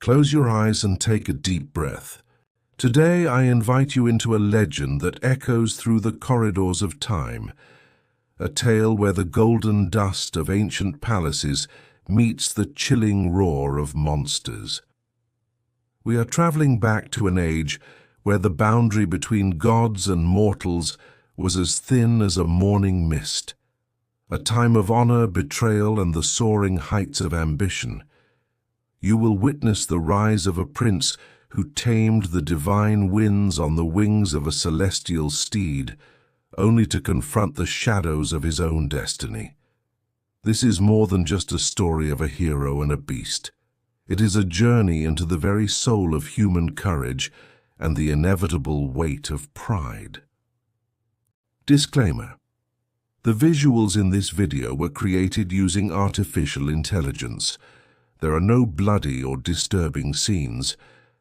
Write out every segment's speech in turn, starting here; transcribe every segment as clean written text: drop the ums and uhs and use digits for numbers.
Close your eyes and take a deep breath. Today I invite you into a legend that echoes through the corridors of time, a tale where the golden dust of ancient palaces meets the chilling roar of monsters. We are traveling back to an age where the boundary between gods and mortals was as thin as a morning mist, a time of honor, betrayal, and the soaring heights of ambition. You will witness the rise of a prince who tamed the divine winds on the wings of a celestial steed, only to confront the shadows of his own destiny. This is more than just a story of a hero and a beast. It is a journey into the very soul of human courage and the inevitable weight of pride. Disclaimer: the visuals in this video were created using artificial intelligence. There are no bloody or disturbing scenes.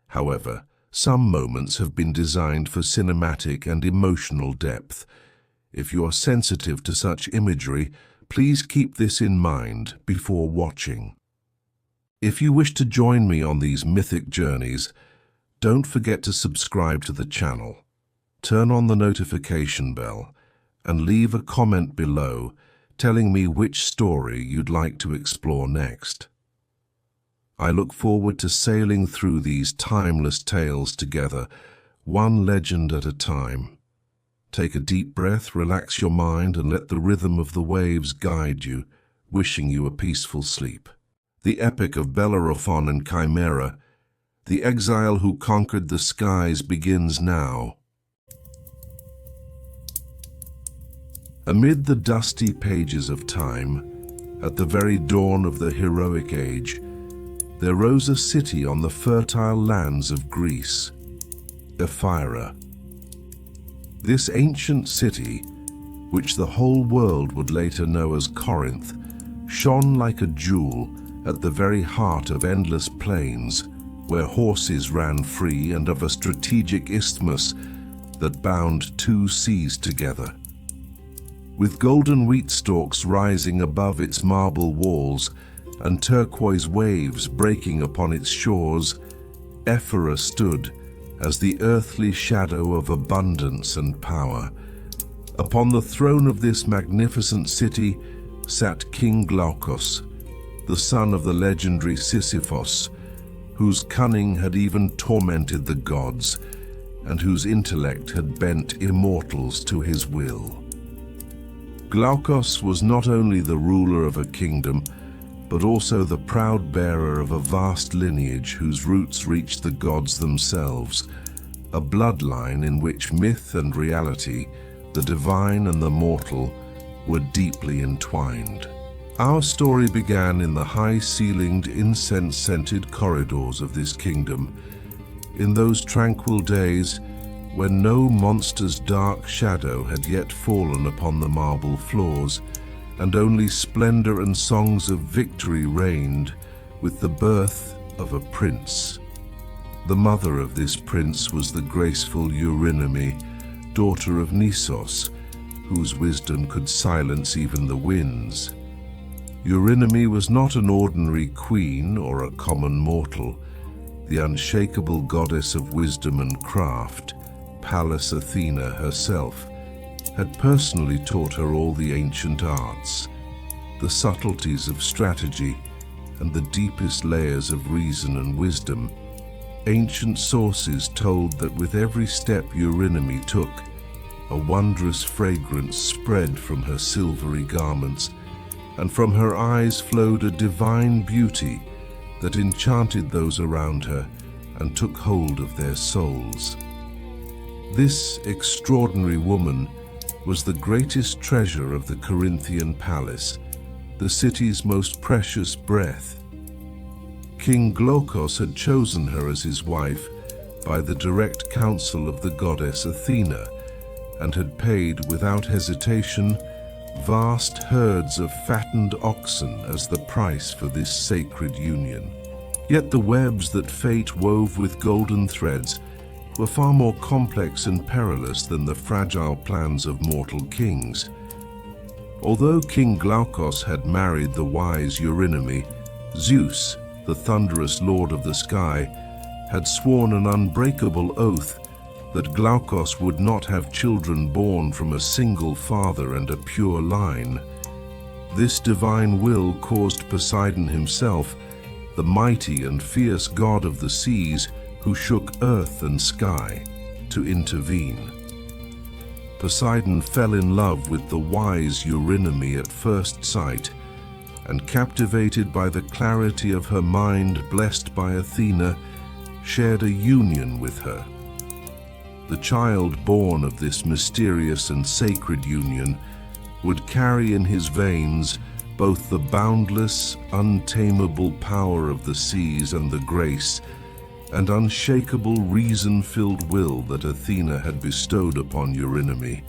However, some moments have been designed for cinematic and emotional depth. If you are sensitive to such imagery, please keep this in mind before watching. If you wish to join me on these mythic journeys, don't forget to subscribe to the channel, turn on the notification bell, and leave a comment below telling me which story you'd like to explore next. I look forward to sailing through these timeless tales together, one legend at a time. Take a deep breath, relax your mind, and let the rhythm of the waves guide you, wishing you a peaceful sleep. The epic of Bellerophon and Chimera, the exile who conquered the skies, begins now. Amid the dusty pages of time, at the very dawn of the heroic age, there rose a city on the fertile lands of Greece, Ephyra. This ancient city, which the whole world would later know as Corinth, shone like a jewel at the very heart of endless plains, where horses ran free, and of a strategic isthmus that bound two seas together. With golden wheat stalks rising above its marble walls, and turquoise waves breaking upon its shores, Ephyra stood as the earthly shadow of abundance and power. Upon the throne of this magnificent city sat King Glaucus, the son of the legendary Sisyphos, whose cunning had even tormented the gods, and whose intellect had bent immortals to his will. Glaucus was not only the ruler of a kingdom, but also the proud bearer of a vast lineage whose roots reached the gods themselves, a bloodline in which myth and reality, the divine and the mortal, were deeply entwined. Our story began in the high-ceilinged, incense-scented corridors of this kingdom, in those tranquil days when no monster's dark shadow had yet fallen upon the marble floors, and only splendor and songs of victory reigned with the birth of a prince. The mother of this prince was the graceful Eurynome, daughter of Nisos, whose wisdom could silence even the winds. Eurynome was not an ordinary queen or a common mortal. The unshakable goddess of wisdom and craft, Pallas Athena herself, had personally taught her all the ancient arts, the subtleties of strategy, and the deepest layers of reason and wisdom. Ancient sources told that with every step Eurynome took, a wondrous fragrance spread from her silvery garments, and from her eyes flowed a divine beauty that enchanted those around her and took hold of their souls. This extraordinary woman was the greatest treasure of the Corinthian palace, the city's most precious breath. King Glaucus had chosen her as his wife by the direct counsel of the goddess Athena, and had paid without hesitation vast herds of fattened oxen as the price for this sacred union. Yet the webs that fate wove with golden threads were far more complex and perilous than the fragile plans of mortal kings. Although King Glaucus had married the wise Eurynome, Zeus, the thunderous lord of the sky, had sworn an unbreakable oath that Glaukos would not have children born from a single father and a pure line. This divine will caused Poseidon himself, the mighty and fierce god of the seas who shook earth and sky, to intervene. Poseidon fell in love with the wise Eurynome at first sight, and captivated by the clarity of her mind, blessed by Athena, shared a union with her. The child born of this mysterious and sacred union would carry in his veins both the boundless, untamable power of the seas and the grace and unshakable reason-filled will that Athena had bestowed upon Eurynome.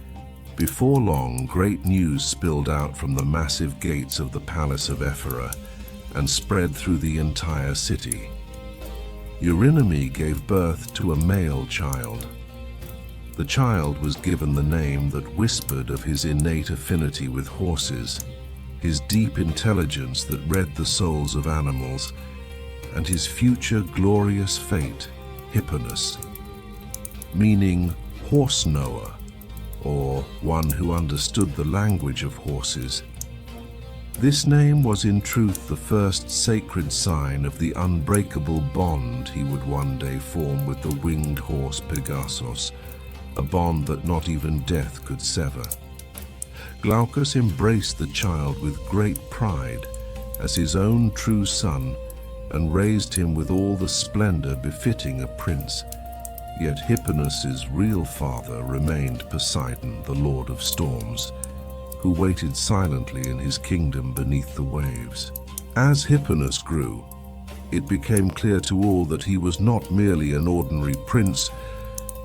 Before long, great news spilled out from the massive gates of the palace of Ephyra and spread through the entire city. Eurynome gave birth to a male child. The child was given the name that whispered of his innate affinity with horses, his deep intelligence that read the souls of animals, and his future glorious fate, Hipponus, meaning horse knower, or one who understood the language of horses. This name was in truth the first sacred sign of the unbreakable bond he would one day form with the winged horse Pegasus, a bond that not even death could sever. Glaukos embraced the child with great pride as his own true son and raised him with all the splendor befitting a prince. Yet Hipponus's real father remained Poseidon, the lord of storms, who waited silently in his kingdom beneath the waves. As Hipponus grew, it became clear to all that he was not merely an ordinary prince,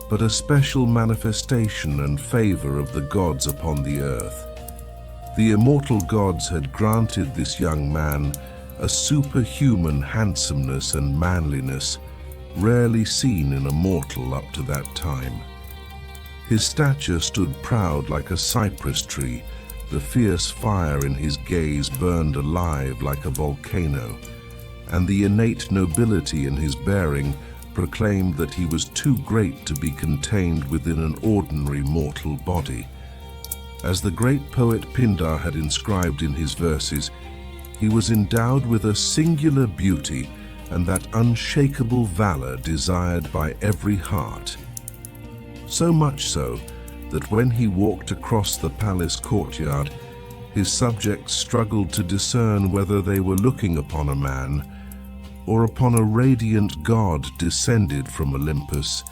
but a special manifestation and favor of the gods upon the earth. The immortal gods had granted this young man a superhuman handsomeness and manliness rarely seen in a mortal up to that time. His stature stood proud like a cypress tree, the fierce fire in his gaze burned alive like a volcano, and the innate nobility in his bearing proclaimed that he was too great to be contained within an ordinary mortal body. As the great poet Pindar had inscribed in his verses, he was endowed with a singular beauty and that unshakable valor desired by every heart. So much so that when he walked across the palace courtyard, his subjects struggled to discern whether they were looking upon a man or upon a radiant god descended from Olympus,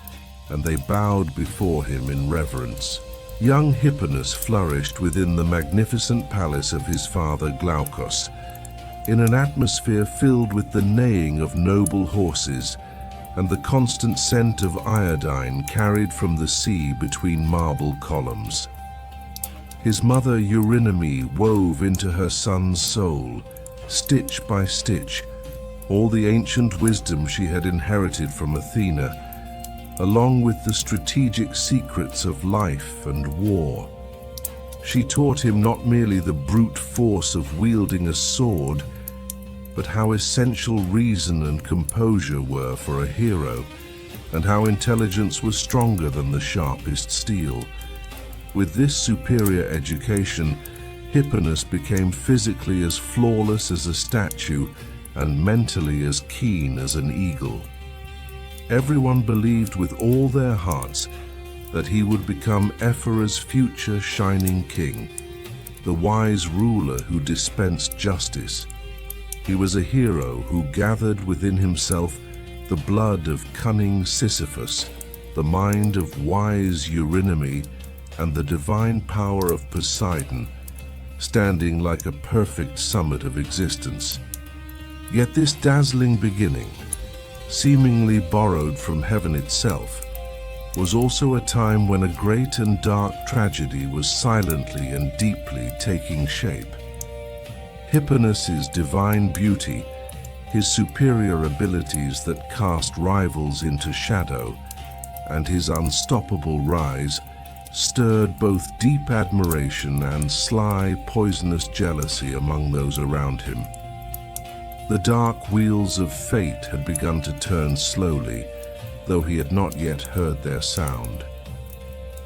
and they bowed before him in reverence. Young Hipponus flourished within the magnificent palace of his father Glaukos, in an atmosphere filled with the neighing of noble horses and the constant scent of iodine carried from the sea between marble columns. His mother Eurynome wove into her son's soul, stitch by stitch, all the ancient wisdom she had inherited from Athena, along with the strategic secrets of life and war. She taught him not merely the brute force of wielding a sword, but how essential reason and composure were for a hero, and how intelligence was stronger than the sharpest steel. With this superior education, Hipponus became physically as flawless as a statue and mentally as keen as an eagle. Everyone believed with all their hearts that he would become Ephyra's future shining king, the wise ruler who dispensed justice. He was a hero who gathered within himself the blood of cunning Sisyphus, the mind of wise Eurynome, and the divine power of Poseidon, standing like a perfect summit of existence. Yet this dazzling beginning, seemingly borrowed from heaven itself, was also a time when a great and dark tragedy was silently and deeply taking shape. Hipponus's divine beauty, his superior abilities that cast rivals into shadow, and his unstoppable rise stirred both deep admiration and sly, poisonous jealousy among those around him. The dark wheels of fate had begun to turn slowly, though he had not yet heard their sound.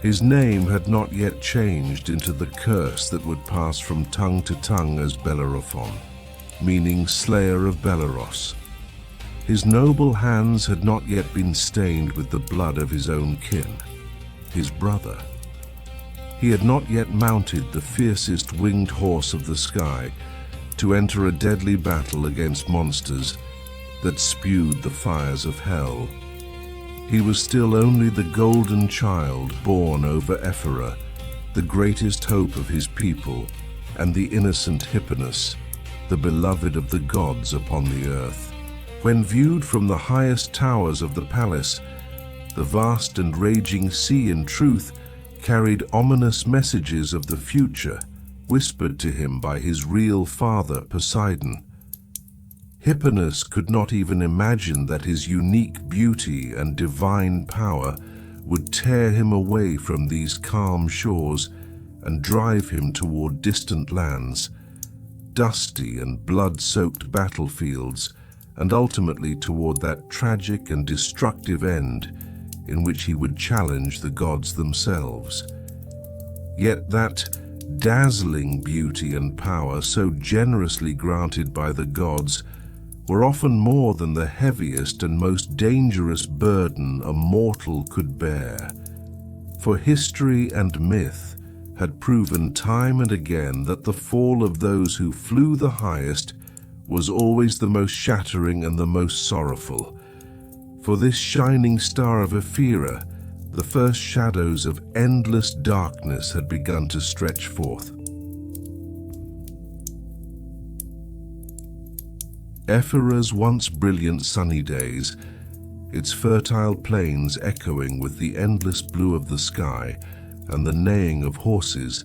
His name had not yet changed into the curse that would pass from tongue to tongue as Bellerophon, meaning Slayer of Belleros. His noble hands had not yet been stained with the blood of his own kin, his brother. He had not yet mounted the fiercest winged horse of the sky to enter a deadly battle against monsters that spewed the fires of hell. He was still only the golden child born over Ephyra, the greatest hope of his people, and the innocent Hypnos, the beloved of the gods upon the earth. When viewed from the highest towers of the palace, the vast and raging sea in truth carried ominous messages of the future, whispered to him by his real father, Poseidon. Hypnos could not even imagine that his unique beauty and divine power would tear him away from these calm shores and drive him toward distant lands, dusty and blood-soaked battlefields, and ultimately toward that tragic and destructive end in which he would challenge the gods themselves. Yet that dazzling beauty and power so generously granted by the gods were often more than the heaviest and most dangerous burden a mortal could bear. For history and myth had proven time and again that the fall of those who flew the highest was always the most shattering and the most sorrowful. For this shining star of Ephyra, the first shadows of endless darkness had begun to stretch forth. Ephyra's once brilliant sunny days, its fertile plains echoing with the endless blue of the sky and the neighing of horses,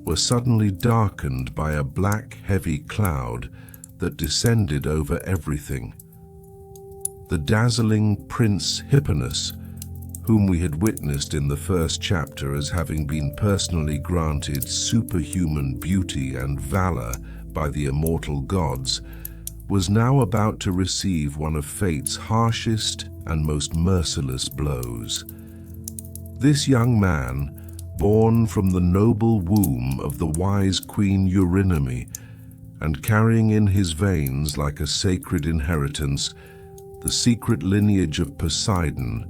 were suddenly darkened by a black, heavy cloud that descended over everything. The dazzling Prince Hypnos, whom we had witnessed in the first chapter as having been personally granted superhuman beauty and valor by the immortal gods, was now about to receive one of fate's harshest and most merciless blows. This young man, born from the noble womb of the wise Queen Eurynome, and carrying in his veins like a sacred inheritance the secret lineage of Poseidon,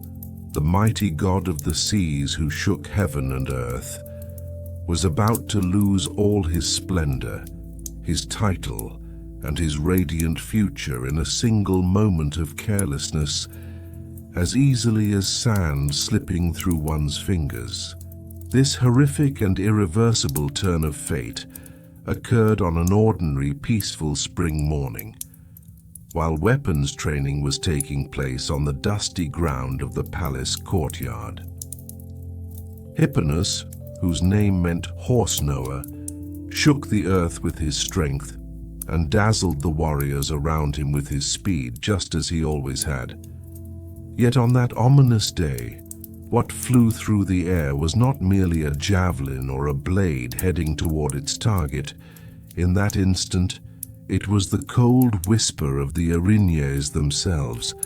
the mighty god of the seas who shook heaven and earth, was about to lose all his splendor, his title, and his radiant future in a single moment of carelessness, as easily as sand slipping through one's fingers. This horrific and irreversible turn of fate occurred on an ordinary, peaceful spring morning, while weapons training was taking place on the dusty ground of the palace courtyard. Hypnos, whose name meant horse-knower, shook the earth with his strength and dazzled the warriors around him with his speed, just as he always had. Yet on that ominous day, what flew through the air was not merely a javelin or a blade heading toward its target. In that instant, it was the cold whisper of the Erinyes themselves,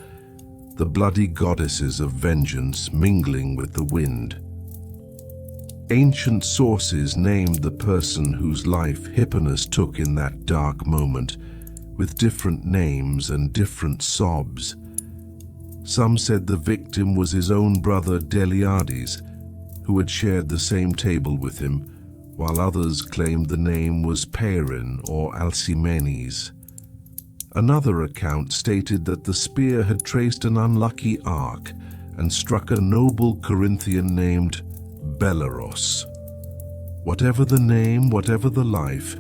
the bloody goddesses of vengeance mingling with the wind. Ancient sources named the person whose life Hypnos took in that dark moment with different names and different sobs. Some said the victim was his own brother Deliades, who had shared the same table with him, while others claimed the name was Perin or Alcimenes. Another account stated that the spear had traced an unlucky arc and struck a noble Corinthian named Belleros. Whatever the name, whatever the life,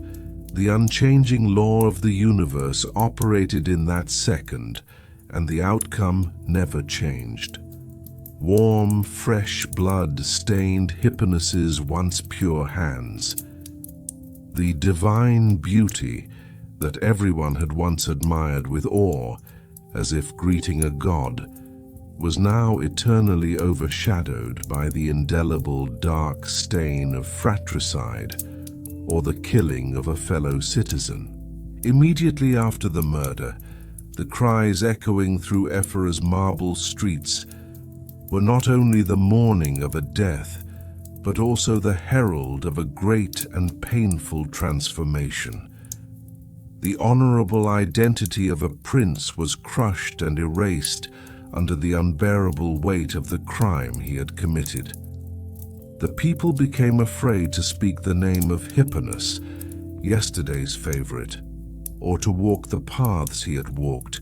the unchanging law of the universe operated in that second, and the outcome never changed. Warm, fresh blood stained Hypnos's once pure hands. The divine beauty that everyone had once admired with awe, as if greeting a god, was now eternally overshadowed by the indelible dark stain of fratricide or the killing of a fellow citizen. Immediately after the murder, the cries echoing through Ephyra's marble streets were not only the mourning of a death, but also the herald of a great and painful transformation. The honorable identity of a prince was crushed and erased under the unbearable weight of the crime he had committed. The people became afraid to speak the name of Hipponus, yesterday's favorite, or to walk the paths he had walked,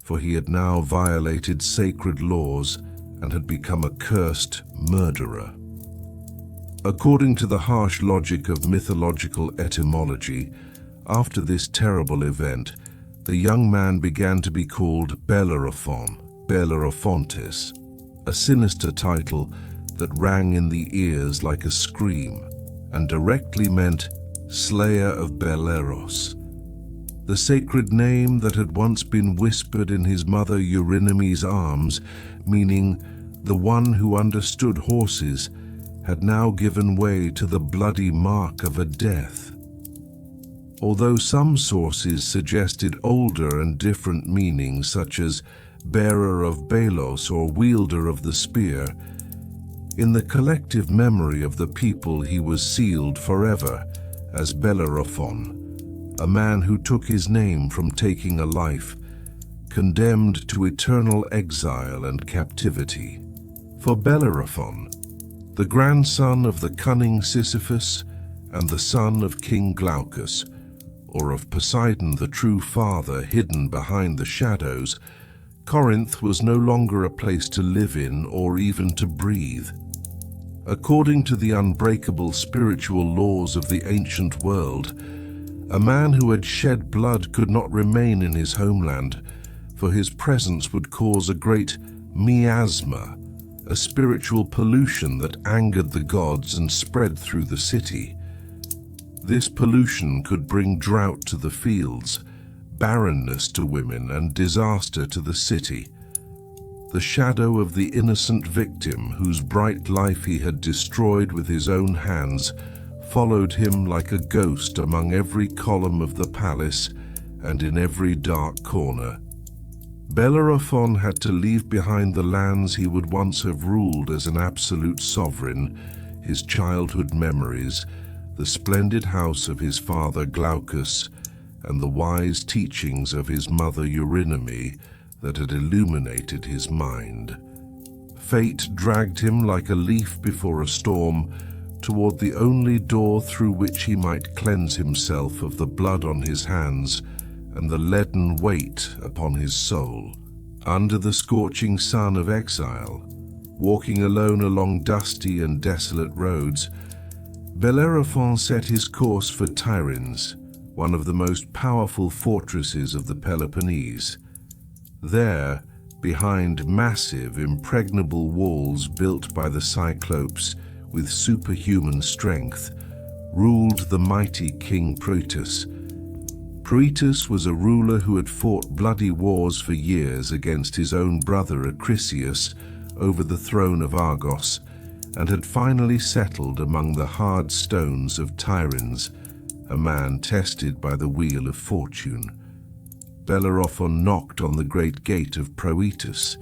for he had now violated sacred laws and had become a cursed murderer. According to the harsh logic of mythological etymology, after this terrible event, the young man began to be called Bellerophon, Bellerophontis, a sinister title that rang in the ears like a scream and directly meant slayer of Belleros, the sacred name that had once been whispered in his mother Eurynomy's arms, meaning the one who understood horses, had now given way to the bloody mark of a death. Although some sources suggested older and different meanings, such as bearer of Belos or wielder of the spear, in the collective memory of the people he was sealed forever as Bellerophon, a man who took his name from taking a life, condemned to eternal exile and captivity. For Bellerophon, the grandson of the cunning Sisyphus and the son of King Glaucus, or of Poseidon, the true father hidden behind the shadows, Corinth was no longer a place to live in or even to breathe. According to the unbreakable spiritual laws of the ancient world, a man who had shed blood could not remain in his homeland, for his presence would cause a great miasma, a spiritual pollution that angered the gods and spread through the city. This pollution could bring drought to the fields, barrenness to women, and disaster to the city. The shadow of the innocent victim, whose bright life he had destroyed with his own hands, followed him like a ghost among every column of the palace and in every dark corner. Bellerophon had to leave behind the lands he would once have ruled as an absolute sovereign, his childhood memories, the splendid house of his father Glaucus, and the wise teachings of his mother Eurynomy that had illuminated his mind. Fate dragged him like a leaf before a storm toward the only door through which he might cleanse himself of the blood on his hands and the leaden weight upon his soul. Under the scorching sun of exile, walking alone along dusty and desolate roads, Bellerophon set his course for Tiryns, one of the most powerful fortresses of the Peloponnese. There, behind massive, impregnable walls built by the Cyclopes with superhuman strength, ruled the mighty King Proetus. Proetus was a ruler who had fought bloody wars for years against his own brother Acrisius over the throne of Argos, and had finally settled among the hard stones of Tiryns, a man tested by the wheel of fortune. Bellerophon knocked on the great gate of Proetus,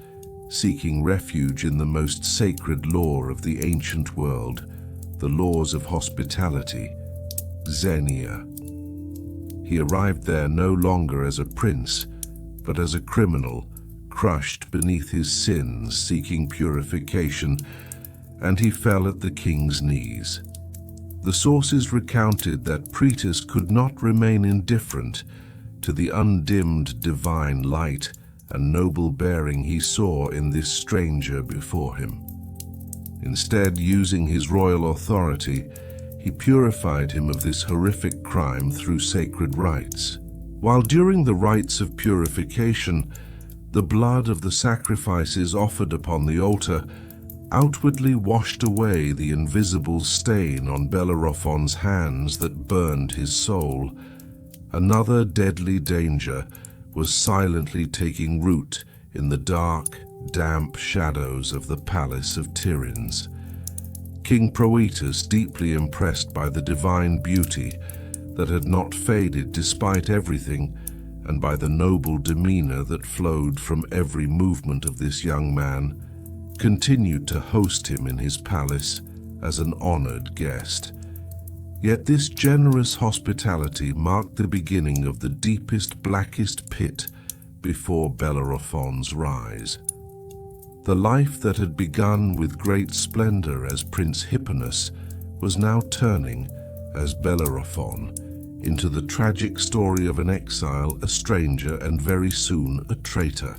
seeking refuge in the most sacred law of the ancient world, the laws of hospitality, Xenia. He arrived there no longer as a prince, but as a criminal, crushed beneath his sins, seeking purification, and he fell at the king's knees. The sources recounted that Proetus could not remain indifferent to the undimmed divine light and noble bearing he saw in this stranger before him. Instead, using his royal authority, he purified him of this horrific crime through sacred rites. While during the rites of purification, the blood of the sacrifices offered upon the altar outwardly washed away the invisible stain on Bellerophon's hands that burned his soul, another deadly danger was silently taking root in the dark, damp shadows of the palace of Tiryns. King Proetus, deeply impressed by the divine beauty, that had not faded despite everything, and by the noble demeanor that flowed from every movement of this young man, continued to host him in his palace as an honored guest. Yet this generous hospitality marked the beginning of the deepest, blackest pit before Bellerophon's rise. The life that had begun with great splendor as Prince Hipponas was now turning, as Bellerophon, into the tragic story of an exile, a stranger, and very soon a traitor.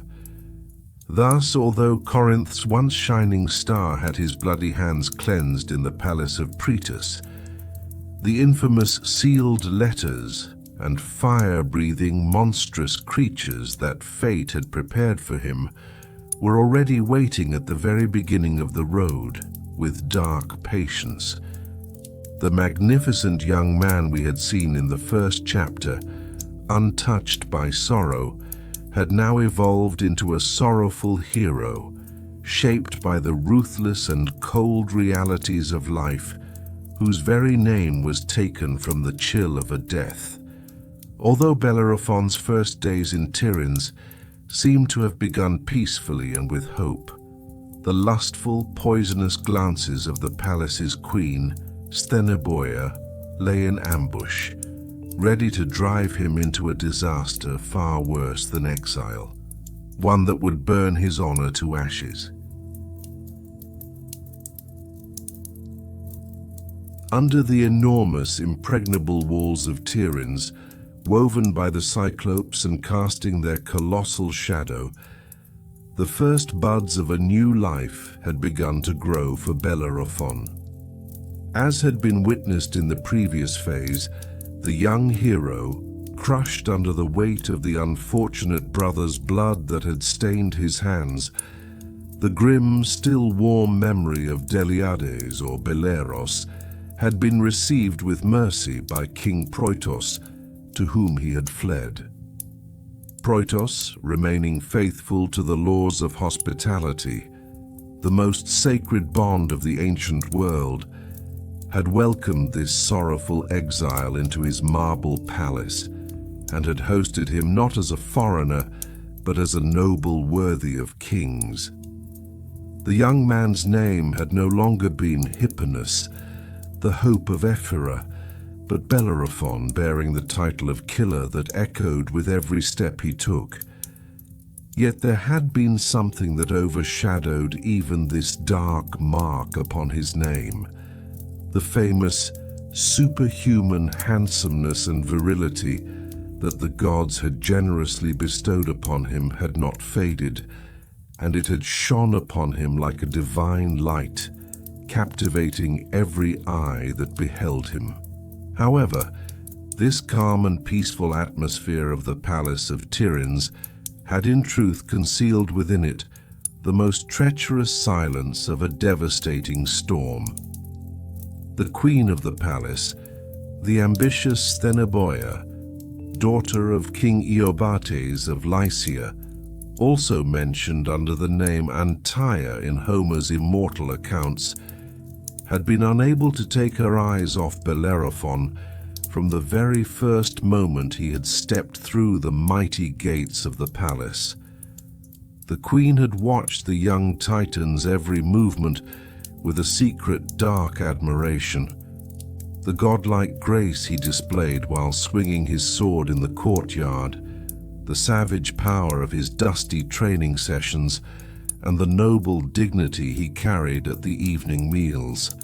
Thus, although Corinth's once shining star had his bloody hands cleansed in the palace of Pretus, the infamous sealed letters and fire-breathing monstrous creatures that fate had prepared for him were already waiting at the very beginning of the road with dark patience. The magnificent young man we had seen in the first chapter, untouched by sorrow, had now evolved into a sorrowful hero, shaped by the ruthless and cold realities of life, whose very name was taken from the chill of a death. Although Bellerophon's first days in Tiryns seemed to have begun peacefully and with hope, the lustful, poisonous glances of the palace's queen, Stheneboea, lay in ambush, ready to drive him into a disaster far worse than exile, one that would burn his honor to ashes. Under the enormous, impregnable walls of Tiryns, woven by the Cyclopes and casting their colossal shadow, the first buds of a new life had begun to grow for Bellerophon. As had been witnessed in the previous phase, the young hero, crushed under the weight of the unfortunate brother's blood that had stained his hands, the grim, still warm memory of Deliades or Belleros had been received with mercy by King Proitos, to whom he had fled. Proitos, remaining faithful to the laws of hospitality, the most sacred bond of the ancient world, had welcomed this sorrowful exile into his marble palace and had hosted him not as a foreigner, but as a noble worthy of kings. The young man's name had no longer been Hipponas, the hope of Ephyra, but Bellerophon, bearing the title of killer that echoed with every step he took. Yet there had been something that overshadowed even this dark mark upon his name. The famous superhuman handsomeness and virility that the gods had generously bestowed upon him had not faded, and it had shone upon him like a divine light, captivating every eye that beheld him. However, this calm and peaceful atmosphere of the palace of Tiryns had in truth concealed within it the most treacherous silence of a devastating storm. The queen of the palace, the ambitious Stheneboea, daughter of King Iobates of Lycia, also mentioned under the name Antaea in Homer's Immortal accounts, had been unable to take her eyes off Bellerophon from the very first moment he had stepped through the mighty gates of the palace. The queen had watched the young Titan's every movement with a secret dark admiration. The godlike grace he displayed while swinging his sword in the courtyard, the savage power of his dusty training sessions, and the noble dignity he carried at the evening meals.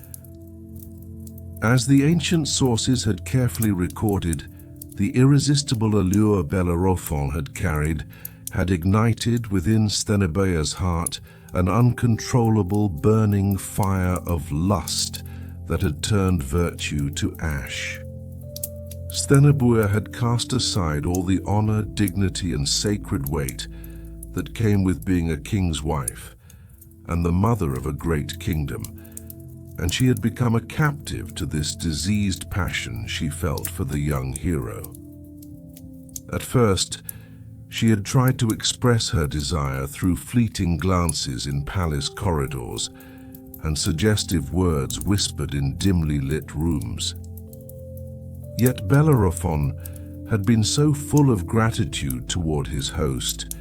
As the ancient sources had carefully recorded, the irresistible allure Bellerophon had carried had ignited within Stheneboea's heart an uncontrollable burning fire of lust that had turned virtue to ash. Stheneboea had cast aside all the honor, dignity, and sacred weight that came with being a king's wife and the mother of a great kingdom, and she had become a captive to this diseased passion she felt for the young hero. At first, she had tried to express her desire through fleeting glances in palace corridors and suggestive words whispered in dimly lit rooms. Yet Bellerophon had been so full of gratitude toward his host,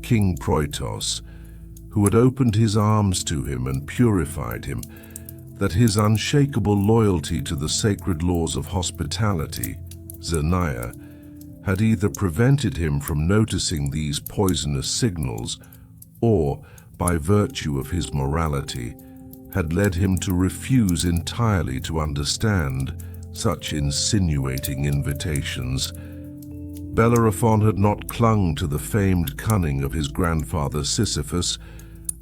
King Proitos, who had opened his arms to him and purified him, that his unshakable loyalty to the sacred laws of hospitality, Xenia, had either prevented him from noticing these poisonous signals, or, by virtue of his morality, had led him to refuse entirely to understand such insinuating invitations. Bellerophon had not clung to the famed cunning of his grandfather Sisyphus,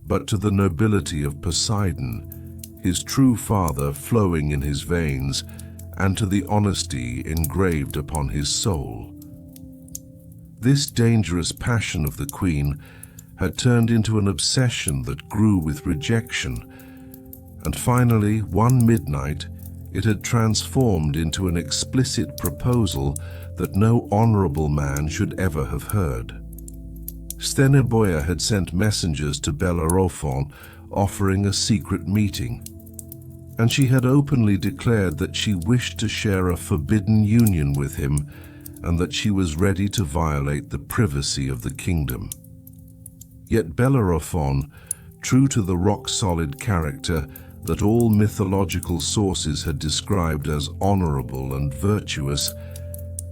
but to the nobility of Poseidon, his true father flowing in his veins, and to the honesty engraved upon his soul. This dangerous passion of the queen had turned into an obsession that grew with rejection, and finally, one midnight, it had transformed into an explicit proposal that no honorable man should ever have heard. Stheneboea had sent messengers to Bellerophon offering a secret meeting, and she had openly declared that she wished to share a forbidden union with him and that she was ready to violate the privacy of the kingdom. Yet Bellerophon, true to the rock-solid character that all mythological sources had described as honorable and virtuous,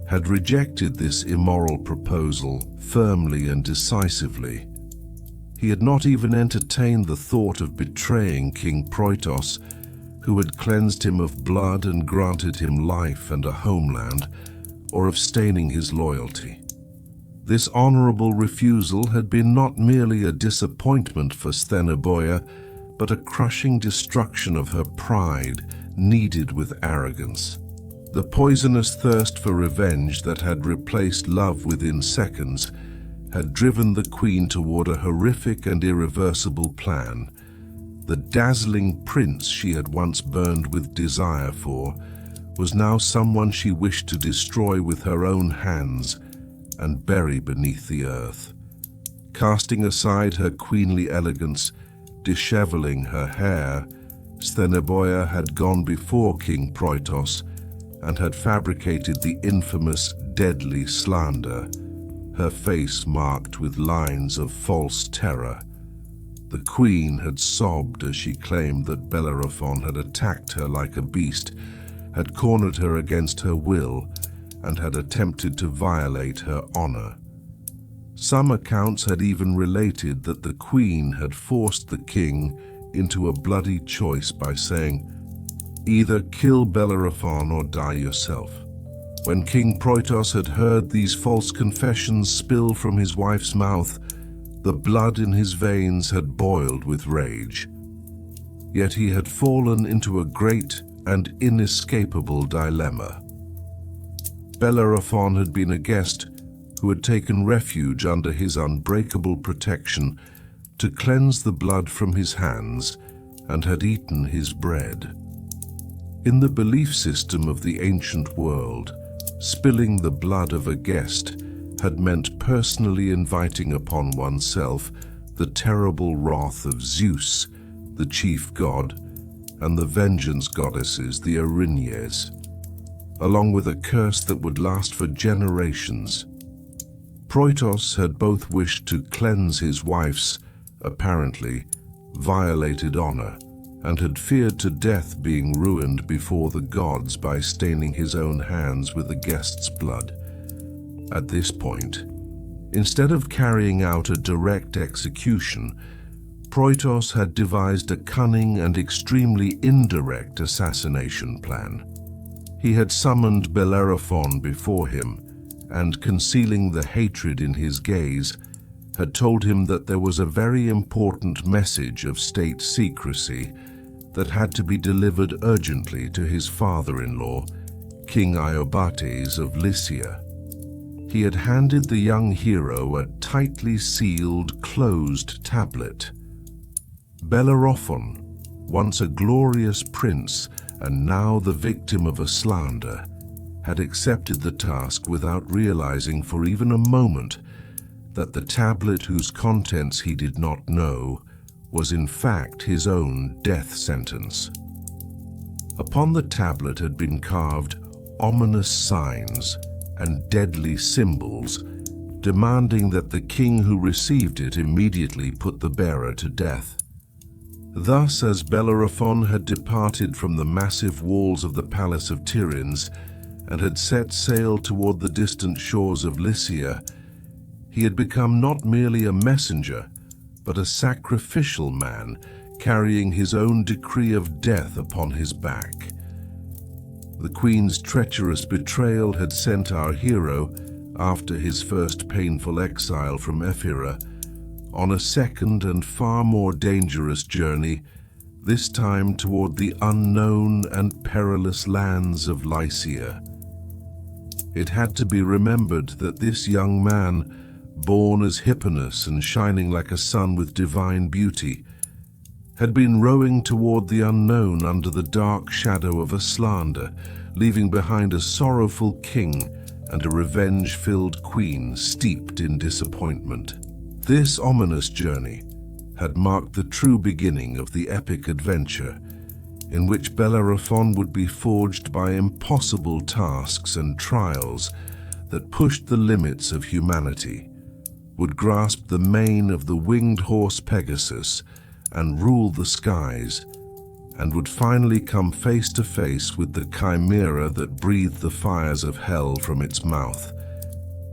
had rejected this immoral proposal firmly and decisively. He had not even entertained the thought of betraying King Proitos, who had cleansed him of blood and granted him life and a homeland, or of staining his loyalty. This honorable refusal had been not merely a disappointment for Stheneboea, but a crushing destruction of her pride, kneaded with arrogance. The poisonous thirst for revenge that had replaced love within seconds had driven the queen toward a horrific and irreversible plan. The dazzling prince she had once burned with desire for was now someone she wished to destroy with her own hands and bury beneath the earth. Casting aside her queenly elegance, disheveling her hair, Stheneboea had gone before King Proitos and had fabricated the infamous deadly slander, her face marked with lines of false terror. The queen had sobbed as she claimed that Bellerophon had attacked her like a beast, had cornered her against her will, and had attempted to violate her honor. Some accounts had even related that the queen had forced the king into a bloody choice by saying, "Either kill Bellerophon or die yourself." When King Proitos had heard these false confessions spill from his wife's mouth, the blood in his veins had boiled with rage. Yet he had fallen into a great and inescapable dilemma. Bellerophon had been a guest who had taken refuge under his unbreakable protection to cleanse the blood from his hands and had eaten his bread. In the belief system of the ancient world, spilling the blood of a guest had meant personally inviting upon oneself the terrible wrath of Zeus, the chief god, and the vengeance goddesses, the Erinyes, along with a curse that would last for generations. Proitos had both wished to cleanse his wife's, apparently, violated honor, and had feared to death being ruined before the gods by staining his own hands with the guest's blood. At this point, instead of carrying out a direct execution, Proitos had devised a cunning and extremely indirect assassination plan. He had summoned Bellerophon before him, and concealing the hatred in his gaze, had told him that there was a very important message of state secrecy that had to be delivered urgently to his father-in-law, King Iobates of Lycia. He had handed the young hero a tightly sealed, closed tablet. Bellerophon, once a glorious prince and now the victim of a slander, had accepted the task without realizing for even a moment that the tablet whose contents he did not know was in fact his own death sentence. Upon the tablet had been carved, ominous signs and deadly symbols, demanding that the king who received it immediately put the bearer to death. Thus, as Bellerophon had departed from the massive walls of the palace of Tiryns and had set sail toward the distant shores of Lycia, he had become not merely a messenger, but a sacrificial man, carrying his own decree of death upon his back. The queen's treacherous betrayal had sent our hero, after his first painful exile from Ephyra, on a second and far more dangerous journey, this time toward the unknown and perilous lands of Lycia. It had to be remembered that this young man, born as Hipponas and shining like a sun with divine beauty, had been rowing toward the unknown under the dark shadow of a slander, leaving behind a sorrowful king and a revenge-filled queen steeped in disappointment. This ominous journey had marked the true beginning of the epic adventure, in which Bellerophon would be forged by impossible tasks and trials that pushed the limits of humanity, would grasp the mane of the winged horse Pegasus and rule the skies, and would finally come face to face with the Chimera that breathed the fires of hell from its mouth.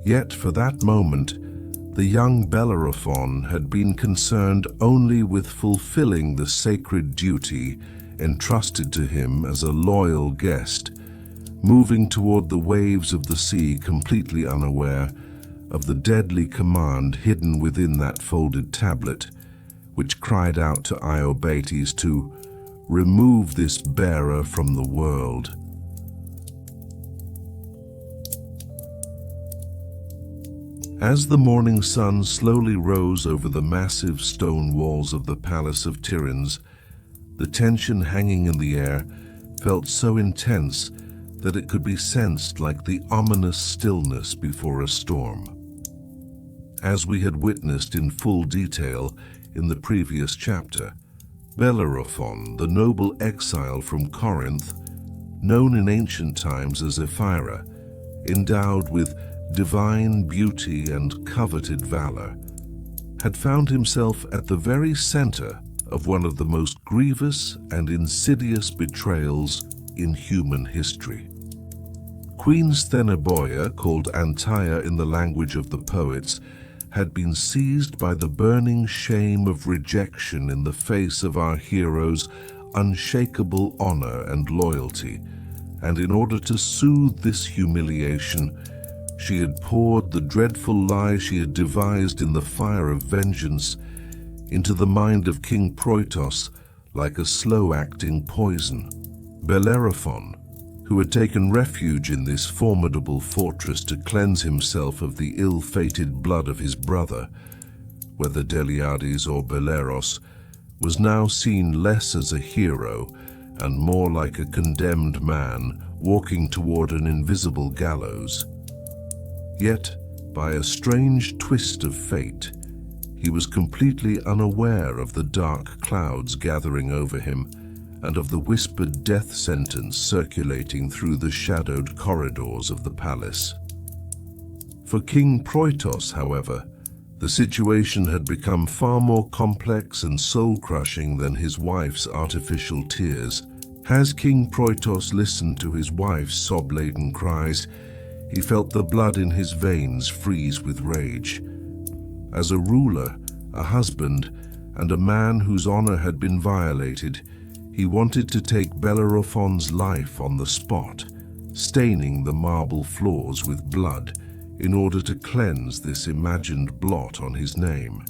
Yet for that moment, the young Bellerophon had been concerned only with fulfilling the sacred duty entrusted to him as a loyal guest, moving toward the waves of the sea completely unaware of the deadly command hidden within that folded tablet, which cried out to Iobates to remove this bearer from the world. As the morning sun slowly rose over the massive stone walls of the palace of Tiryns, the tension hanging in the air felt so intense that it could be sensed like the ominous stillness before a storm. As we had witnessed in full detail in the previous chapter, Bellerophon, the noble exile from Corinth, known in ancient times as Ephyra, endowed with divine beauty and coveted valor, had found himself at the very center of one of the most grievous and insidious betrayals in human history. Queen Stheneboea, called Antaea in the language of the poets, had been seized by the burning shame of rejection in the face of our hero's unshakable honor and loyalty, and in order to soothe this humiliation, she had poured the dreadful lie she had devised in the fire of vengeance into the mind of King Proitos like a slow-acting poison. Bellerophon, who had taken refuge in this formidable fortress to cleanse himself of the ill-fated blood of his brother, whether Deliades or Belleros, was now seen less as a hero and more like a condemned man walking toward an invisible gallows. Yet, by a strange twist of fate, he was completely unaware of the dark clouds gathering over him and of the whispered death sentence circulating through the shadowed corridors of the palace. For King Proitos, however, the situation had become far more complex and soul-crushing than his wife's artificial tears. As King Proitos listened to his wife's sob-laden cries, he felt the blood in his veins freeze with rage. As a ruler, a husband, and a man whose honor had been violated, he wanted to take Bellerophon's life on the spot, staining the marble floors with blood in order to cleanse this imagined blot on his name.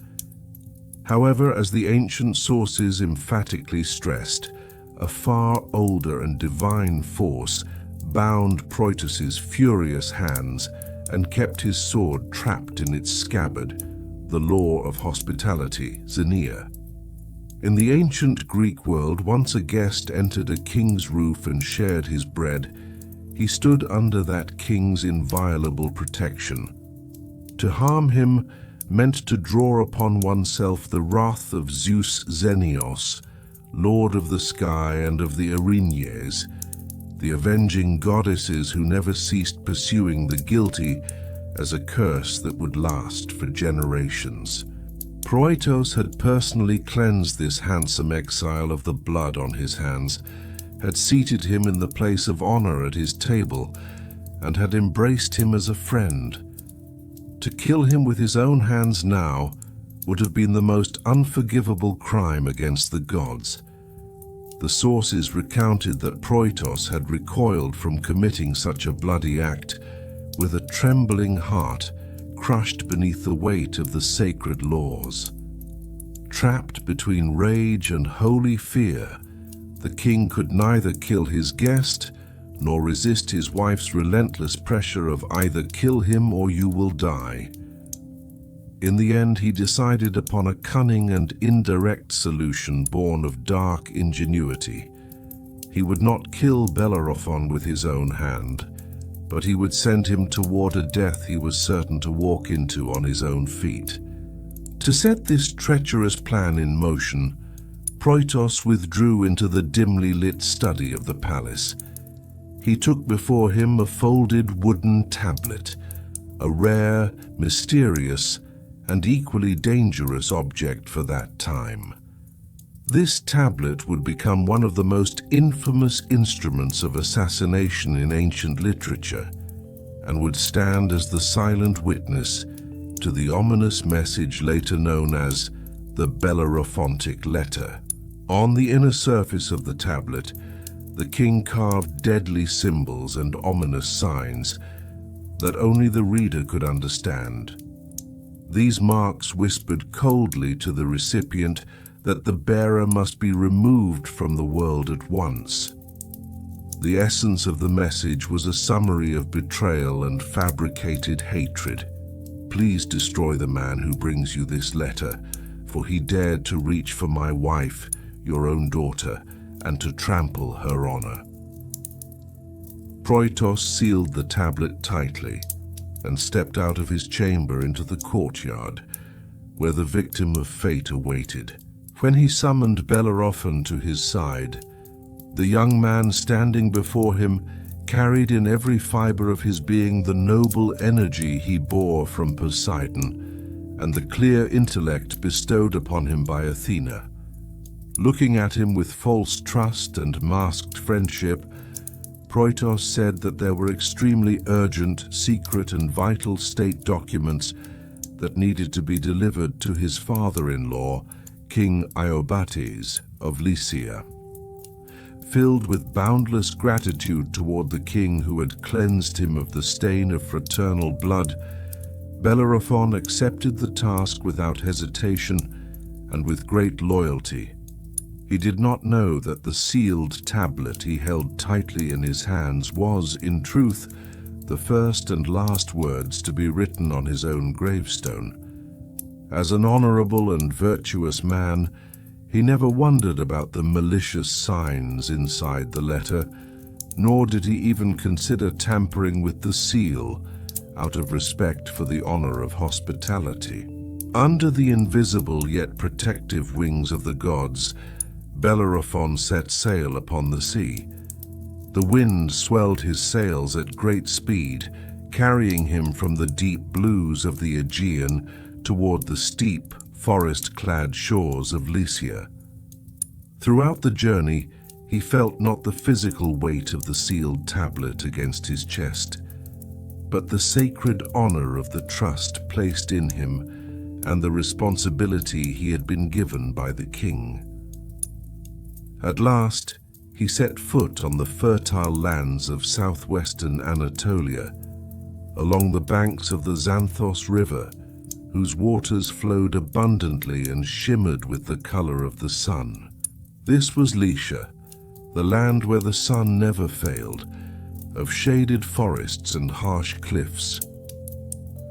However, as the ancient sources emphatically stressed, a far older and divine force bound Proitos's furious hands and kept his sword trapped in its scabbard, the law of hospitality, xenia. In the ancient Greek world, once a guest entered a king's roof and shared his bread, he stood under that king's inviolable protection. To harm him meant to draw upon oneself the wrath of Zeus Xenios, lord of the sky and of the Erinyes, the avenging goddesses who never ceased pursuing the guilty as a curse that would last for generations. Proitos had personally cleansed this handsome exile of the blood on his hands, had seated him in the place of honor at his table, and had embraced him as a friend. To kill him with his own hands now would have been the most unforgivable crime against the gods. The sources recounted that Proitos had recoiled from committing such a bloody act with a trembling heart, crushed beneath the weight of the sacred laws. Trapped between rage and holy fear, the king could neither kill his guest nor resist his wife's relentless pressure of either kill him or you will die. In the end, he decided upon a cunning and indirect solution born of dark ingenuity. He would not kill Bellerophon with his own hand, but he would send him toward a death he was certain to walk into on his own feet. To set this treacherous plan in motion, Proitos withdrew into the dimly lit study of the palace. He took before him a folded wooden tablet, a rare, mysterious, and equally dangerous object for that time. This tablet would become one of the most infamous instruments of assassination in ancient literature, and would stand as the silent witness to the ominous message later known as the Bellerophontic letter. On the inner surface of the tablet, the king carved deadly symbols and ominous signs that only the reader could understand. These marks whispered coldly to the recipient that the bearer must be removed from the world at once. The essence of the message was a summary of betrayal and fabricated hatred. Please destroy the man who brings you this letter, for he dared to reach for my wife, your own daughter, and to trample her honor. Proitos sealed the tablet tightly and stepped out of his chamber into the courtyard, where the victim of fate awaited. When he summoned Bellerophon to his side, the young man standing before him carried in every fiber of his being the noble energy he bore from Poseidon and the clear intellect bestowed upon him by Athena. Looking at him with false trust and masked friendship, Proitos said that there were extremely urgent, secret and vital state documents that needed to be delivered to his father-in-law, King Iobates of Lycia. Filled with boundless gratitude toward the king who had cleansed him of the stain of fraternal blood, Bellerophon accepted the task without hesitation and with great loyalty. He did not know that the sealed tablet he held tightly in his hands was, in truth, the first and last words to be written on his own gravestone. As an honorable and virtuous man, he never wondered about the malicious signs inside the letter, nor did he even consider tampering with the seal out of respect for the honor of hospitality. Under the invisible yet protective wings of the gods, Bellerophon set sail upon the sea. The wind swelled his sails at great speed, carrying him from the deep blues of the Aegean toward the steep, forest-clad shores of Lycia. Throughout the journey, he felt not the physical weight of the sealed tablet against his chest, but the sacred honor of the trust placed in him and the responsibility he had been given by the king. At last, he set foot on the fertile lands of southwestern Anatolia, along the banks of the Xanthos River, whose waters flowed abundantly and shimmered with the color of the sun. This was Lycia, the land where the sun never failed, of shaded forests and harsh cliffs.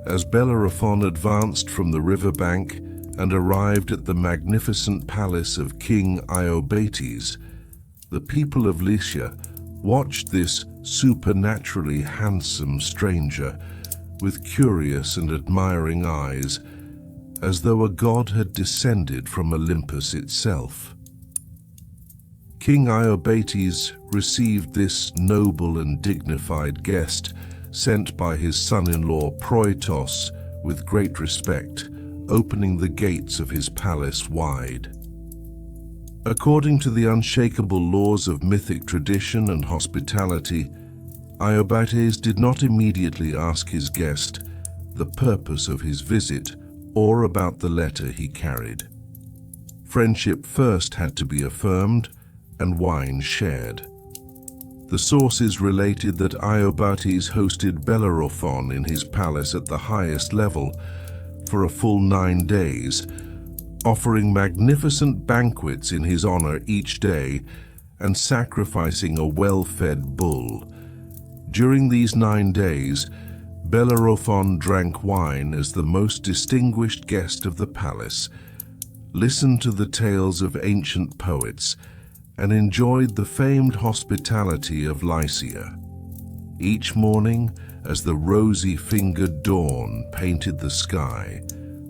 As Bellerophon advanced from the riverbank and arrived at the magnificent palace of King Iobates, the people of Lycia watched this supernaturally handsome stranger with curious and admiring eyes, as though a god had descended from Olympus itself. King Iobates received this noble and dignified guest sent by his son-in-law Proitos with great respect, opening the gates of his palace wide. According to the unshakable laws of mythic tradition and hospitality, Iobates did not immediately ask his guest the purpose of his visit or about the letter he carried. Friendship first had to be affirmed and wine shared. The sources related that Iobates hosted Bellerophon in his palace at the highest level for a full 9 days, offering magnificent banquets in his honor each day and sacrificing a well-fed bull. During these 9 days, Bellerophon drank wine as the most distinguished guest of the palace, listened to the tales of ancient poets, and enjoyed the famed hospitality of Lycia. Each morning, as the rosy-fingered dawn painted the sky,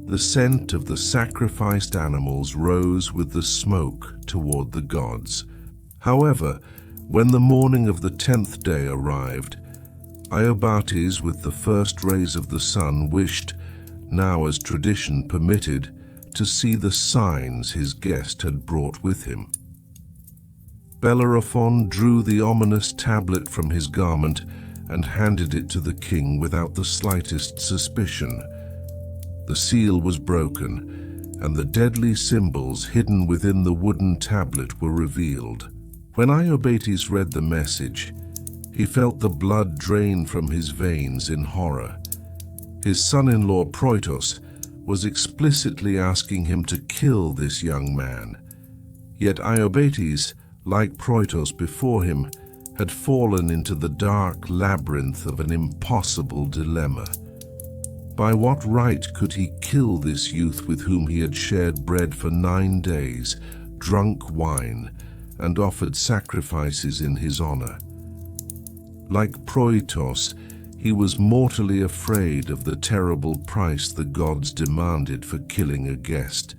the scent of the sacrificed animals rose with the smoke toward the gods. However, when the morning of the 10th day arrived, Iobates, with the first rays of the sun, wished, now as tradition permitted, to see the signs his guest had brought with him. Bellerophon drew the ominous tablet from his garment and handed it to the king without the slightest suspicion. The seal was broken, and the deadly symbols hidden within the wooden tablet were revealed. When Iobates read the message, he felt the blood drain from his veins in horror. His son-in-law Proitos was explicitly asking him to kill this young man. Yet Iobates, like Proitos before him, had fallen into the dark labyrinth of an impossible dilemma. By what right could he kill this youth with whom he had shared bread for 9 days, drunk wine, and offered sacrifices in his honor? Like Proitos, he was mortally afraid of the terrible price the gods demanded for killing a guest.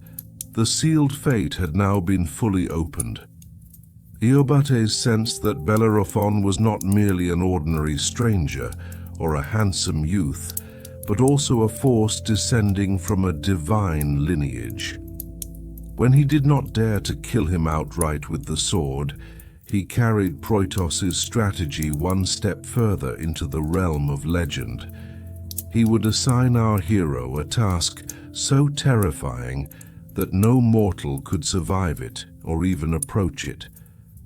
The sealed fate had now been fully opened. Iobates sensed that Bellerophon was not merely an ordinary stranger or a handsome youth, but also a force descending from a divine lineage. When he did not dare to kill him outright with the sword, he carried Proitos's strategy one step further into the realm of legend. He would assign our hero a task so terrifying that no mortal could survive it or even approach it: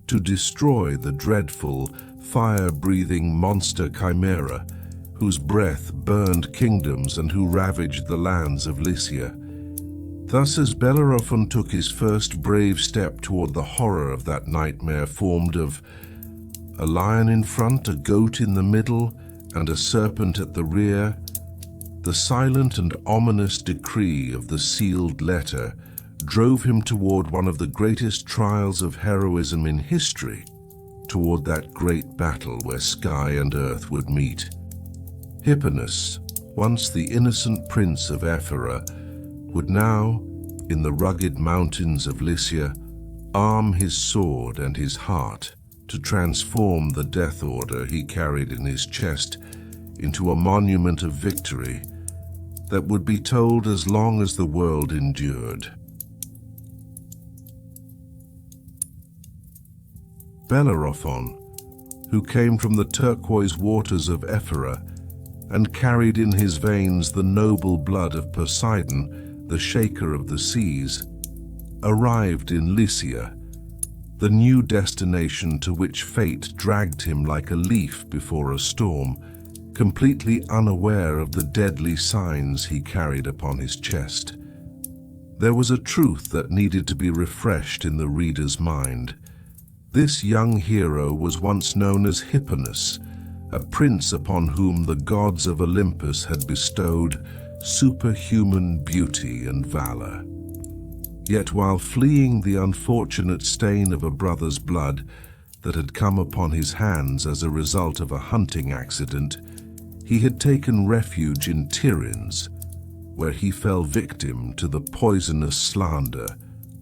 to destroy the dreadful, fire-breathing monster Chimera, whose breath burned kingdoms and who ravaged the lands of Lycia. Thus, as Bellerophon took his first brave step toward the horror of that nightmare formed of a lion in front, a goat in the middle, and a serpent at the rear, the silent and ominous decree of the sealed letter drove him toward one of the greatest trials of heroism in history, toward that great battle where sky and earth would meet. Hipponus, once the innocent prince of Ephyra, would now, in the rugged mountains of Lycia, arm his sword and his heart to transform the death order he carried in his chest into a monument of victory that would be told as long as the world endured. Bellerophon, who came from the turquoise waters of Ephyra and carried in his veins the noble blood of Poseidon, the shaker of the seas, arrived in Lycia, the new destination to which fate dragged him like a leaf before a storm, completely unaware of the deadly signs he carried upon his chest. There was a truth that needed to be refreshed in the reader's mind. This young hero was once known as Hipponus, a prince upon whom the gods of Olympus had bestowed superhuman beauty and valor. Yet while fleeing the unfortunate stain of a brother's blood that had come upon his hands as a result of a hunting accident, he had taken refuge in Tiryns, where he fell victim to the poisonous slander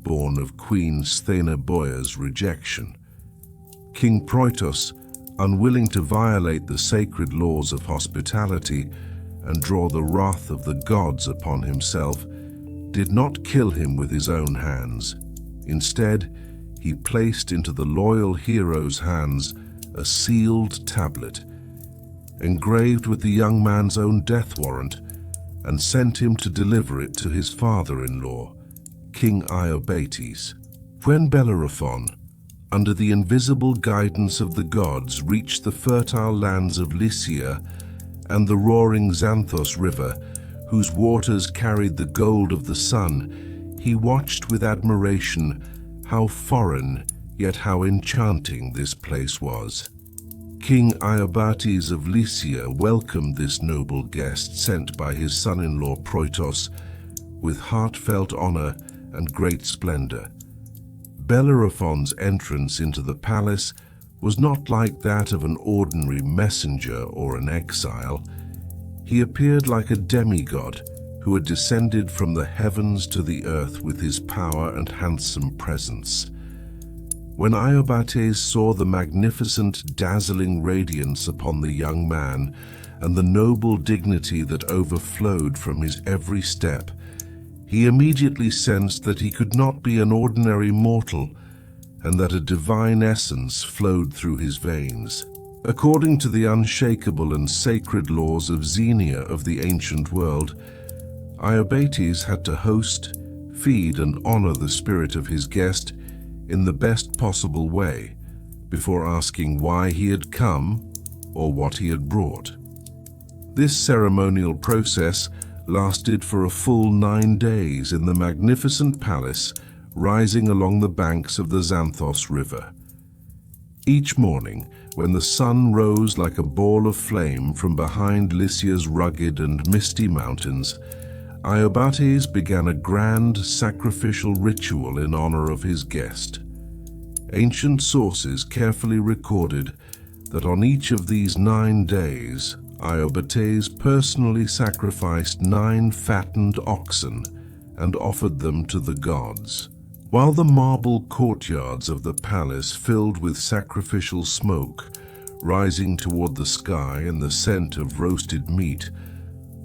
born of Queen Stheneboea's rejection. King Proitos, unwilling to violate the sacred laws of hospitality and draw the wrath of the gods upon himself, did not kill him with his own hands. Instead, he placed into the loyal hero's hands a sealed tablet, engraved with the young man's own death warrant, and sent him to deliver it to his father-in-law, King Iobates. When Bellerophon, under the invisible guidance of the gods, reached the fertile lands of Lycia and the roaring Xanthos River, whose waters carried the gold of the sun, he watched with admiration how foreign yet how enchanting this place was. King Iobates of Lycia welcomed this noble guest sent by his son-in-law Proitos with heartfelt honor and great splendor. Bellerophon's entrance into the palace was not like that of an ordinary messenger or an exile. He appeared like a demigod who had descended from the heavens to the earth with his power and handsome presence. When Iobates saw the magnificent, dazzling radiance upon the young man and the noble dignity that overflowed from his every step, he immediately sensed that he could not be an ordinary mortal and that a divine essence flowed through his veins. According to the unshakable and sacred laws of Xenia of the ancient world, Iobates had to host, feed, and honor the spirit of his guest in the best possible way, before asking why he had come or what he had brought. This ceremonial process lasted for a full 9 days in the magnificent palace rising along the banks of the Xanthos River. Each morning, when the sun rose like a ball of flame from behind Lycia's rugged and misty mountains, Iobates began a grand sacrificial ritual in honor of his guest. Ancient sources carefully recorded that on each of these 9 days, Iobates personally sacrificed 9 fattened oxen and offered them to the gods. While the marble courtyards of the palace filled with sacrificial smoke, rising toward the sky and the scent of roasted meat,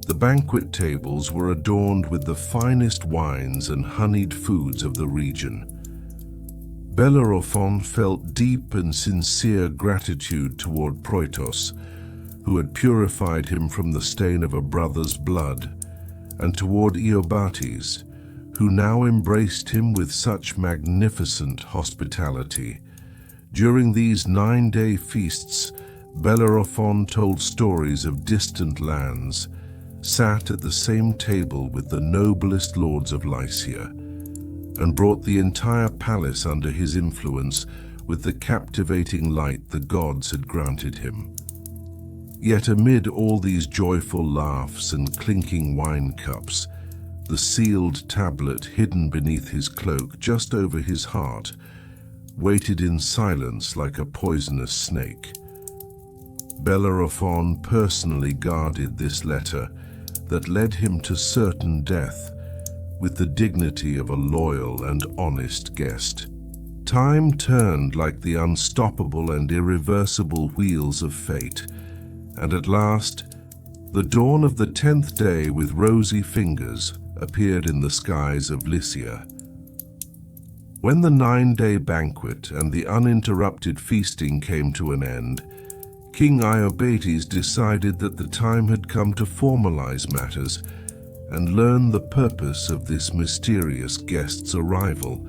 the banquet tables were adorned with the finest wines and honeyed foods of the region. Bellerophon felt deep and sincere gratitude toward Proitos, who had purified him from the stain of a brother's blood, and toward Iobates, who now embraced him with such magnificent hospitality. During these 9-day feasts, Bellerophon told stories of distant lands, sat at the same table with the noblest lords of Lycia, and brought the entire palace under his influence with the captivating light the gods had granted him. Yet amid all these joyful laughs and clinking wine cups, the sealed tablet hidden beneath his cloak just over his heart waited in silence like a poisonous snake. Bellerophon personally guarded this letter that led him to certain death with the dignity of a loyal and honest guest. Time turned like the unstoppable and irreversible wheels of fate, and at last, the dawn of the 10th day with rosy fingers appeared in the skies of Lycia. When the 9-day banquet and the uninterrupted feasting came to an end, King Iobates decided that the time had come to formalize matters and learn the purpose of this mysterious guest's arrival.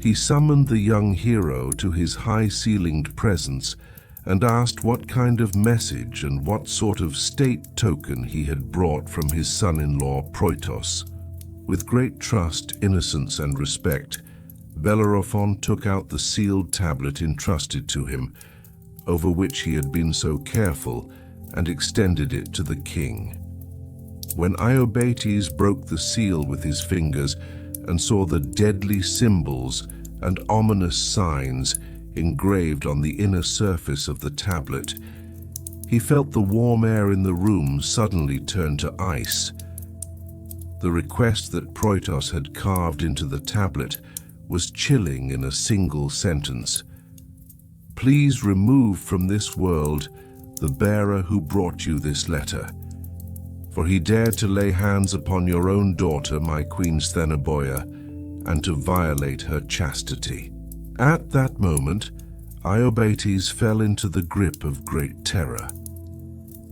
He summoned the young hero to his high-ceilinged presence and asked what kind of message and what sort of state token he had brought from his son-in-law Proitos. With great trust, innocence, and respect, Bellerophon took out the sealed tablet entrusted to him, over which he had been so careful, and extended it to the king. When Iobates broke the seal with his fingers and saw the deadly symbols and ominous signs engraved on the inner surface of the tablet, he felt the warm air in the room suddenly turn to ice. The request that Proitos had carved into the tablet was chilling in a single sentence. Please remove from this world the bearer who brought you this letter, for he dared to lay hands upon your own daughter, my queen Stheneboea, and to violate her chastity. At that moment, Iobates fell into the grip of great terror.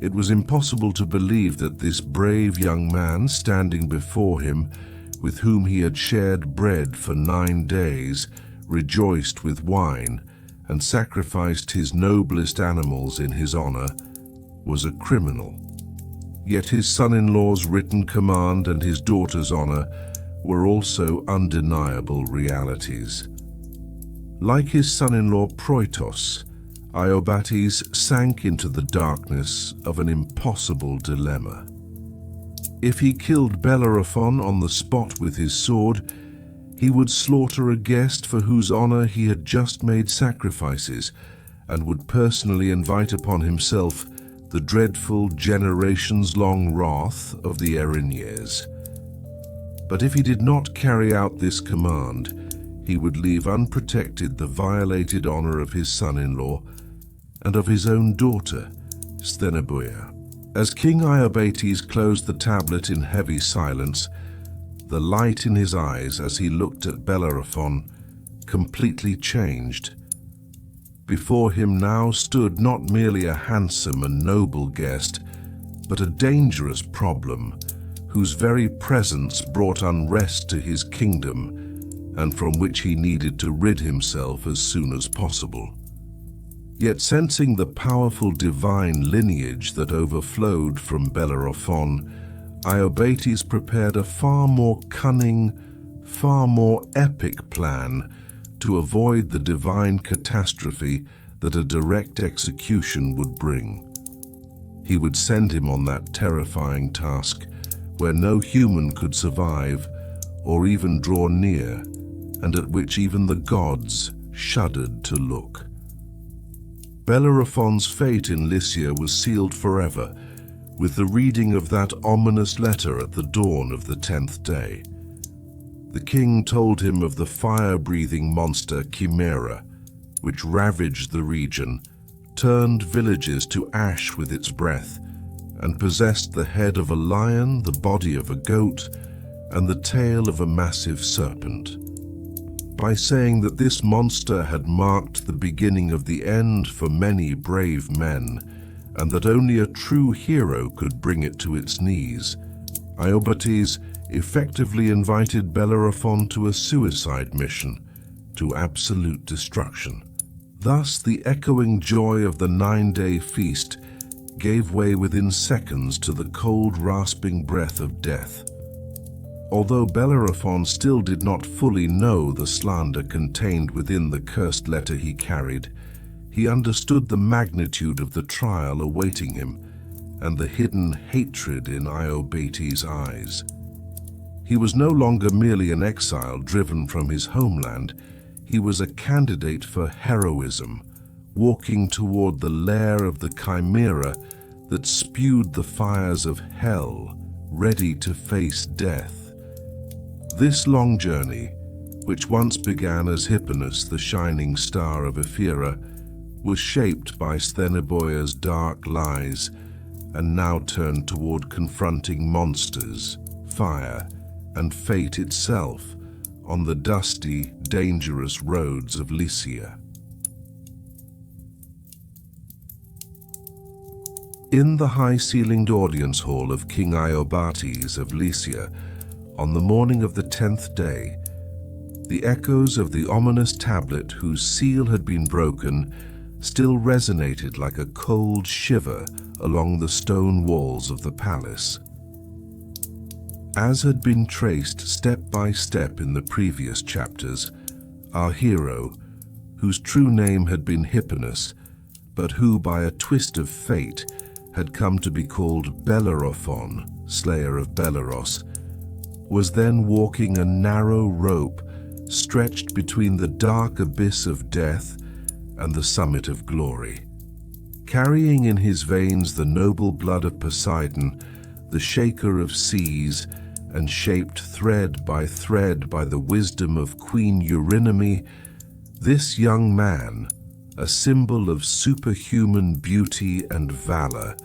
It was impossible to believe that this brave young man standing before him, with whom he had shared bread for 9 days, rejoiced with wine, and sacrificed his noblest animals in his honor, was a criminal. Yet his son-in-law's written command and his daughter's honor were also undeniable realities. Like his son-in-law Proitos, Iobates sank into the darkness of an impossible dilemma. If he killed Bellerophon on the spot with his sword, he would slaughter a guest for whose honor he had just made sacrifices, and would personally invite upon himself the dreadful generations-long wrath of the Erinyes. But if he did not carry out this command, he would leave unprotected the violated honor of his son-in-law and of his own daughter, Stheneboea. As King Iobates closed the tablet in heavy silence, the light in his eyes as he looked at Bellerophon completely changed. Before him now stood not merely a handsome and noble guest, but a dangerous problem, whose very presence brought unrest to his kingdom, and from which he needed to rid himself as soon as possible. Yet sensing the powerful divine lineage that overflowed from Bellerophon, Iobates prepared a far more cunning, far more epic plan to avoid the divine catastrophe that a direct execution would bring. He would send him on that terrifying task where no human could survive or even draw near, and at which even the gods shuddered to look. Bellerophon's fate in Lycia was sealed forever with the reading of that ominous letter at the dawn of the 10th day. The king told him of the fire-breathing monster Chimera, which ravaged the region, turned villages to ash with its breath, and possessed the head of a lion, the body of a goat, and the tail of a massive serpent. By saying that this monster had marked the beginning of the end for many brave men, and that only a true hero could bring it to its knees, Iobates effectively invited Bellerophon to a suicide mission, to absolute destruction. Thus, the echoing joy of the 9-day feast gave way within seconds to the cold, rasping breath of death. Although Bellerophon still did not fully know the slander contained within the cursed letter he carried, he understood the magnitude of the trial awaiting him and the hidden hatred in Iobates' eyes. He was no longer merely an exile driven from his homeland. He was a candidate for heroism, walking toward the lair of the Chimera that spewed the fires of hell, ready to face death. This long journey, which once began as Hipponas, the shining star of Ephyra, was shaped by Stheneboea's dark lies and now turned toward confronting monsters, fire, and fate itself on the dusty, dangerous roads of Lycia. In the high-ceilinged audience hall of King Iobates of Lycia, on the morning of the 10th day, the echoes of the ominous tablet whose seal had been broken still resonated like a cold shiver along the stone walls of the palace. As had been traced step by step in the previous chapters, our hero, whose true name had been Hipponas, but who by a twist of fate had come to be called Bellerophon, slayer of Belleros, was then walking a narrow rope stretched between the dark abyss of death and the summit of glory. Carrying in his veins the noble blood of Poseidon, the shaker of seas, and shaped thread by the wisdom of Queen Eurynomé, this young man, a symbol of superhuman beauty and valor,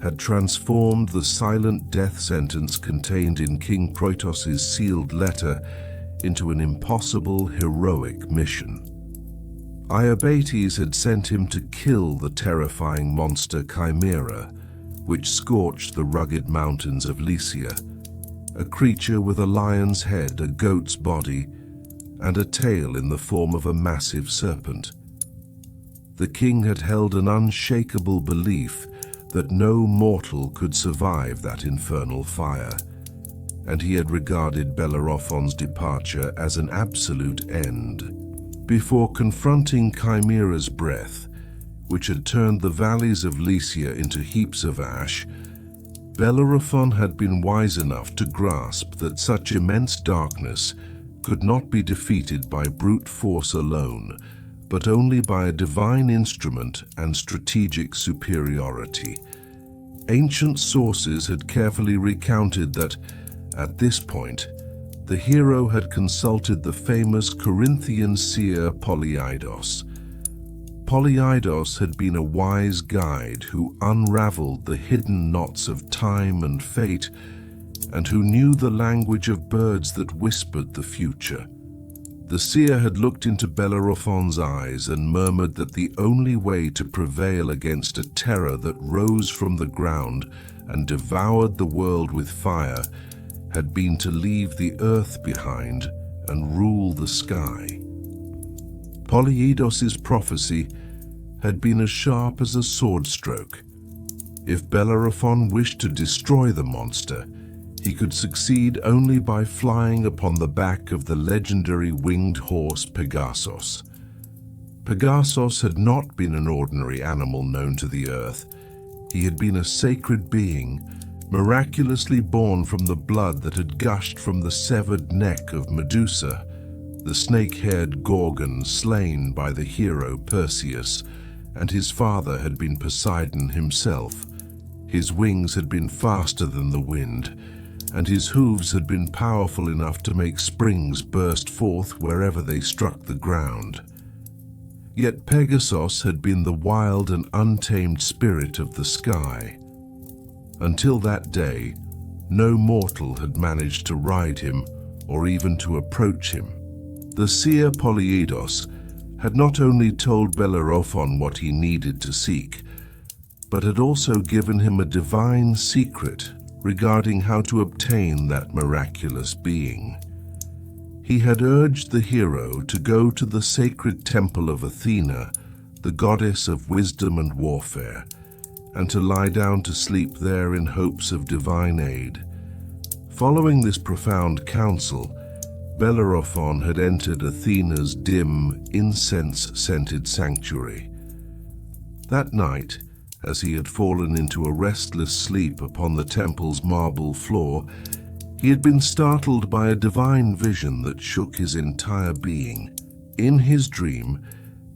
had transformed the silent death sentence contained in King Proitos's sealed letter into an impossible heroic mission. Iobates had sent him to kill the terrifying monster Chimera, which scorched the rugged mountains of Lycia, a creature with a lion's head, a goat's body, and a tail in the form of a massive serpent. The king had held an unshakable belief that no mortal could survive that infernal fire, and he had regarded Bellerophon's departure as an absolute end. Before confronting Chimera's breath, which had turned the valleys of Lycia into heaps of ash, Bellerophon had been wise enough to grasp that such immense darkness could not be defeated by brute force alone, but only by a divine instrument and strategic superiority. Ancient sources had carefully recounted that, at this point, the hero had consulted the famous Corinthian seer Polyidus. Polyidus had been a wise guide who unraveled the hidden knots of time and fate, and who knew the language of birds that whispered the future. The seer had looked into Bellerophon's eyes and murmured that the only way to prevail against a terror that rose from the ground and devoured the world with fire had been to leave the earth behind and rule the sky. Polyidus's prophecy had been as sharp as a sword stroke. If Bellerophon wished to destroy the monster, he could succeed only by flying upon the back of the legendary winged horse Pegasus. Pegasus had not been an ordinary animal known to the earth. He had been a sacred being, miraculously born from the blood that had gushed from the severed neck of Medusa, the snake-haired Gorgon slain by the hero Perseus, and his father had been Poseidon himself. His wings had been faster than the wind, and his hooves had been powerful enough to make springs burst forth wherever they struck the ground. Yet Pegasus had been the wild and untamed spirit of the sky. Until that day, no mortal had managed to ride him or even to approach him. The seer Polyidus had not only told Bellerophon what he needed to seek, but had also given him a divine secret regarding how to obtain that miraculous being. He had urged the hero to go to the sacred temple of Athena, the goddess of wisdom and warfare, and to lie down to sleep there in hopes of divine aid. Following this profound counsel, Bellerophon had entered Athena's dim, incense-scented sanctuary. That night, as he had fallen into a restless sleep upon the temple's marble floor, he had been startled by a divine vision that shook his entire being. In his dream,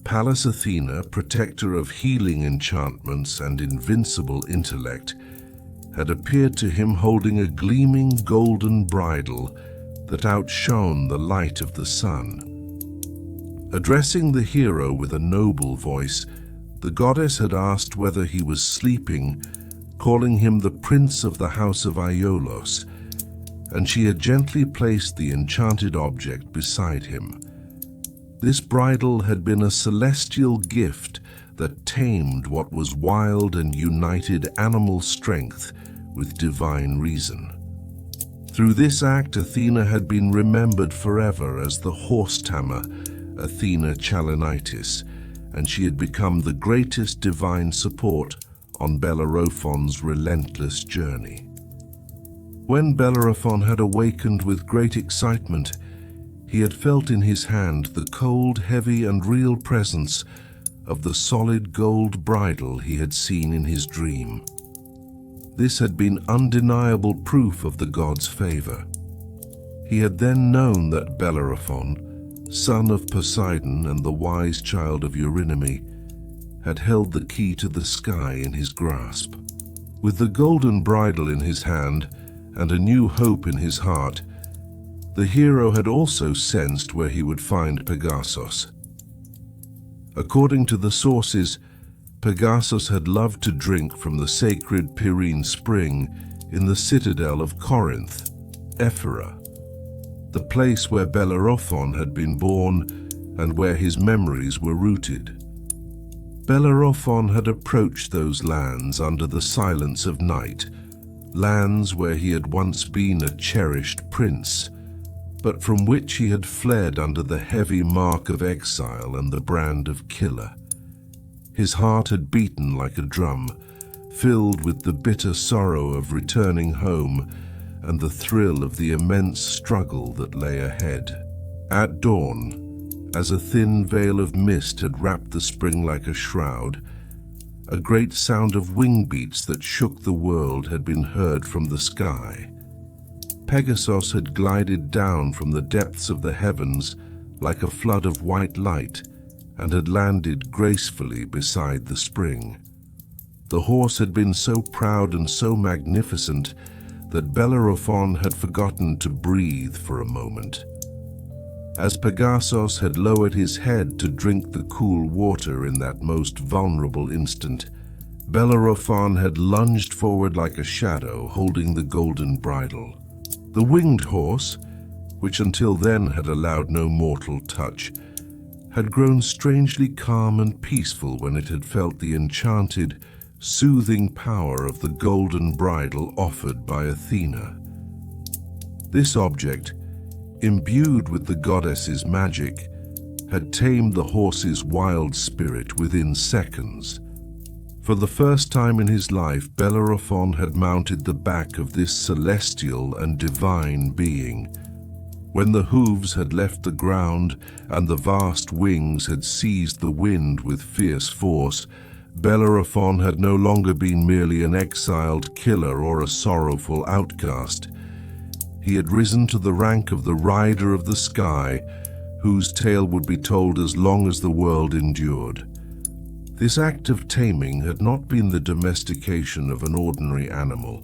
Pallas Athena, protector of healing enchantments and invincible intellect, had appeared to him holding a gleaming golden bridle that outshone the light of the sun. Addressing the hero with a noble voice, the goddess had asked whether he was sleeping, calling him the prince of the house of Aiolos, and she had gently placed the enchanted object beside him. This bridle had been a celestial gift that tamed what was wild and united animal strength with divine reason. Through this act, Athena had been remembered forever as the horse-tamer Athena Chalonitis, and she had become the greatest divine support on Bellerophon's relentless journey. When Bellerophon had awakened with great excitement, he had felt in his hand the cold, heavy, and real presence of the solid gold bridle he had seen in his dream. This had been undeniable proof of the god's favor. He had then known that Bellerophon, son of Poseidon and the wise child of Eurynomé, had held the key to the sky in his grasp. With the golden bridle in his hand and a new hope in his heart, the hero had also sensed where he would find Pegasus. According to the sources, Pegasus had loved to drink from the sacred Pyrene spring in the citadel of Corinth, Ephyra, the place where Bellerophon had been born and where his memories were rooted. Bellerophon had approached those lands under the silence of night, lands where he had once been a cherished prince, but from which he had fled under the heavy mark of exile and the brand of killer. His heart had beaten like a drum, filled with the bitter sorrow of returning home and the thrill of the immense struggle that lay ahead. At dawn, as a thin veil of mist had wrapped the spring like a shroud, a great sound of wing beats that shook the world had been heard from the sky. Pegasus had glided down from the depths of the heavens like a flood of white light and had landed gracefully beside the spring. The horse had been so proud and so magnificent that Bellerophon had forgotten to breathe for a moment. As Pegasus had lowered his head to drink the cool water in that most vulnerable instant, Bellerophon had lunged forward like a shadow, holding the golden bridle. The winged horse, which until then had allowed no mortal touch, had grown strangely calm and peaceful when it had felt the enchanted, soothing power of the golden bridle offered by Athena. This object, imbued with the goddess's magic, had tamed the horse's wild spirit within seconds. For the first time in his life, Bellerophon had mounted the back of this celestial and divine being. When the hooves had left the ground and the vast wings had seized the wind with fierce force, Bellerophon had no longer been merely an exiled killer or a sorrowful outcast. He had risen to the rank of the rider of the sky, whose tale would be told as long as the world endured. This act of taming had not been the domestication of an ordinary animal,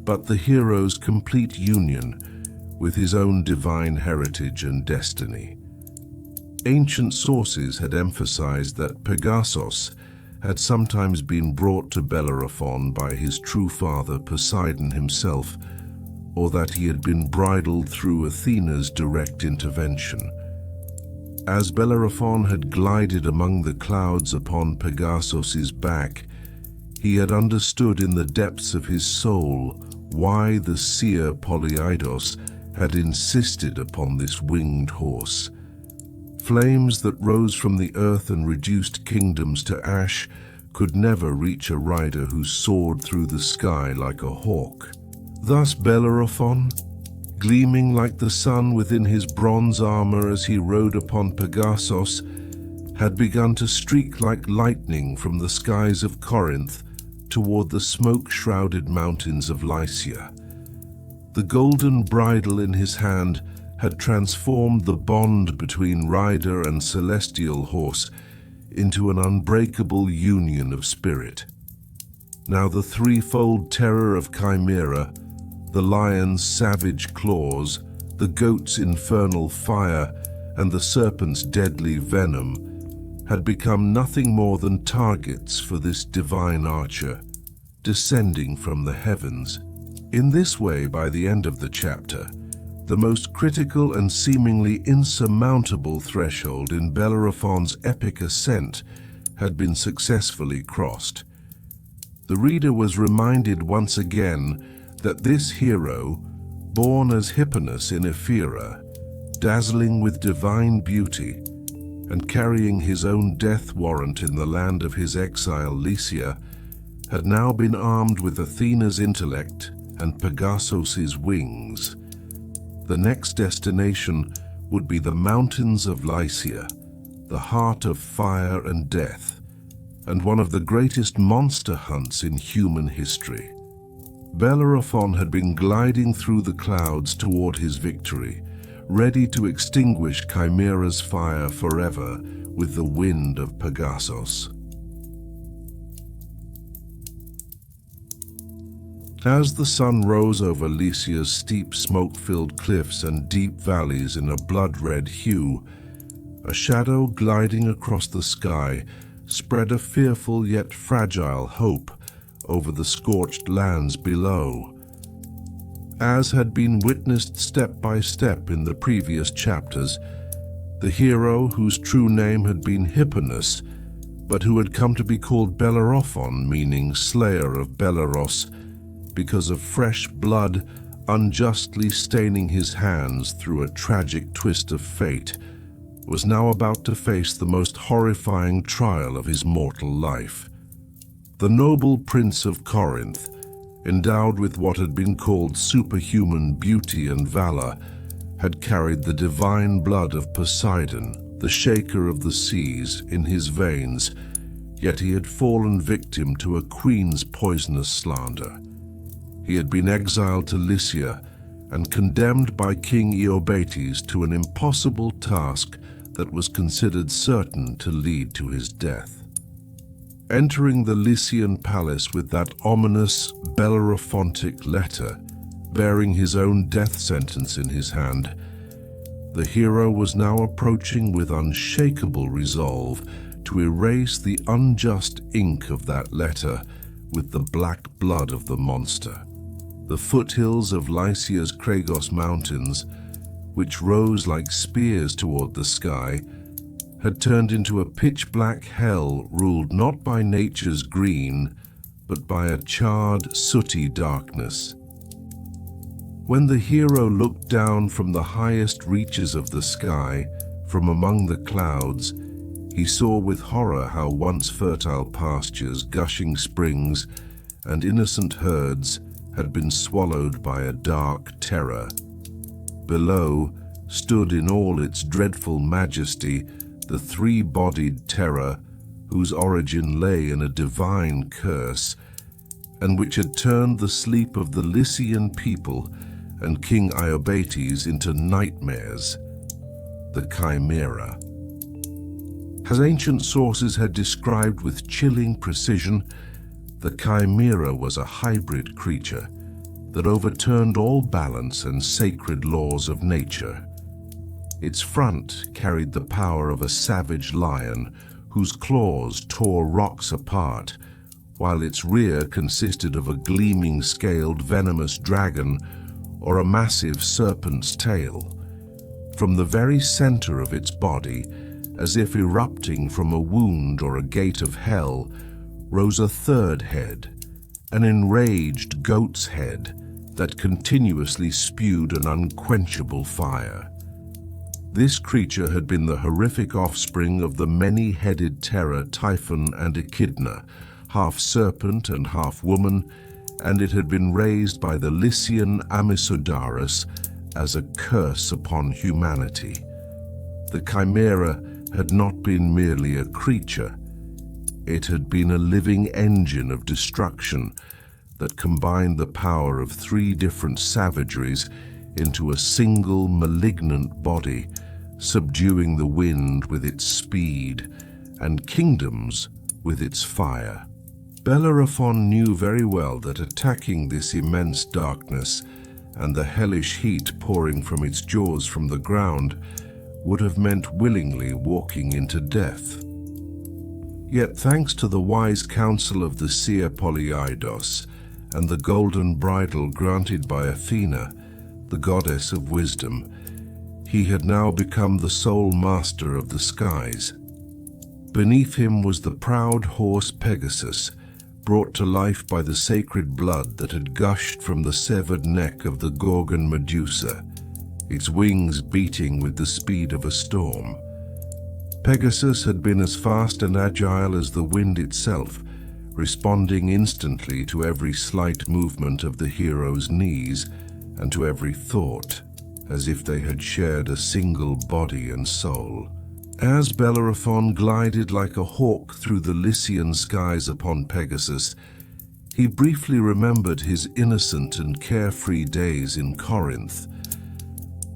but the hero's complete union with his own divine heritage and destiny. Ancient sources had emphasized that Pegasus had sometimes been brought to Bellerophon by his true father Poseidon himself, or that he had been bridled through Athena's direct intervention. As Bellerophon had glided among the clouds upon Pegasus's back, he had understood in the depths of his soul why the seer Polyeidos had insisted upon this winged horse. Flames that rose from the earth and reduced kingdoms to ash could never reach a rider who soared through the sky like a hawk. Thus Bellerophon, gleaming like the sun within his bronze armor as he rode upon Pegasus, had begun to streak like lightning from the skies of Corinth toward the smoke-shrouded mountains of Lycia. The golden bridle in his hand had transformed the bond between rider and celestial horse into an unbreakable union of spirit. Now the threefold terror of Chimera, the lion's savage claws, the goat's infernal fire, and the serpent's deadly venom had become nothing more than targets for this divine archer, descending from the heavens. In this way, by the end of the chapter, the most critical and seemingly insurmountable threshold in Bellerophon's epic ascent had been successfully crossed. The reader was reminded once again that this hero, born as Hipponas in Ephyra, dazzling with divine beauty, and carrying his own death warrant in the land of his exile Lycia, had now been armed with Athena's intellect and Pegasus's wings. The next destination would be the mountains of Lycia, the heart of fire and death, and one of the greatest monster hunts in human history. Bellerophon had been gliding through the clouds toward his victory, ready to extinguish Chimera's fire forever with the wind of Pegasus. As the sun rose over Lycia's steep smoke-filled cliffs and deep valleys in a blood-red hue, a shadow gliding across the sky spread a fearful yet fragile hope over the scorched lands below. As had been witnessed step by step in the previous chapters, the hero whose true name had been Hipponus, but who had come to be called Bellerophon, meaning slayer of Belleros, because of fresh blood unjustly staining his hands through a tragic twist of fate, was now about to face the most horrifying trial of his mortal life. The noble prince of Corinth, endowed with what had been called superhuman beauty and valor, had carried the divine blood of Poseidon, the shaker of the seas, in his veins, yet he had fallen victim to a queen's poisonous slander. He had been exiled to Lycia and condemned by King Iobates to an impossible task that was considered certain to lead to his death. Entering the Lycian palace with that ominous Bellerophontic letter, bearing his own death sentence in his hand, the hero was now approaching with unshakable resolve to erase the unjust ink of that letter with the black blood of the monster. The foothills of Lycia's Cragus mountains, which rose like spears toward the sky, had turned into a pitch-black hell ruled not by nature's green, but by a charred, sooty darkness. When the hero looked down from the highest reaches of the sky, from among the clouds, he saw with horror how once fertile pastures, gushing springs, and innocent herds had been swallowed by a dark terror. Below stood in all its dreadful majesty the three-bodied terror whose origin lay in a divine curse, and which had turned the sleep of the Lycian people and King Iobates into nightmares, the Chimera. As ancient sources had described with chilling precision, the Chimera was a hybrid creature that overturned all balance and sacred laws of nature. Its front carried the power of a savage lion whose claws tore rocks apart, while its rear consisted of a gleaming scaled venomous dragon or a massive serpent's tail. From the very center of its body, as if erupting from a wound or a gate of hell, rose a third head, an enraged goat's head that continuously spewed an unquenchable fire. This creature had been the horrific offspring of the many-headed terror Typhon and Echidna, half serpent and half woman, and it had been raised by the Lycian Amisodarus as a curse upon humanity. The Chimera had not been merely a creature. It had been a living engine of destruction that combined the power of three different savageries into a single malignant body, subduing the wind with its speed and kingdoms with its fire. Bellerophon knew very well that attacking this immense darkness and the hellish heat pouring from its jaws from the ground would have meant willingly walking into death. Yet thanks to the wise counsel of the seer Polyeidos and the golden bridle granted by Athena, the goddess of wisdom, he had now become the sole master of the skies. Beneath him was the proud horse Pegasus, brought to life by the sacred blood that had gushed from the severed neck of the Gorgon Medusa, its wings beating with the speed of a storm. Pegasus had been as fast and agile as the wind itself, responding instantly to every slight movement of the hero's knees and to every thought, as if they had shared a single body and soul. As Bellerophon glided like a hawk through the Lycian skies upon Pegasus, he briefly remembered his innocent and carefree days in Corinth.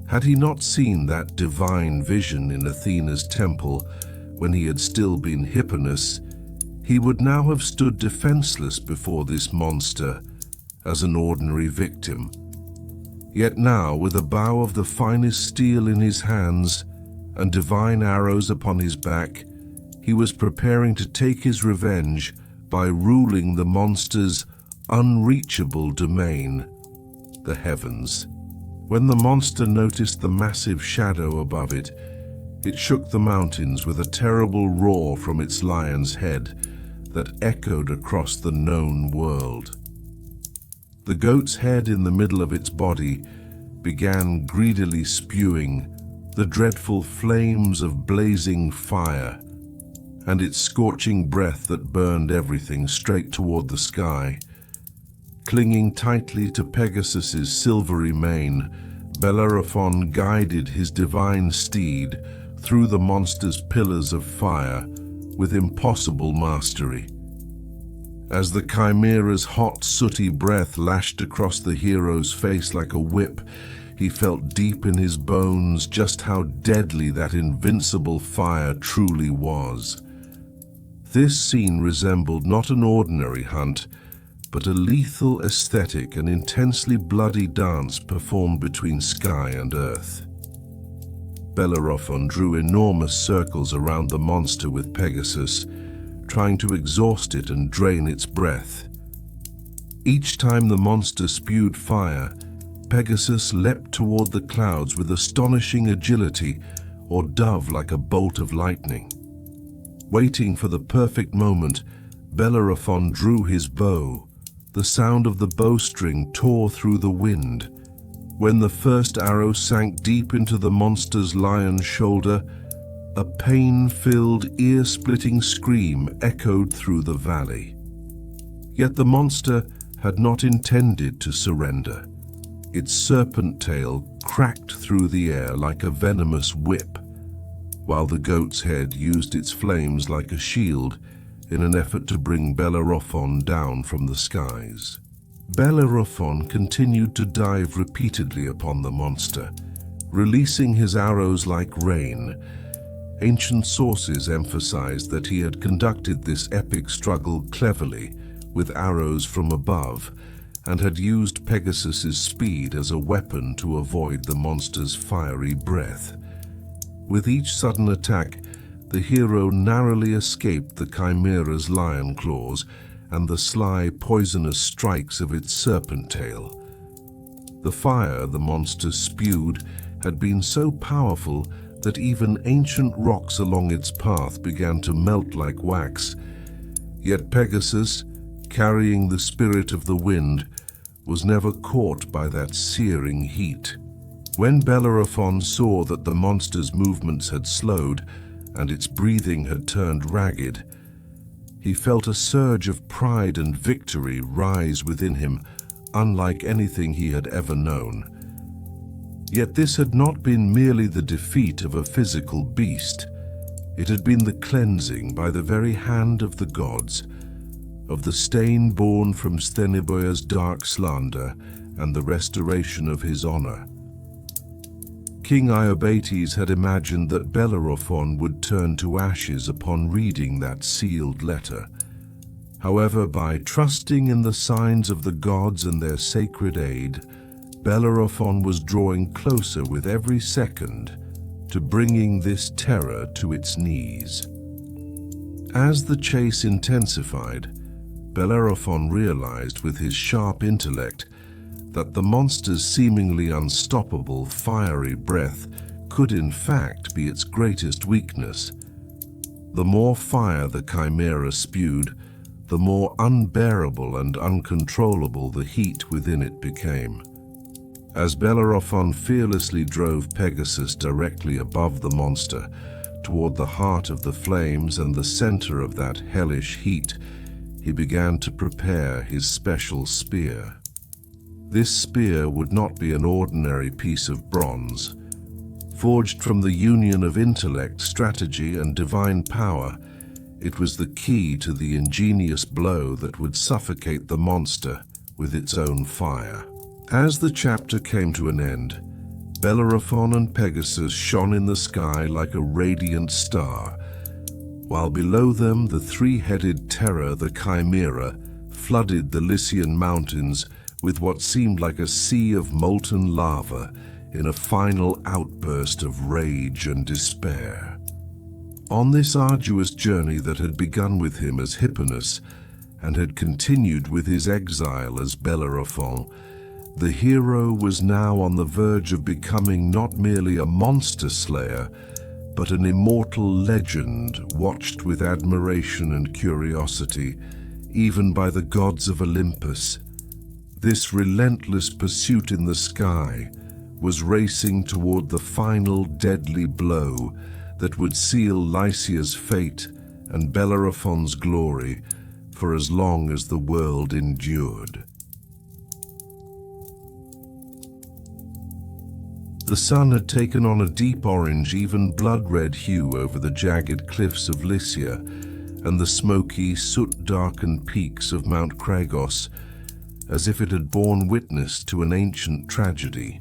Had he not seen that divine vision in Athena's temple when he had still been Hipponus, he would now have stood defenseless before this monster as an ordinary victim. Yet now, with a bow of the finest steel in his hands and divine arrows upon his back, he was preparing to take his revenge by ruling the monster's unreachable domain, the heavens. When the monster noticed the massive shadow above it, it shook the mountains with a terrible roar from its lion's head that echoed across the known world. The goat's head in the middle of its body began greedily spewing the dreadful flames of blazing fire, and its scorching breath that burned everything straight toward the sky. Clinging tightly to Pegasus's silvery mane, Bellerophon guided his divine steed through the monster's pillars of fire with impossible mastery. As the Chimera's hot, sooty breath lashed across the hero's face like a whip, he felt deep in his bones just how deadly that invincible fire truly was. This scene resembled not an ordinary hunt, but a lethal aesthetic and intensely bloody dance performed between sky and earth. Bellerophon drew enormous circles around the monster with Pegasus, trying to exhaust it and drain its breath. Each time the monster spewed fire, Pegasus leapt toward the clouds with astonishing agility, or dove like a bolt of lightning. Waiting for the perfect moment, Bellerophon drew his bow. The sound of the bowstring tore through the wind. When the first arrow sank deep into the monster's lion's shoulder, a pain-filled, ear-splitting scream echoed through the valley. Yet the monster had not intended to surrender. Its serpent tail cracked through the air like a venomous whip, while the goat's head used its flames like a shield in an effort to bring Bellerophon down from the skies. Bellerophon continued to dive repeatedly upon the monster, releasing his arrows like rain. Ancient sources emphasized that he had conducted this epic struggle cleverly, with arrows from above, and had used Pegasus's speed as a weapon to avoid the monster's fiery breath. With each sudden attack, the hero narrowly escaped the Chimera's lion claws and the sly, poisonous strikes of its serpent tail. The fire the monster spewed had been so powerful that even ancient rocks along its path began to melt like wax. Yet Pegasus, carrying the spirit of the wind, was never caught by that searing heat. When Bellerophon saw that the monster's movements had slowed and its breathing had turned ragged, he felt a surge of pride and victory rise within him, unlike anything he had ever known. Yet this had not been merely the defeat of a physical beast. It had been the cleansing by the very hand of the gods, of the stain born from Stheneboea's dark slander and the restoration of his honor. King Iobates had imagined that Bellerophon would turn to ashes upon reading that sealed letter. However, by trusting in the signs of the gods and their sacred aid, Bellerophon was drawing closer with every second to bringing this terror to its knees. As the chase intensified, Bellerophon realized with his sharp intellect that the monster's seemingly unstoppable, fiery breath could in fact be its greatest weakness. The more fire the Chimera spewed, the more unbearable and uncontrollable the heat within it became. As Bellerophon fearlessly drove Pegasus directly above the monster, toward the heart of the flames and the center of that hellish heat, he began to prepare his special spear. This spear would not be an ordinary piece of bronze. Forged from the union of intellect, strategy, and divine power, it was the key to the ingenious blow that would suffocate the monster with its own fire. As the chapter came to an end, Bellerophon and Pegasus shone in the sky like a radiant star, while below them the three-headed terror, the Chimera, flooded the Lycian mountains with what seemed like a sea of molten lava in a final outburst of rage and despair. On this arduous journey that had begun with him as Hipponas and had continued with his exile as Bellerophon, the hero was now on the verge of becoming not merely a monster slayer, but an immortal legend watched with admiration and curiosity, even by the gods of Olympus. This relentless pursuit in the sky was racing toward the final deadly blow that would seal Lycia's fate and Bellerophon's glory for as long as the world endured. The sun had taken on a deep orange, even blood-red hue over the jagged cliffs of Lycia and the smoky, soot-darkened peaks of Mount Cragus, as if it had borne witness to an ancient tragedy.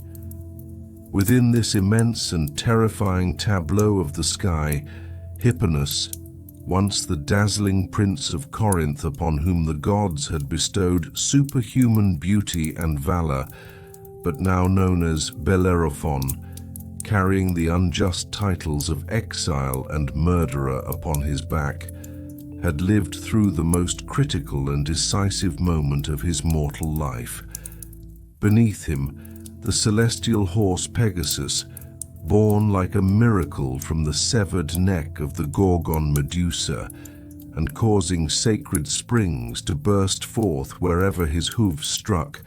Within this immense and terrifying tableau of the sky, Hipponas, once the dazzling prince of Corinth upon whom the gods had bestowed superhuman beauty and valor, but now known as Bellerophon, carrying the unjust titles of exile and murderer upon his back, had lived through the most critical and decisive moment of his mortal life. Beneath him, the celestial horse Pegasus, born like a miracle from the severed neck of the Gorgon Medusa, and causing sacred springs to burst forth wherever his hooves struck,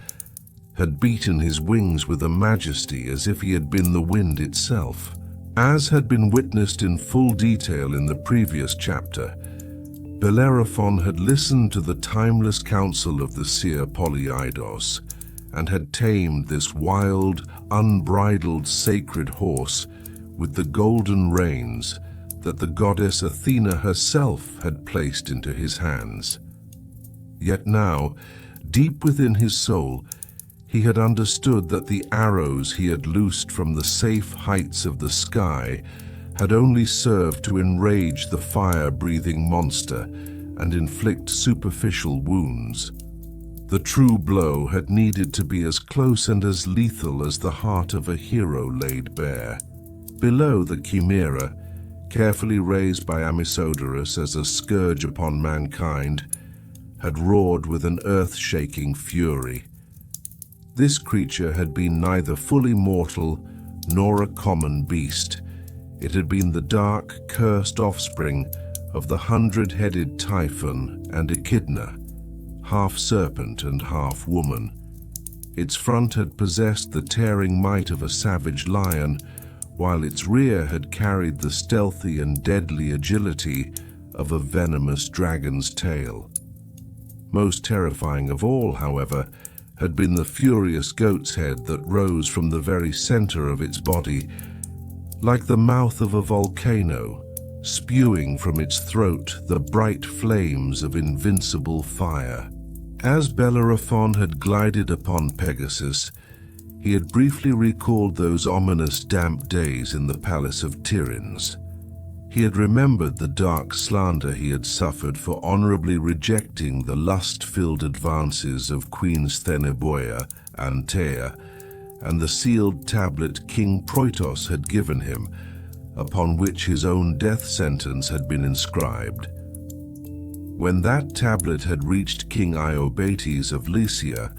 had beaten his wings with a majesty as if he had been the wind itself. As had been witnessed in full detail in the previous chapter, Bellerophon had listened to the timeless counsel of the seer Polyeidos, and had tamed this wild, unbridled sacred horse with the golden reins that the goddess Athena herself had placed into his hands. Yet now, deep within his soul, he had understood that the arrows he had loosed from the safe heights of the sky had only served to enrage the fire-breathing monster and inflict superficial wounds. The true blow had needed to be as close and as lethal as the heart of a hero laid bare. Below, the Chimera, carefully raised by Amisodorus as a scourge upon mankind, had roared with an earth-shaking fury. This creature had been neither fully mortal nor a common beast. It had been the dark, cursed offspring of the 100-headed Typhon and Echidna, half serpent and half woman. Its front had possessed the tearing might of a savage lion, while its rear had carried the stealthy and deadly agility of a venomous dragon's tail. Most terrifying of all, however, had been the furious goat's head that rose from the very center of its body, like the mouth of a volcano, spewing from its throat the bright flames of invincible fire. As Bellerophon had glided upon Pegasus, he had briefly recalled those ominous damp days in the palace of Tiryns. He had remembered the dark slander he had suffered for honorably rejecting the lust-filled advances of Queen Stheneboea, Antea, and the sealed tablet King Proitos had given him, upon which his own death sentence had been inscribed. When that tablet had reached King Iobates of Lycia,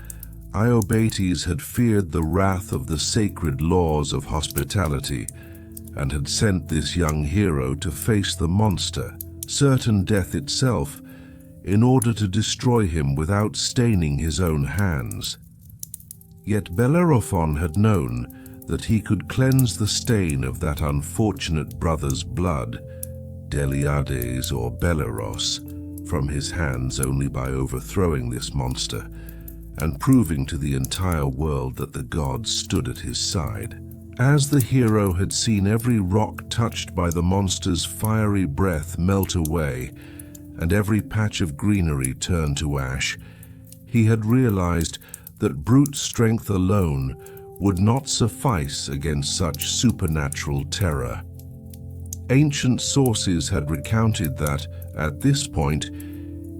Iobates had feared the wrath of the sacred laws of hospitality, and had sent this young hero to face the monster, certain death itself, in order to destroy him without staining his own hands. Yet Bellerophon had known that he could cleanse the stain of that unfortunate brother's blood, Deliades or Belleros, from his hands only by overthrowing this monster, and proving to the entire world that the gods stood at his side. As the hero had seen every rock touched by the monster's fiery breath melt away, and every patch of greenery turn to ash, he had realized that brute strength alone would not suffice against such supernatural terror. Ancient sources had recounted that, at this point,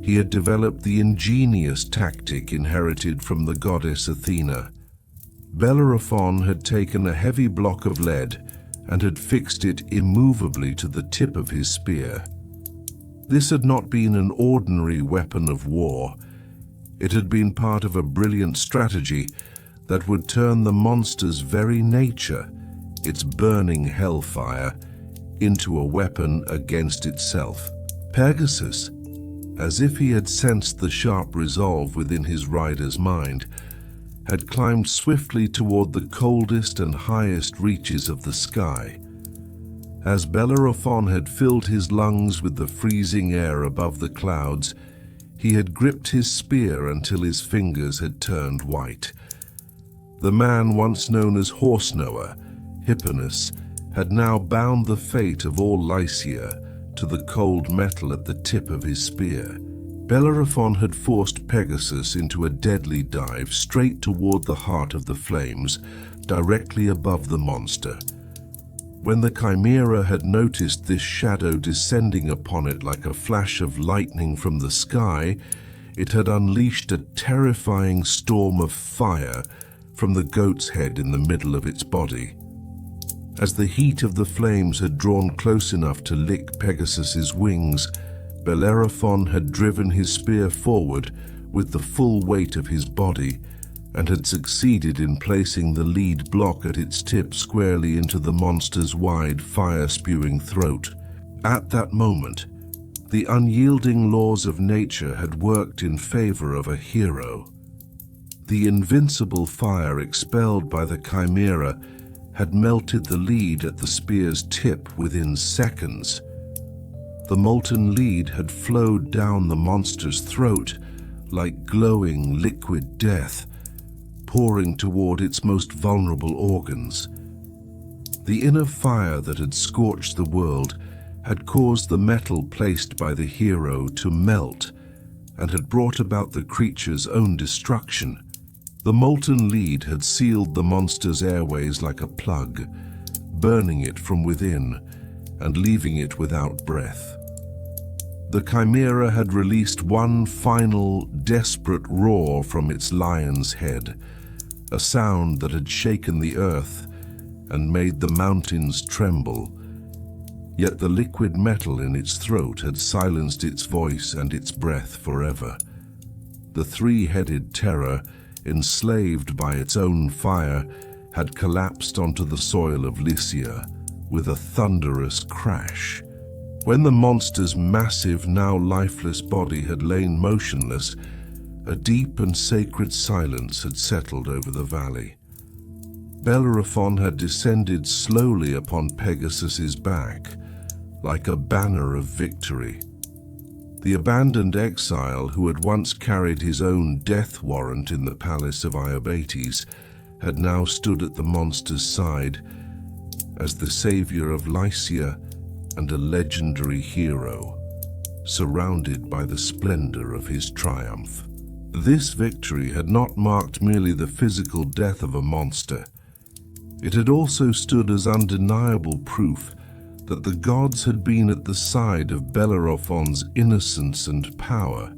he had developed the ingenious tactic inherited from the goddess Athena. Bellerophon had taken a heavy block of lead and had fixed it immovably to the tip of his spear. This had not been an ordinary weapon of war. It had been part of a brilliant strategy that would turn the monster's very nature, its burning hellfire, into a weapon against itself. Pegasus, as if he had sensed the sharp resolve within his rider's mind, had climbed swiftly toward the coldest and highest reaches of the sky. As Bellerophon had filled his lungs with the freezing air above the clouds, he had gripped his spear until his fingers had turned white. The man once known as Horse Knower, Hubris, had now bound the fate of all Lycia to the cold metal at the tip of his spear. Bellerophon had forced Pegasus into a deadly dive straight toward the heart of the flames, directly above the monster. When the Chimera had noticed this shadow descending upon it like a flash of lightning from the sky, it had unleashed a terrifying storm of fire from the goat's head in the middle of its body. As the heat of the flames had drawn close enough to lick Pegasus's wings, Bellerophon had driven his spear forward with the full weight of his body and had succeeded in placing the lead block at its tip squarely into the monster's wide, fire-spewing throat. At that moment, the unyielding laws of nature had worked in favor of a hero. The invincible fire expelled by the Chimera had melted the lead at the spear's tip within seconds. The molten lead had flowed down the monster's throat like glowing liquid death, pouring toward its most vulnerable organs. The inner fire that had scorched the world had caused the metal placed by the hero to melt and had brought about the creature's own destruction. The molten lead had sealed the monster's airways like a plug, burning it from within and leaving it without breath. The Chimera had released one final, desperate roar from its lion's head, a sound that had shaken the earth and made the mountains tremble. Yet the liquid metal in its throat had silenced its voice and its breath forever. The three-headed terror, enslaved by its own fire, had collapsed onto the soil of Lycia with a thunderous crash. When the monster's massive, now lifeless body had lain motionless, a deep and sacred silence had settled over the valley. Bellerophon had descended slowly upon Pegasus's back, like a banner of victory. The abandoned exile, who had once carried his own death warrant in the palace of Iobates, had now stood at the monster's side as the savior of Lycia and a legendary hero, surrounded by the splendor of his triumph. This victory had not marked merely the physical death of a monster. It had also stood as undeniable proof that the gods had been at the side of Bellerophon's innocence and power.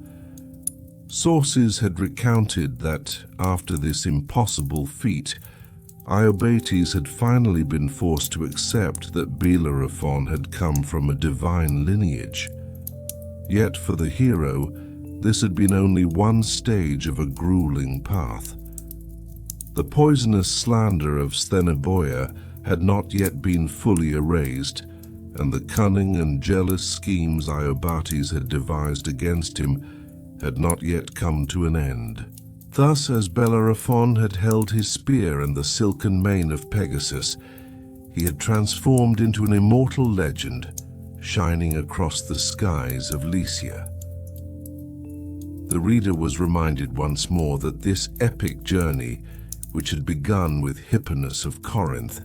Sources had recounted that, after this impossible feat, Iobates had finally been forced to accept that Bellerophon had come from a divine lineage. Yet for the hero, this had been only one stage of a grueling path. The poisonous slander of Stheneboea had not yet been fully erased, and the cunning and jealous schemes Iobates had devised against him had not yet come to an end. Thus, as Bellerophon had held his spear and the silken mane of Pegasus, he had transformed into an immortal legend, shining across the skies of Lycia. The reader was reminded once more that this epic journey, which had begun with Hubris of Corinth,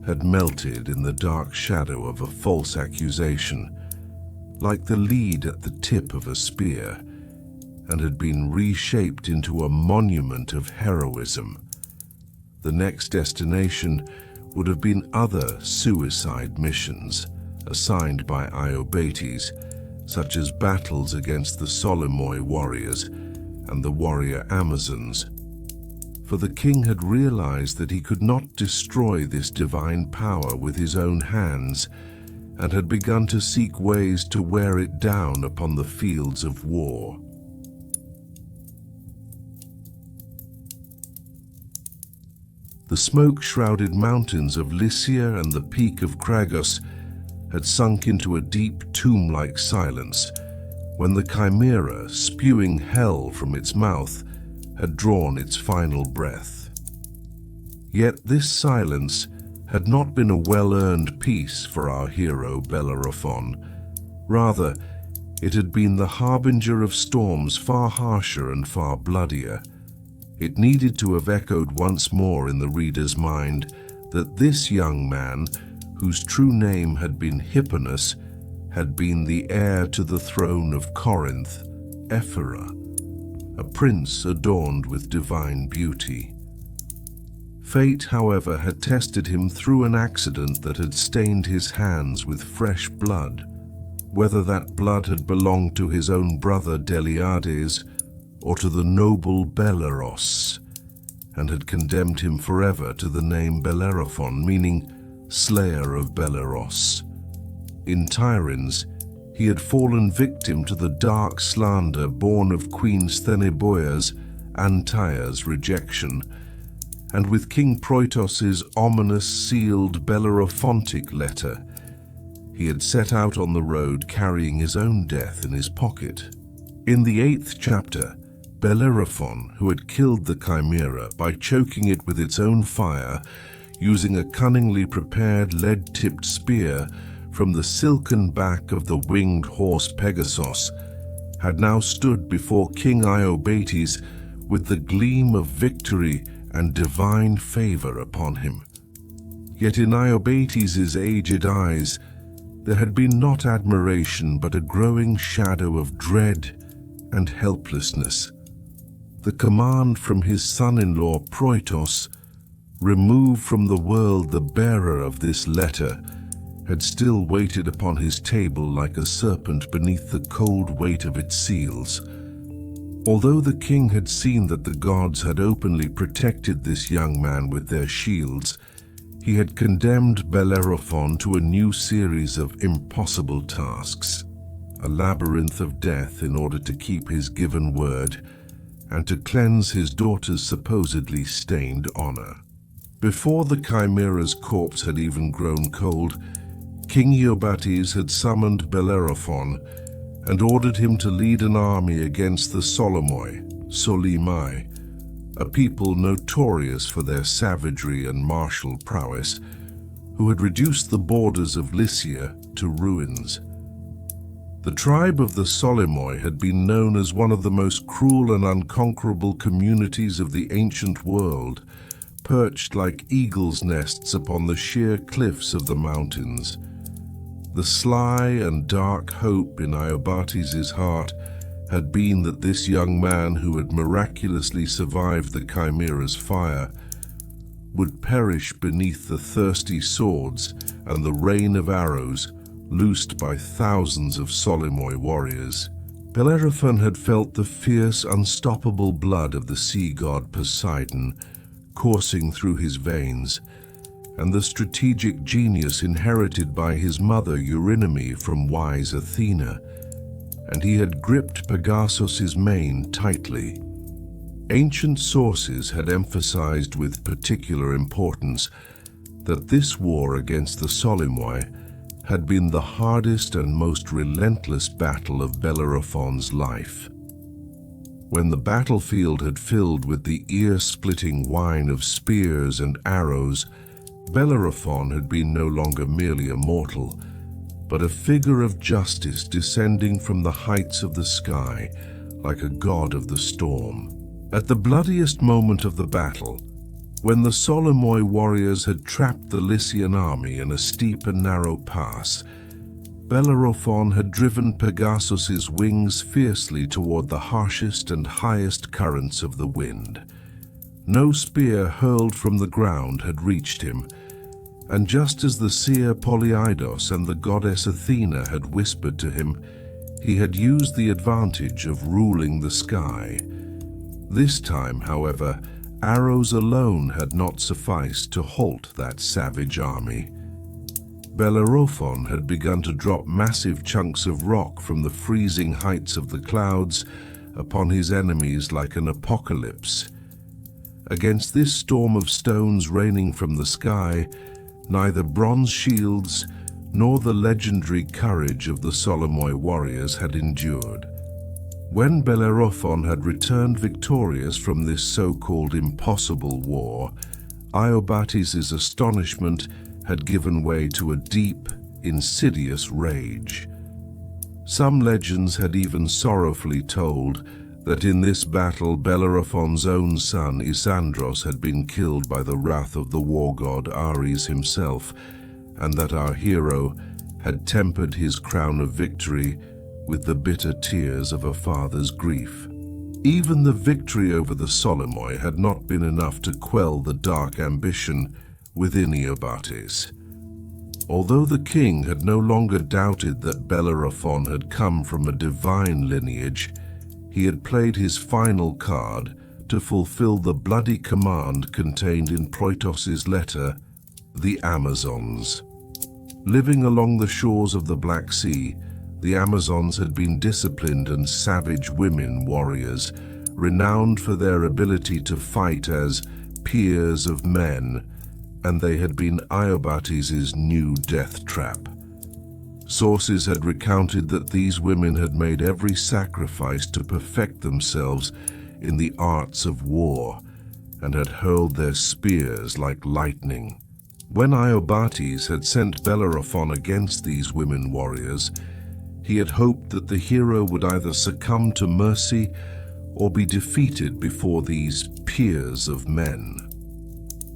had melted in the dark shadow of a false accusation, like the lead at the tip of a spear, and had been reshaped into a monument of heroism. The next destination would have been other suicide missions, assigned by Iobates, such as battles against the Solomoi warriors and the warrior Amazons. For the king had realized that he could not destroy this divine power with his own hands, and had begun to seek ways to wear it down upon the fields of war. The smoke-shrouded mountains of Lycia and the peak of Cragus had sunk into a deep tomb-like silence when the Chimera, spewing hell from its mouth, had drawn its final breath. Yet this silence had not been a well-earned peace for our hero Bellerophon. Rather, it had been the harbinger of storms far harsher and far bloodier. It needed to have echoed once more in the reader's mind that this young man, whose true name had been Hipponus, had been the heir to the throne of Corinth, Ephyra, a prince adorned with divine beauty. Fate, however, had tested him through an accident that had stained his hands with fresh blood, whether that blood had belonged to his own brother Deliades or to the noble Belleros, and had condemned him forever to the name Bellerophon, meaning slayer of Belleros. In Tiryns, he had fallen victim to the dark slander born of Queen Stheneboea's Antaea's rejection, and with King Proitos's ominous sealed Bellerophontic letter, he had set out on the road carrying his own death in his pocket. In the 8th chapter, Bellerophon, who had killed the Chimera by choking it with its own fire, using a cunningly prepared lead-tipped spear from the silken back of the winged horse Pegasus, had now stood before King Iobates with the gleam of victory and divine favor upon him. Yet in Iobates' aged eyes there had been not admiration but a growing shadow of dread and helplessness. The command from his son-in-law Proitos, remove from the world the bearer of this letter, had still waited upon his table like a serpent beneath the cold weight of its seals. Although the king had seen that the gods had openly protected this young man with their shields, he had condemned Bellerophon to a new series of impossible tasks, a labyrinth of death in order to keep his given word and to cleanse his daughter's supposedly stained honor. Before the Chimera's corpse had even grown cold, King Iobates had summoned Bellerophon and ordered him to lead an army against the Solomoi, a people notorious for their savagery and martial prowess, who had reduced the borders of Lycia to ruins. The tribe of the Solomoi had been known as one of the most cruel and unconquerable communities of the ancient world, perched like eagles' nests upon the sheer cliffs of the mountains. The sly and dark hope in Iobates' heart had been that this young man who had miraculously survived the Chimera's fire would perish beneath the thirsty swords and the rain of arrows loosed by thousands of Solomoi warriors. Bellerophon had felt the fierce, unstoppable blood of the sea god Poseidon coursing through his veins, and the strategic genius inherited by his mother Eurynome from wise Athena, and he had gripped Pegasus's mane tightly. Ancient sources had emphasized with particular importance that this war against the Solomoi had been the hardest and most relentless battle of Bellerophon's life. When the battlefield had filled with the ear-splitting whine of spears and arrows, Bellerophon had been no longer merely a mortal, but a figure of justice descending from the heights of the sky like a god of the storm. At the bloodiest moment of the battle, when the Solomoi warriors had trapped the Lycian army in a steep and narrow pass, Bellerophon had driven Pegasus's wings fiercely toward the harshest and highest currents of the wind. No spear hurled from the ground had reached him, and just as the seer Polyidus and the goddess Athena had whispered to him, He had used the advantage of ruling the sky. This time, however, arrows alone had not sufficed to halt that savage army. Bellerophon had begun to drop massive chunks of rock from the freezing heights of the clouds upon his enemies like an apocalypse. Against this storm of stones raining from the sky, neither bronze shields nor the legendary courage of the Solomoi warriors had endured. When Bellerophon had returned victorious from this so-called impossible war, Iobates' astonishment had given way to a deep, insidious rage. Some legends had even sorrowfully told that in this battle Bellerophon's own son Isandros had been killed by the wrath of the war god Ares himself, and that our hero had tempered his crown of victory with the bitter tears of a father's grief. Even the victory over the Solomoi had not been enough to quell the dark ambition within Iobates. Although the king had no longer doubted that Bellerophon had come from a divine lineage, he had played his final card to fulfill the bloody command contained in Proitos's letter, the Amazons. Living along the shores of the Black Sea, the Amazons had been disciplined and savage women warriors, renowned for their ability to fight as peers of men, and they had been Iobates' new death trap. Sources had recounted that these women had made every sacrifice to perfect themselves in the arts of war, and had hurled their spears like lightning. When Iobates had sent Bellerophon against these women warriors, he had hoped that the hero would either succumb to mercy or be defeated before these peers of men.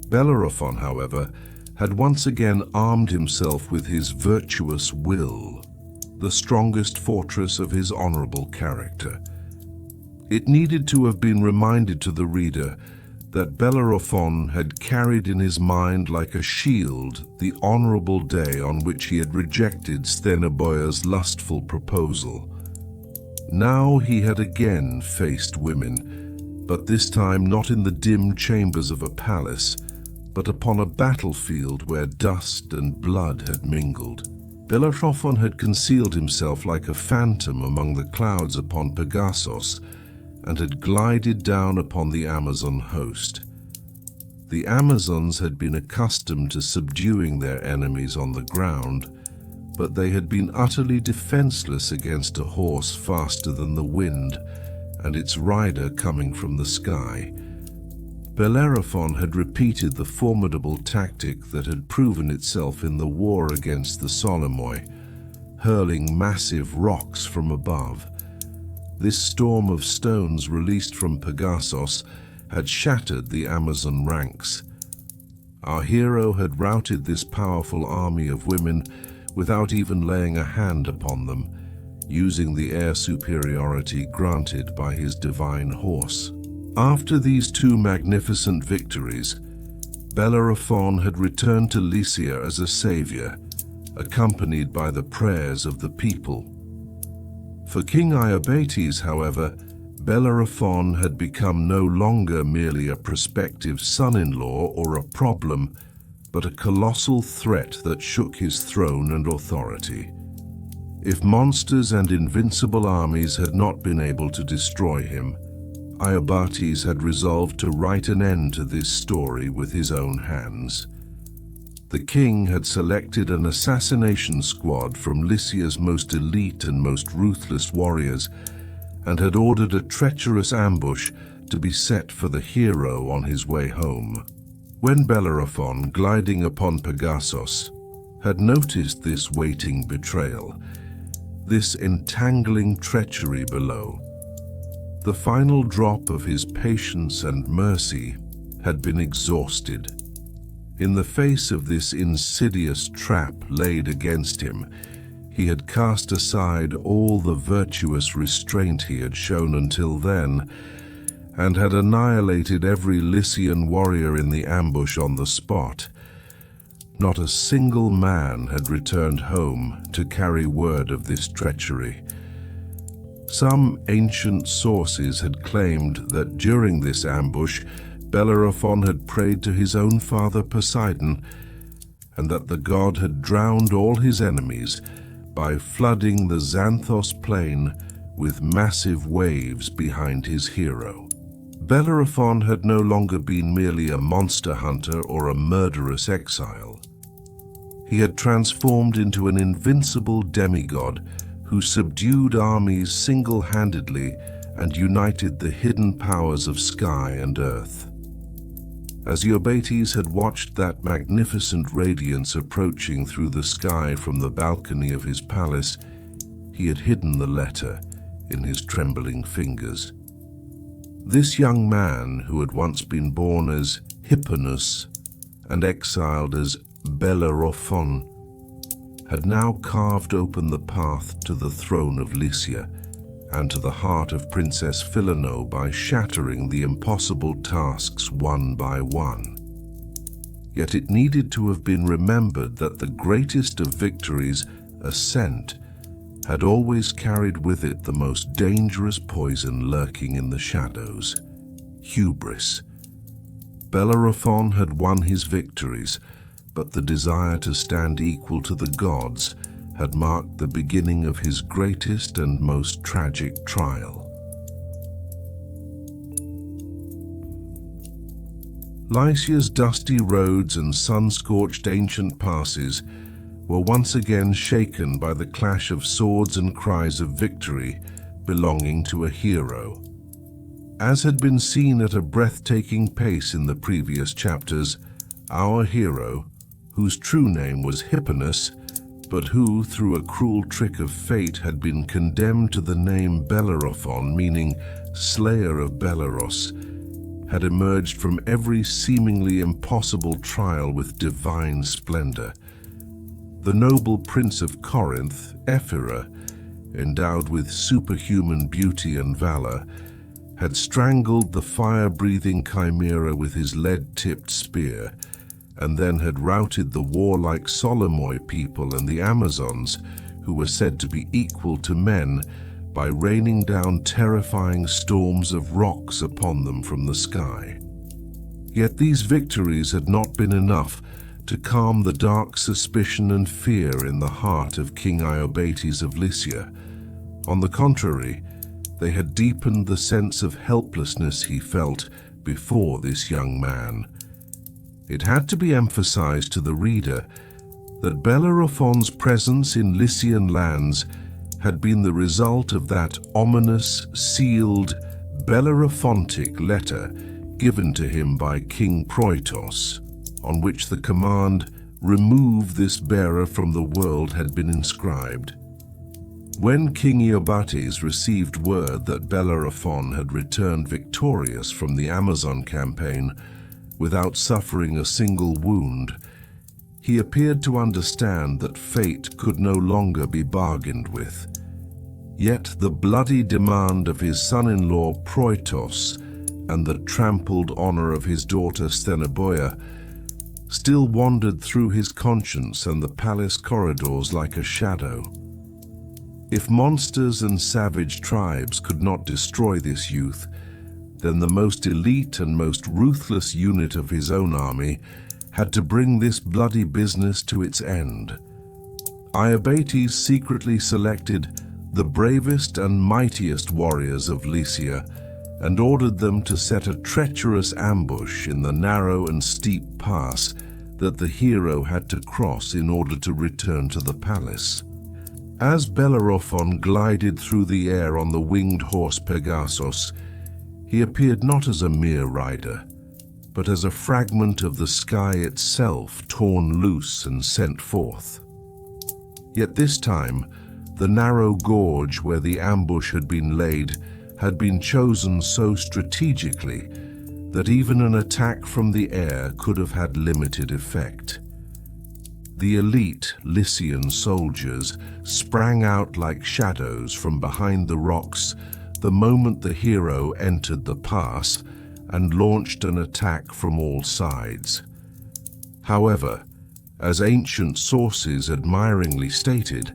Bellerophon, however, had once again armed himself with his virtuous will, the strongest fortress of his honorable character. It needed to have been reminded to the reader that Bellerophon had carried in his mind like a shield the honorable day on which he had rejected Stheneboea's lustful proposal. Now he had again faced women, but this time not in the dim chambers of a palace, but upon a battlefield where dust and blood had mingled. Bellerophon had concealed himself like a phantom among the clouds upon Pegasus, and had glided down upon the Amazon host. The Amazons had been accustomed to subduing their enemies on the ground, but they had been utterly defenseless against a horse faster than the wind, and its rider coming from the sky. Bellerophon had repeated the formidable tactic that had proven itself in the war against the Solomoi, hurling massive rocks from above. This storm of stones released from Pegasus had shattered the Amazon ranks. Our hero had routed this powerful army of women without even laying a hand upon them, using the air superiority granted by his divine horse. After these two magnificent victories, Bellerophon had returned to Lycia as a savior, accompanied by the prayers of the people. For King Iobates, however, Bellerophon had become no longer merely a prospective son-in-law or a problem, but a colossal threat that shook his throne and authority. If monsters and invincible armies had not been able to destroy him, Iobates had resolved to write an end to this story with his own hands. The king had selected an assassination squad from Lycia's most elite and most ruthless warriors, and had ordered a treacherous ambush to be set for the hero on his way home. When Bellerophon, gliding upon Pegasus, had noticed this waiting betrayal, this entangling treachery below, the final drop of his patience and mercy had been exhausted. In the face of this insidious trap laid against him, he had cast aside all the virtuous restraint he had shown until then, and had annihilated every Lycian warrior in the ambush on the spot. Not a single man had returned home to carry word of this treachery. Some ancient sources had claimed that during this ambush, Bellerophon had prayed to his own father Poseidon, and that the god had drowned all his enemies by flooding the Xanthos plain with massive waves behind his hero. Bellerophon had no longer been merely a monster hunter or a murderous exile. He had transformed into an invincible demigod who subdued armies single-handedly and united the hidden powers of sky and earth. As Iobates had watched that magnificent radiance approaching through the sky from the balcony of his palace, he had hidden the letter in his trembling fingers. This young man, who had once been born as Hipponus and exiled as Bellerophon, had now carved open the path to the throne of Lycia and to the heart of Princess Philono by shattering the impossible tasks one by one. Yet it needed to have been remembered that the greatest of victories, ascent, had always carried with it the most dangerous poison lurking in the shadows: hubris. Bellerophon had won his victories, but the desire to stand equal to the gods had marked the beginning of his greatest and most tragic trial. Lycia's dusty roads and sun-scorched ancient passes were once again shaken by the clash of swords and cries of victory belonging to a hero. As had been seen at a breathtaking pace in the previous chapters, our hero, whose true name was Hipponus, but who, through a cruel trick of fate, had been condemned to the name Bellerophon, meaning slayer of Belleros, had emerged from every seemingly impossible trial with divine splendor. The noble prince of Corinth, Ephyra, endowed with superhuman beauty and valor, had strangled the fire-breathing Chimera with his lead-tipped spear, and then had routed the warlike Solomoi people and the Amazons, who were said to be equal to men, by raining down terrifying storms of rocks upon them from the sky. Yet these victories had not been enough to calm the dark suspicion and fear in the heart of King Iobates of Lycia. On the contrary, they had deepened the sense of helplessness he felt before this young man. It had to be emphasized to the reader that Bellerophon's presence in Lycian lands had been the result of that ominous, sealed, Bellerophontic letter given to him by King Proitos, on which the command, "Remove this bearer from the world," had been inscribed. When King Iobates received word that Bellerophon had returned victorious from the Amazon campaign without suffering a single wound, he appeared to understand that fate could no longer be bargained with. Yet the bloody demand of his son-in-law Proitos and the trampled honor of his daughter Stheneboea still wandered through his conscience and the palace corridors like a shadow. If monsters and savage tribes could not destroy this youth, then the most elite and most ruthless unit of his own army had to bring this bloody business to its end. Iobates secretly selected the bravest and mightiest warriors of Lycia and ordered them to set a treacherous ambush in the narrow and steep pass that the hero had to cross in order to return to the palace. As Bellerophon glided through the air on the winged horse Pegasus, he appeared not as a mere rider, but as a fragment of the sky itself torn loose and sent forth. Yet this time, the narrow gorge where the ambush had been laid had been chosen so strategically that even an attack from the air could have had limited effect. The elite Lycian soldiers sprang out like shadows from behind the rocks the moment the hero entered the pass and launched an attack from all sides. However, as ancient sources admiringly stated,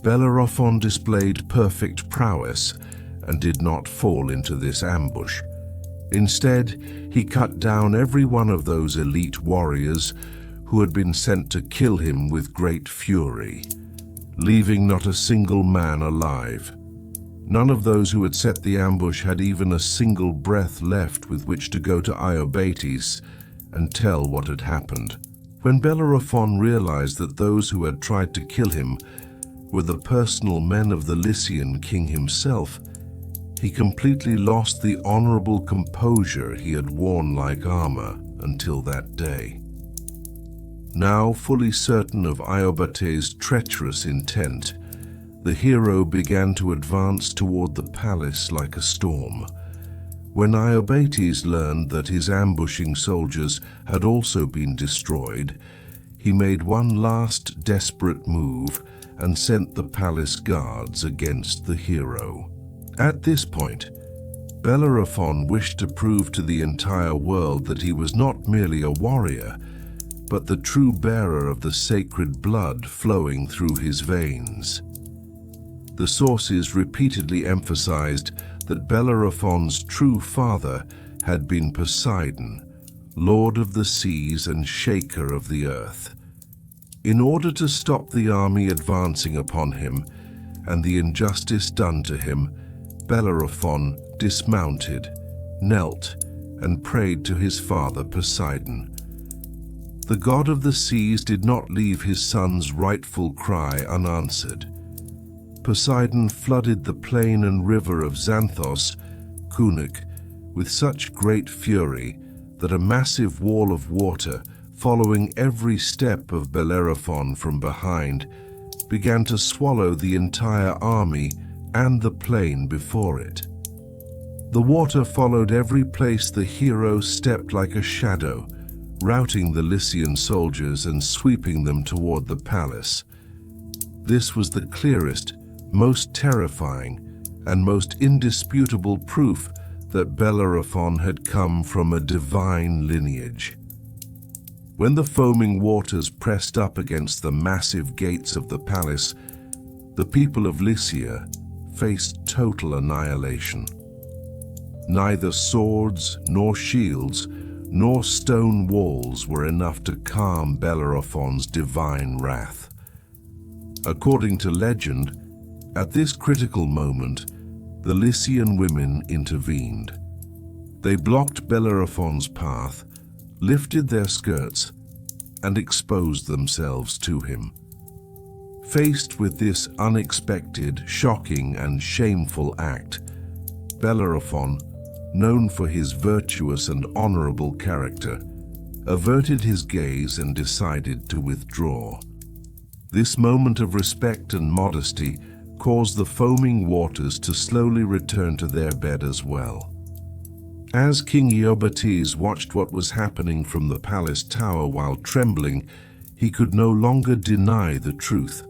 Bellerophon displayed perfect prowess, and did not fall into this ambush. Instead, he cut down every one of those elite warriors who had been sent to kill him with great fury, leaving not a single man alive. None of those who had set the ambush had even a single breath left with which to go to Iobates and tell what had happened. When Bellerophon realized that those who had tried to kill him were the personal men of the Lycian king himself, he completely lost the honorable composure he had worn like armor until that day. Now fully certain of Iobates' treacherous intent, the hero began to advance toward the palace like a storm. When Iobates learned that his ambushing soldiers had also been destroyed, he made one last desperate move and sent the palace guards against the hero. At this point, Bellerophon wished to prove to the entire world that he was not merely a warrior, but the true bearer of the sacred blood flowing through his veins. The sources repeatedly emphasized that Bellerophon's true father had been Poseidon, lord of the seas and shaker of the earth. In order to stop the army advancing upon him and the injustice done to him, Bellerophon dismounted, knelt, and prayed to his father Poseidon. The god of the seas did not leave his son's rightful cry unanswered. Poseidon flooded the plain and river of Xanthos, Kunik, with such great fury that a massive wall of water, following every step of Bellerophon from behind, began to swallow the entire army and the plain before it. The water followed every place the hero stepped like a shadow, routing the Lycian soldiers and sweeping them toward the palace. This was the clearest, most terrifying, and most indisputable proof that Bellerophon had come from a divine lineage. When the foaming waters pressed up against the massive gates of the palace, the people of Lycia faced total annihilation. Neither swords, nor shields, nor stone walls were enough to calm Bellerophon's divine wrath. According to legend, at this critical moment, the Lycian women intervened. They blocked Bellerophon's path, lifted their skirts, and exposed themselves to him. Faced with this unexpected, shocking, and shameful act, Bellerophon, known for his virtuous and honorable character, averted his gaze and decided to withdraw. This moment of respect and modesty caused the foaming waters to slowly return to their bed as well. As King Iobates watched what was happening from the palace tower while trembling, he could no longer deny the truth.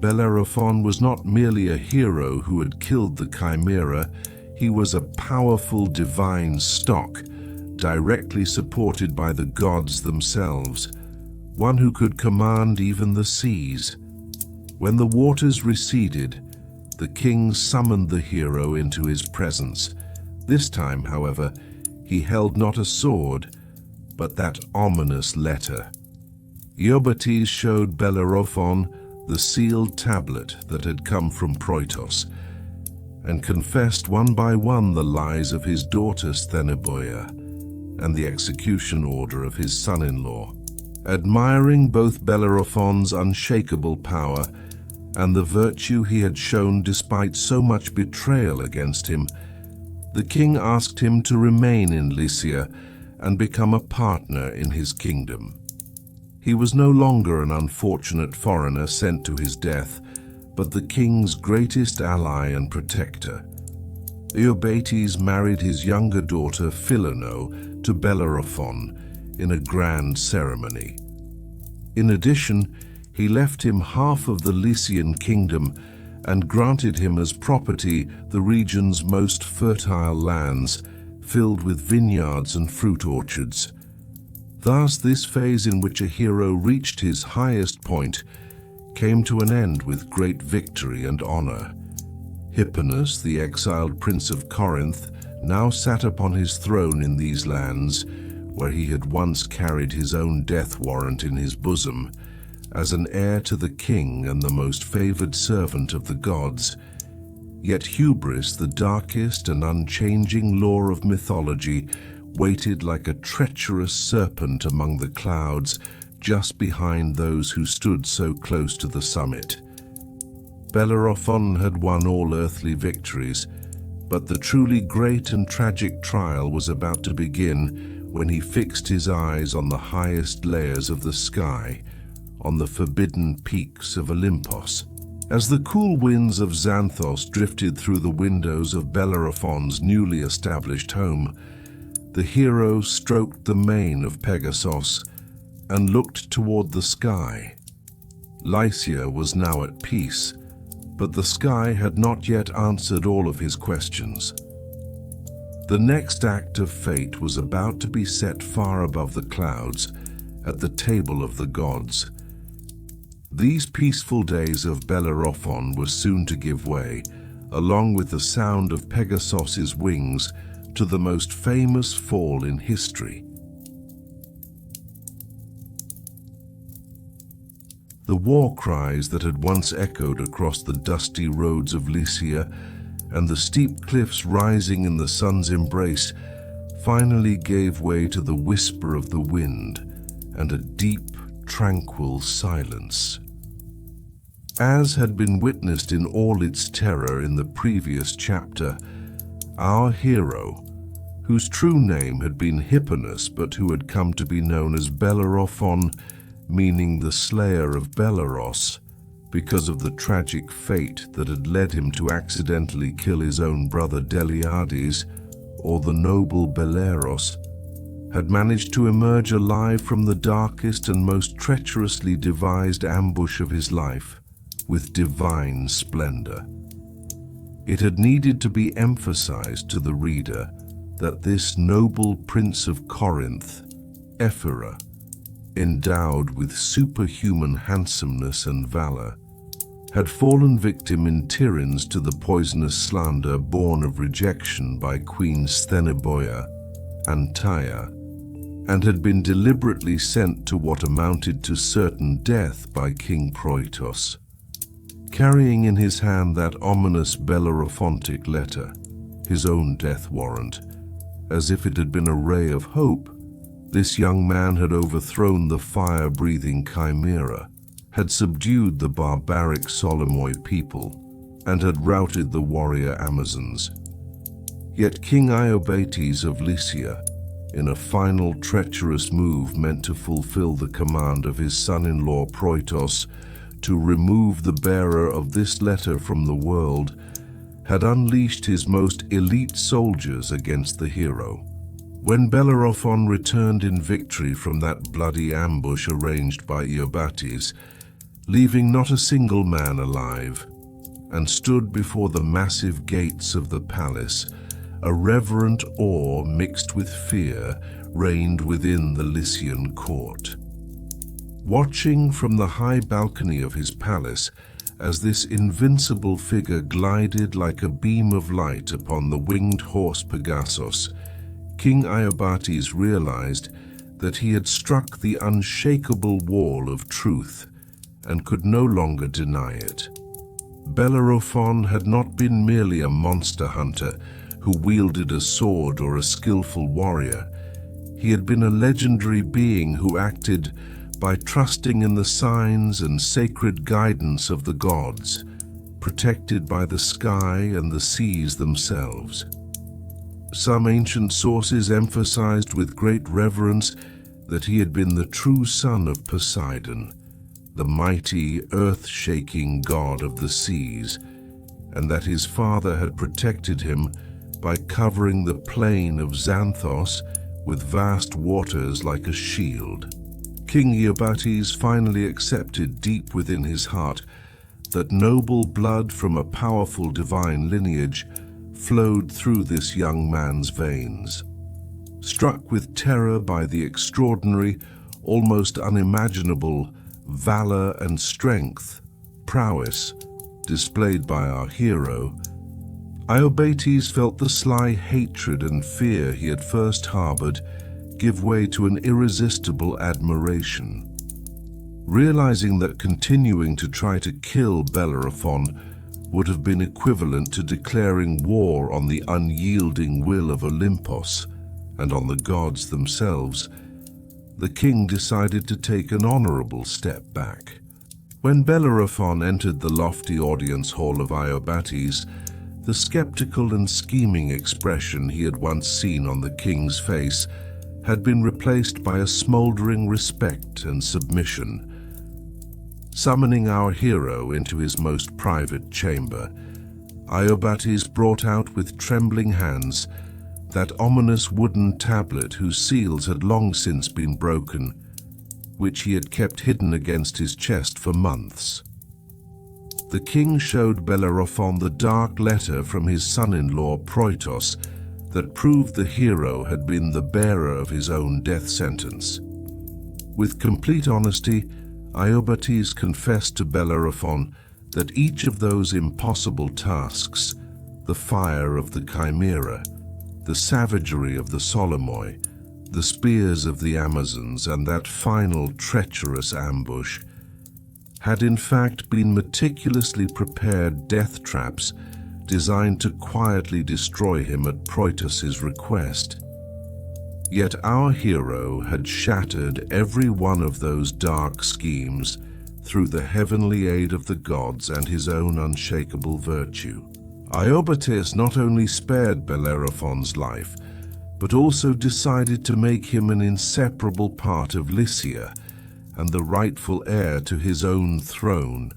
Bellerophon was not merely a hero who had killed the Chimera, he was a powerful divine stock, directly supported by the gods themselves, one who could command even the seas. When the waters receded, the king summoned the hero into his presence. This time, however, he held not a sword, but that ominous letter. Iobates showed Bellerophon the sealed tablet that had come from Proitos, and confessed one by one the lies of his daughter Stheneboea and the execution order of his son-in-law. Admiring both Bellerophon's unshakable power and the virtue he had shown despite so much betrayal against him, the king asked him to remain in Lycia and become a partner in his kingdom. He was no longer an unfortunate foreigner sent to his death, but the king's greatest ally and protector. Iobates married his younger daughter Philono to Bellerophon in a grand ceremony. In addition, he left him half of the Lycian kingdom and granted him as property the region's most fertile lands, filled with vineyards and fruit orchards. Thus, this phase in which a hero reached his highest point came to an end with great victory and honor. Hipponus, the exiled prince of Corinth, now sat upon his throne in these lands, where he had once carried his own death warrant in his bosom, as an heir to the king and the most favored servant of the gods. Yet Hubris, the darkest and unchanging law of mythology, waited like a treacherous serpent among the clouds, just behind those who stood so close to the summit. Bellerophon had won all earthly victories, but the truly great and tragic trial was about to begin when he fixed his eyes on the highest layers of the sky, on the forbidden peaks of Olympus. As the cool winds of Xanthos drifted through the windows of Bellerophon's newly established home, the hero stroked the mane of Pegasus and looked toward the sky. Lycia was now at peace, but the sky had not yet answered all of his questions. The next act of fate was about to be set far above the clouds, at the table of the gods. These peaceful days of Bellerophon were soon to give way, along with the sound of Pegasus's wings, to the most famous fall in history. The war cries that had once echoed across the dusty roads of Lycia and the steep cliffs rising in the sun's embrace finally gave way to the whisper of the wind and a deep, tranquil silence. As had been witnessed in all its terror in the previous chapter, our hero, whose true name had been Hipponus but who had come to be known as Bellerophon, meaning the slayer of Belleros, because of the tragic fate that had led him to accidentally kill his own brother Deliades, or the noble Belleros, had managed to emerge alive from the darkest and most treacherously devised ambush of his life, with divine splendor. It had needed to be emphasized to the reader that this noble prince of Corinth, Ephyra, endowed with superhuman handsomeness and valor, had fallen victim in Tiryns to the poisonous slander born of rejection by Queen Stheneboea and Tyre, and had been deliberately sent to what amounted to certain death by King Proitos. Carrying in his hand that ominous Bellerophontic letter, his own death warrant, as if it had been a ray of hope, this young man had overthrown the fire-breathing Chimera, had subdued the barbaric Solomoi people, and had routed the warrior Amazons. Yet King Iobates of Lycia, in a final treacherous move meant to fulfill the command of his son-in-law Proitos to remove the bearer of this letter from the world, had unleashed his most elite soldiers against the hero. When Bellerophon returned in victory from that bloody ambush arranged by Iobates, leaving not a single man alive, and stood before the massive gates of the palace, a reverent awe mixed with fear reigned within the Lycian court. Watching from the high balcony of his palace as this invincible figure glided like a beam of light upon the winged horse Pegasus, King Iobates realized that he had struck the unshakable wall of truth and could no longer deny it. Bellerophon had not been merely a monster hunter who wielded a sword or a skillful warrior. He had been a legendary being who acted by trusting in the signs and sacred guidance of the gods, protected by the sky and the seas themselves. Some ancient sources emphasized with great reverence that he had been the true son of Poseidon, the mighty, earth-shaking god of the seas, and that his father had protected him by covering the plain of Xanthos with vast waters like a shield. King Iobates finally accepted deep within his heart that noble blood from a powerful divine lineage flowed through this young man's veins. Struck with terror by the extraordinary, almost unimaginable valor and strength, prowess, displayed by our hero, Iobates felt the sly hatred and fear he had first harbored give way to an irresistible admiration. Realizing that continuing to try to kill Bellerophon would have been equivalent to declaring war on the unyielding will of Olympus and on the gods themselves, the king decided to take an honorable step back. When Bellerophon entered the lofty audience hall of Iobates, the skeptical and scheming expression he had once seen on the king's face had been replaced by a smoldering respect and submission. Summoning our hero into his most private chamber, Iobates brought out with trembling hands that ominous wooden tablet whose seals had long since been broken, which he had kept hidden against his chest for months. The king showed Bellerophon the dark letter from his son-in-law Proitos that proved the hero had been the bearer of his own death sentence. With complete honesty, Iobates confessed to Bellerophon that each of those impossible tasks, the fire of the Chimera, the savagery of the Solomoi, the spears of the Amazons, and that final treacherous ambush, had in fact been meticulously prepared death traps designed to quietly destroy him at Proitos's request. Yet our hero had shattered every one of those dark schemes through the heavenly aid of the gods and his own unshakable virtue. Iobates not only spared Bellerophon's life, but also decided to make him an inseparable part of Lycia and the rightful heir to his own throne.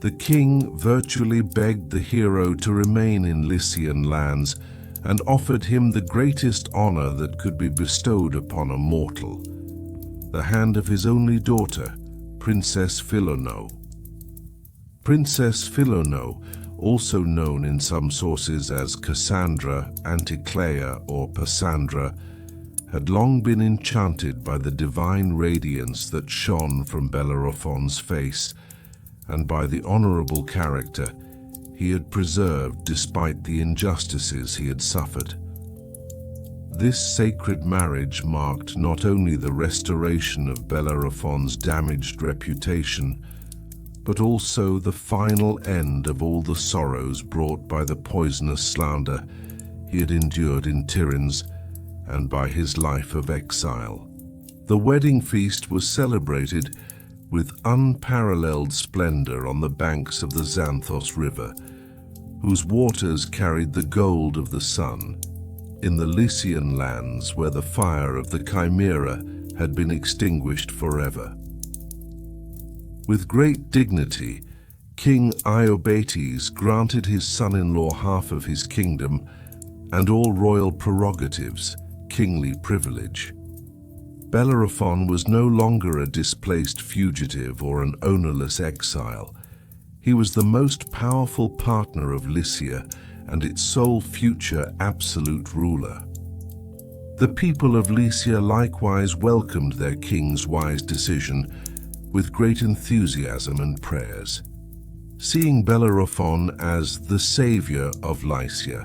The king virtually begged the hero to remain in Lycian lands and offered him the greatest honor that could be bestowed upon a mortal, the hand of his only daughter, Princess Philono. Princess Philono, also known in some sources as Cassandra, Anticlea, or Passandra, had long been enchanted by the divine radiance that shone from Bellerophon's face and by the honorable character he had preserved despite the injustices he had suffered. This sacred marriage marked not only the restoration of Bellerophon's damaged reputation, but also the final end of all the sorrows brought by the poisonous slander he had endured in Tiryns and by his life of exile. The wedding feast was celebrated with unparalleled splendor on the banks of the Xanthos River, whose waters carried the gold of the sun, in the Lycian lands where the fire of the Chimera had been extinguished forever. With great dignity, King Iobates granted his son-in-law half of his kingdom and all royal prerogatives, kingly privilege. Bellerophon was no longer a displaced fugitive or an ownerless exile. He was the most powerful partner of Lycia and its sole future absolute ruler. The people of Lycia likewise welcomed their king's wise decision with great enthusiasm and prayers. Seeing Bellerophon as the savior of Lycia,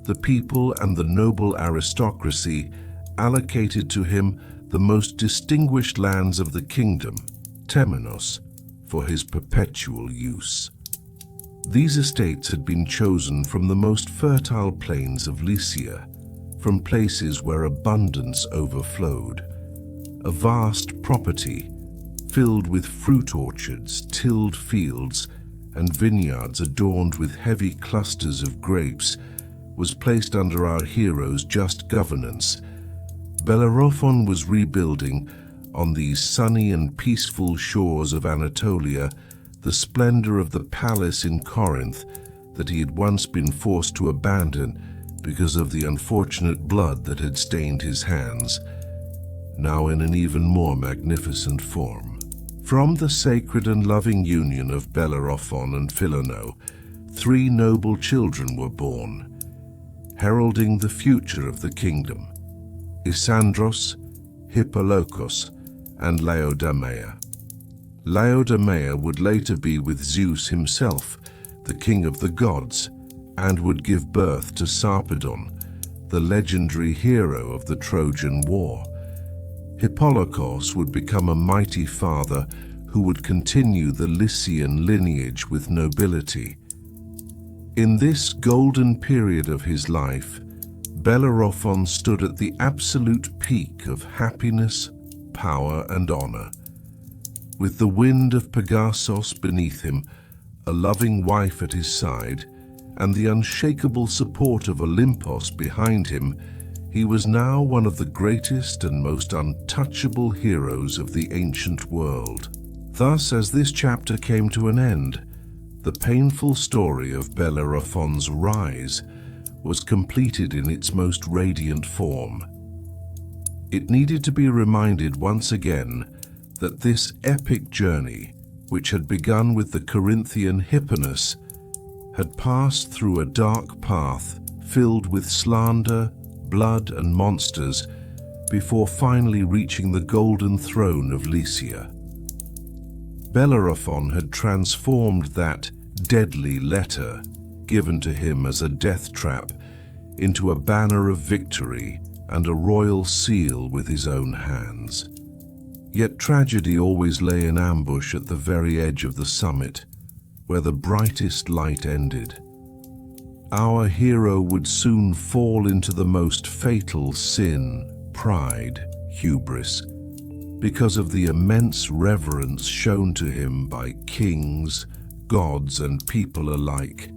the people and the noble aristocracy allocated to him the most distinguished lands of the kingdom, Temenos, for his perpetual use. These estates had been chosen from the most fertile plains of Lycia, from places where abundance overflowed. A vast property filled with fruit orchards, tilled fields, and vineyards adorned with heavy clusters of grapes was placed under our hero's just governance. Bellerophon was rebuilding, on these sunny and peaceful shores of Anatolia, the splendor of the palace in Corinth that he had once been forced to abandon because of the unfortunate blood that had stained his hands, now in an even more magnificent form. From the sacred and loving union of Bellerophon and Philono, 3 noble children were born, heralding the future of the kingdom: Isandros, Hippolokos, and Laodamea. Laodamea would later be with Zeus himself, the king of the gods, and would give birth to Sarpedon, the legendary hero of the Trojan War. Hippolocos would become a mighty father who would continue the Lycian lineage with nobility. In this golden period of his life, Bellerophon stood at the absolute peak of happiness, power, and honor. With the wind of Pegasus beneath him, a loving wife at his side, and the unshakable support of Olympus behind him, he was now one of the greatest and most untouchable heroes of the ancient world. Thus, as this chapter came to an end, the painful story of Bellerophon's rise was completed in its most radiant form. It needed to be reminded once again that this epic journey, which had begun with the Corinthian Hipponas, had passed through a dark path filled with slander, blood, and monsters before finally reaching the golden throne of Lycia. Bellerophon had transformed that deadly letter given to him as a death trap into a banner of victory and a royal seal with his own hands. Yet tragedy always lay in ambush at the very edge of the summit, where the brightest light ended. Our hero would soon fall into the most fatal sin, pride, hubris, because of the immense reverence shown to him by kings, gods, and people alike.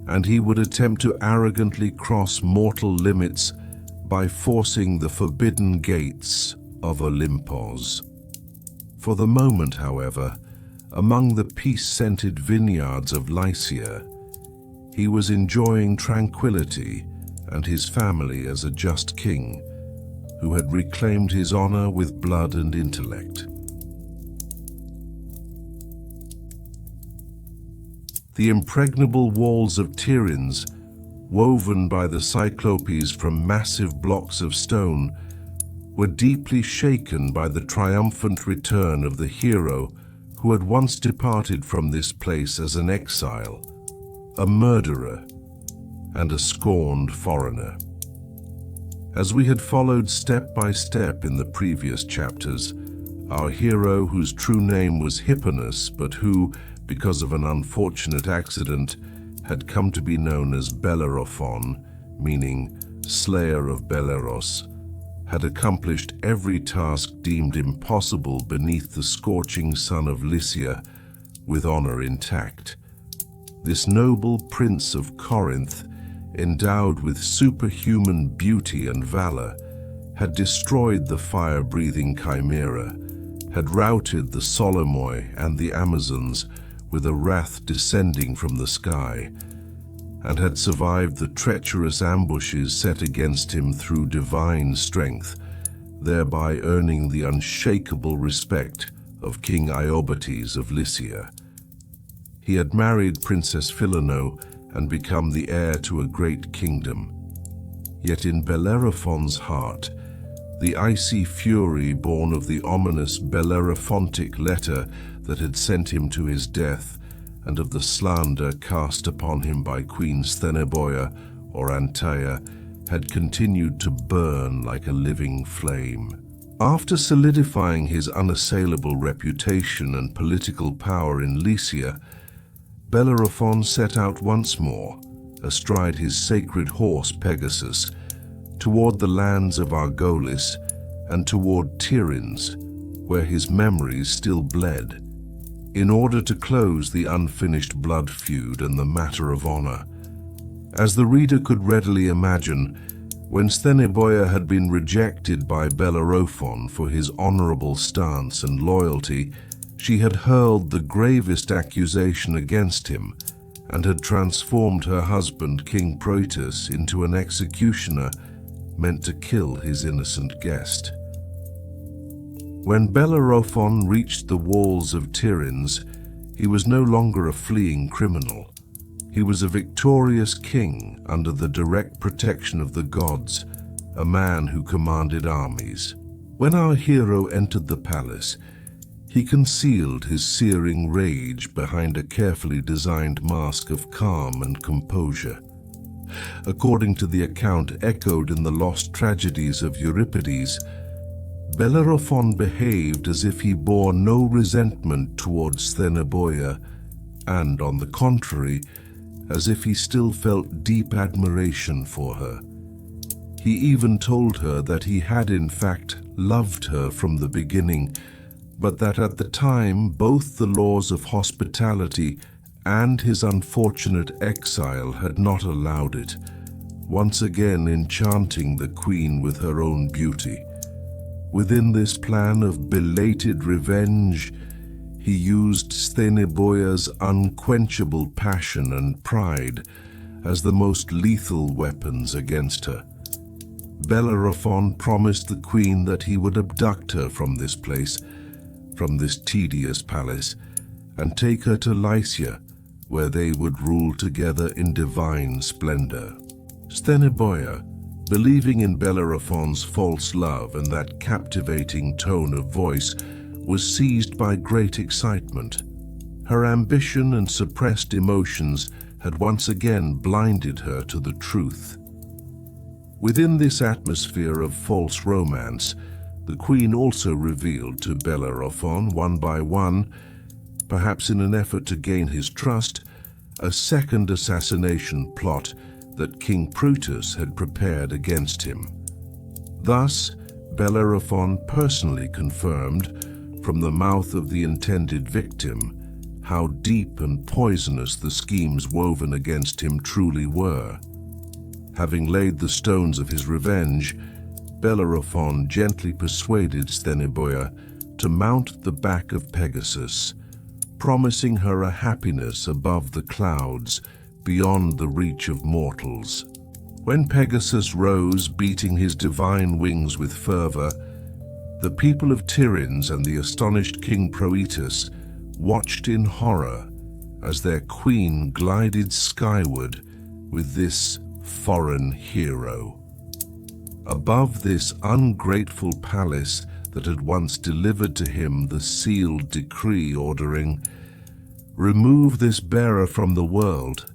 And he would attempt to arrogantly cross mortal limits by forcing the forbidden gates of Olympus. For the moment, however, among the peace-scented vineyards of Lycia, he was enjoying tranquility and his family as a just king who had reclaimed his honor with blood and intellect. The impregnable walls of Tiryns, woven by the Cyclopes from massive blocks of stone, were deeply shaken by the triumphant return of the hero who had once departed from this place as an exile, a murderer, and a scorned foreigner. As we had followed step by step in the previous chapters, our hero, whose true name was Hipponas, but who, because of an unfortunate accident, had come to be known as Bellerophon, meaning slayer of Belleros, had accomplished every task deemed impossible beneath the scorching sun of Lycia with honor intact. This noble prince of Corinth, endowed with superhuman beauty and valor, had destroyed the fire-breathing Chimera, had routed the Solomoi and the Amazons with a wrath descending from the sky, and had survived the treacherous ambushes set against him through divine strength, thereby earning the unshakable respect of King Iobates of Lycia. He had married Princess Philono and become the heir to a great kingdom. Yet in Bellerophon's heart, the icy fury born of the ominous Bellerophontic letter that had sent him to his death, and of the slander cast upon him by Queen Stheneboea or Antaea, had continued to burn like a living flame. After solidifying his unassailable reputation and political power in Lycia, Bellerophon set out once more, astride his sacred horse Pegasus, toward the lands of Argolis and toward Tiryns, where his memories still bled, in order to close the unfinished blood feud and the matter of honor. As the reader could readily imagine, when Stheneboea had been rejected by Bellerophon for his honorable stance and loyalty, she had hurled the gravest accusation against him and had transformed her husband, King Proetus, into an executioner meant to kill his innocent guest. When Bellerophon reached the walls of Tiryns, he was no longer a fleeing criminal. He was a victorious king under the direct protection of the gods, a man who commanded armies. When our hero entered the palace, He concealed his searing rage behind a carefully designed mask of calm and composure. According to the account echoed in the lost tragedies of Euripides, Bellerophon behaved as if he bore no resentment towards Stheneboea, and, on the contrary, as if he still felt deep admiration for her. He even told her that he had in fact loved her from the beginning, but that at the time both the laws of hospitality and his unfortunate exile had not allowed it, once again enchanting the queen with her own beauty. Within this plan of belated revenge, he used Stheneboea's unquenchable passion and pride as the most lethal weapons against her. Bellerophon promised the queen that he would abduct her from this place, from this tedious palace, and take her to Lycia, where they would rule together in divine splendor. Stheneboea, believing in Bellerophon's false love and that captivating tone of voice, was seized by great excitement. Her ambition and suppressed emotions had once again blinded her to the truth. Within this atmosphere of false romance, the queen also revealed to Bellerophon, one by one, perhaps in an effort to gain his trust, a second assassination plot that King Brutus had prepared against him. Thus, Bellerophon personally confirmed, from the mouth of the intended victim, how deep and poisonous the schemes woven against him truly were. Having laid the stones of his revenge, Bellerophon gently persuaded Stheneboea to mount the back of Pegasus, promising her a happiness above the clouds, beyond the reach of mortals. When Pegasus rose, beating his divine wings with fervor, the people of Tiryns and the astonished King Proetus watched in horror as their queen glided skyward with this foreign hero. Above this ungrateful palace that had once delivered to him the sealed decree ordering, "Remove this bearer from the world,"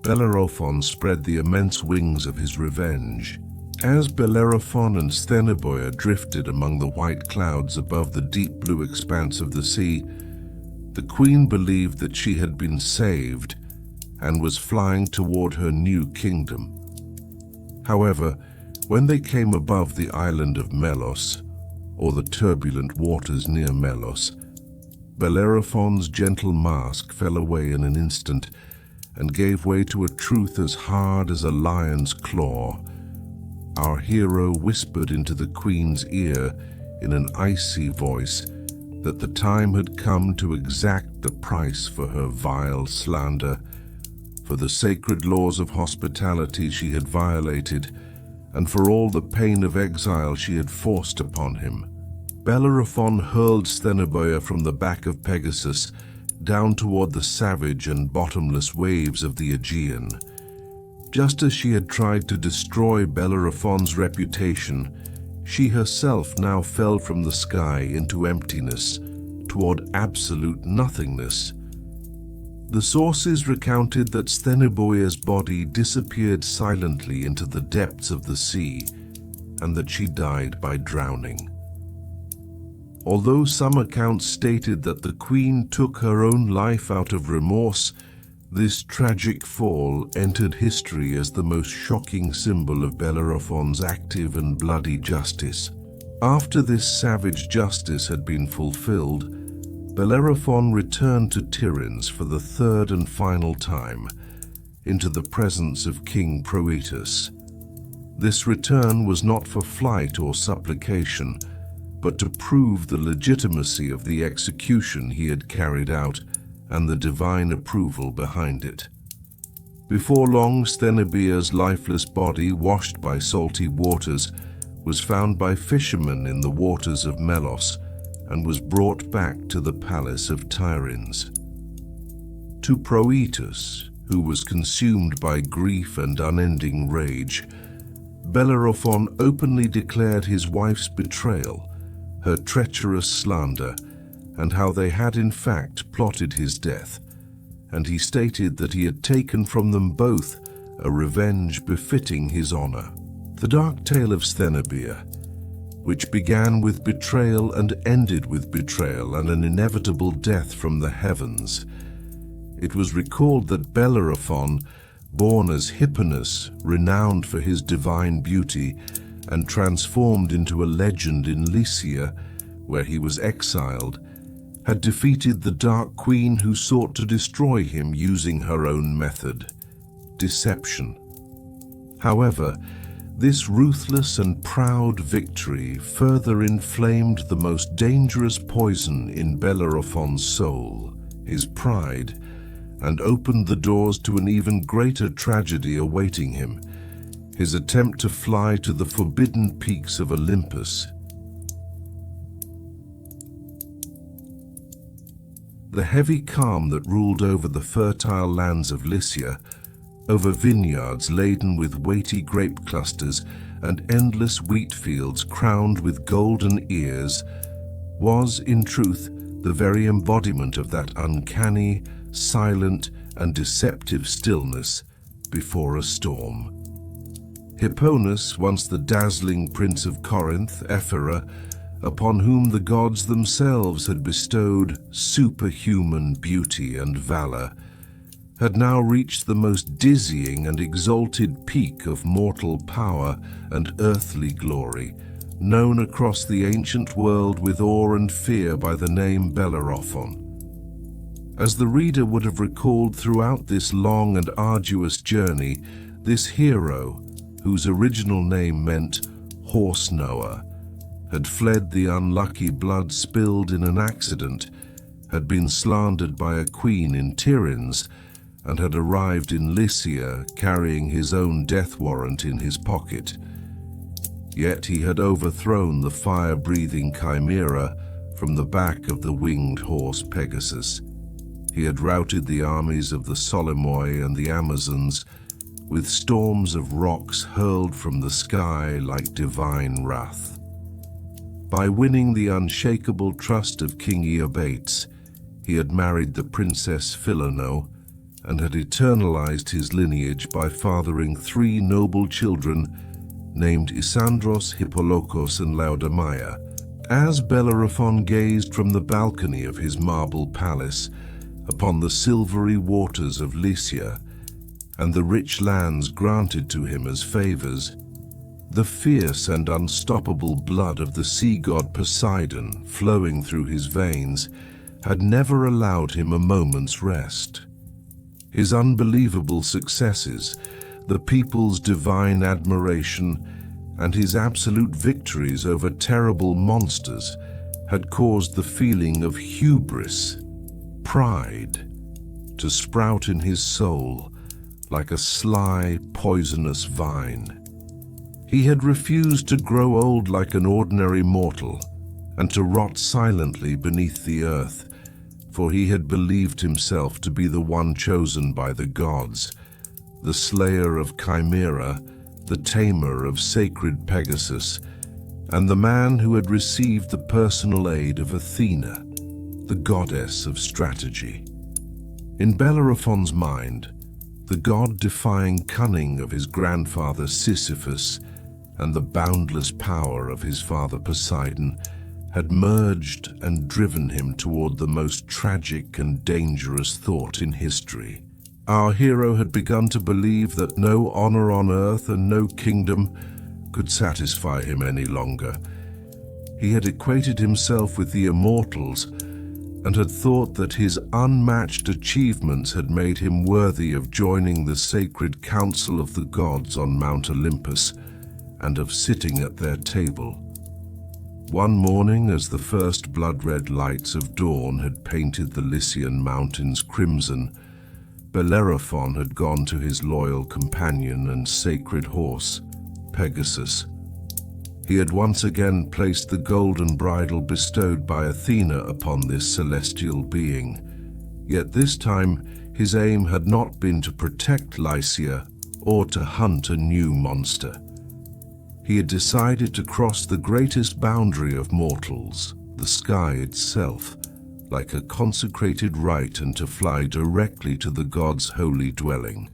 Bellerophon spread the immense wings of his revenge. As Bellerophon and Stheneboea drifted among the white clouds above the deep blue expanse of the sea, the queen believed that she had been saved and was flying toward her new kingdom. However, when they came above the island of Melos, or the turbulent waters near Melos, Bellerophon's gentle mask fell away in an instant and gave way to a truth as hard as a lion's claw. Our hero whispered into the queen's ear in an icy voice that the time had come to exact the price for her vile slander, for the sacred laws of hospitality she had violated, and for all the pain of exile she had forced upon him. Bellerophon hurled Stheneboea from the back of Pegasus down toward the savage and bottomless waves of the Aegean. Just as she had tried to destroy Bellerophon's reputation, she herself now fell from the sky into emptiness, toward absolute nothingness. The sources recounted that Stheneboea's body disappeared silently into the depths of the sea, and that she died by drowning. Although some accounts stated that the queen took her own life out of remorse, this tragic fall entered history as the most shocking symbol of Bellerophon's active and bloody justice. After this savage justice had been fulfilled, Bellerophon returned to Tiryns for the third and final time, into the presence of King Proetus. This return was not for flight or supplication, but to prove the legitimacy of the execution he had carried out and the divine approval behind it. Before long, Stheneboea's lifeless body, washed by salty waters, was found by fishermen in the waters of Melos and was brought back to the palace of Tiryns. To Proetus, who was consumed by grief and unending rage, Bellerophon openly declared his wife's betrayal, her treacherous slander, and how they had in fact plotted his death, and he stated that he had taken from them both a revenge befitting his honor. The dark tale of Stheneboea, which began with betrayal and ended with betrayal and an inevitable death from the heavens. It was recalled that Bellerophon, born as Hipponas, renowned for his divine beauty, and transformed into a legend in Lycia, where he was exiled, had defeated the Dark Queen who sought to destroy him using her own method, deception. However, this ruthless and proud victory further inflamed the most dangerous poison in Bellerophon's soul, his pride, and opened the doors to an even greater tragedy awaiting him, his attempt to fly to the forbidden peaks of Olympus. The heavy calm that ruled over the fertile lands of Lycia, over vineyards laden with weighty grape clusters and endless wheat fields crowned with golden ears, was, in truth, the very embodiment of that uncanny, silent, and deceptive stillness before a storm. Hipponas, once the dazzling prince of Corinth, Ephyra, upon whom the gods themselves had bestowed superhuman beauty and valor, had now reached the most dizzying and exalted peak of mortal power and earthly glory, known across the ancient world with awe and fear by the name Bellerophon. As the reader would have recalled throughout this long and arduous journey, this hero, whose original name meant horse knower, had fled the unlucky blood spilled in an accident, had been slandered by a queen in Tiryns, and had arrived in Lycia carrying his own death warrant in his pocket. Yet he had overthrown the fire-breathing Chimera from the back of the winged horse Pegasus. He had routed the armies of the Solimoi and the Amazons, with storms of rocks hurled from the sky like divine wrath. By winning the unshakable trust of King Iobates, he had married the Princess Philono, and had eternalized his lineage by fathering 3 noble children named Isandros, Hippolokos, and Laodamia. As Bellerophon gazed from the balcony of his marble palace upon the silvery waters of Lycia and the rich lands granted to him as favors, the fierce and unstoppable blood of the sea god Poseidon flowing through his veins had never allowed him a moment's rest. His unbelievable successes, the people's divine admiration, and his absolute victories over terrible monsters had caused the feeling of hubris, pride, to sprout in his soul like a sly, poisonous vine. He had refused to grow old like an ordinary mortal and to rot silently beneath the earth, for he had believed himself to be the one chosen by the gods, the slayer of Chimera, the tamer of sacred Pegasus, and the man who had received the personal aid of Athena, the goddess of strategy. In Bellerophon's mind, the god-defying cunning of his grandfather Sisyphus and the boundless power of his father Poseidon had merged and driven him toward the most tragic and dangerous thought in history. Our hero had begun to believe that no honor on earth and no kingdom could satisfy him any longer. He had equated himself with the Immortals and had thought that his unmatched achievements had made him worthy of joining the sacred council of the gods on Mount Olympus and of sitting at their table. One morning, as the first blood-red lights of dawn had painted the Lycian mountains crimson, Bellerophon had gone to his loyal companion and sacred horse, Pegasus. He had once again placed the golden bridle bestowed by Athena upon this celestial being, yet this time his aim had not been to protect Lycia or to hunt a new monster. He had decided to cross the greatest boundary of mortals, the sky itself, like a consecrated rite, and to fly directly to the god's holy dwelling,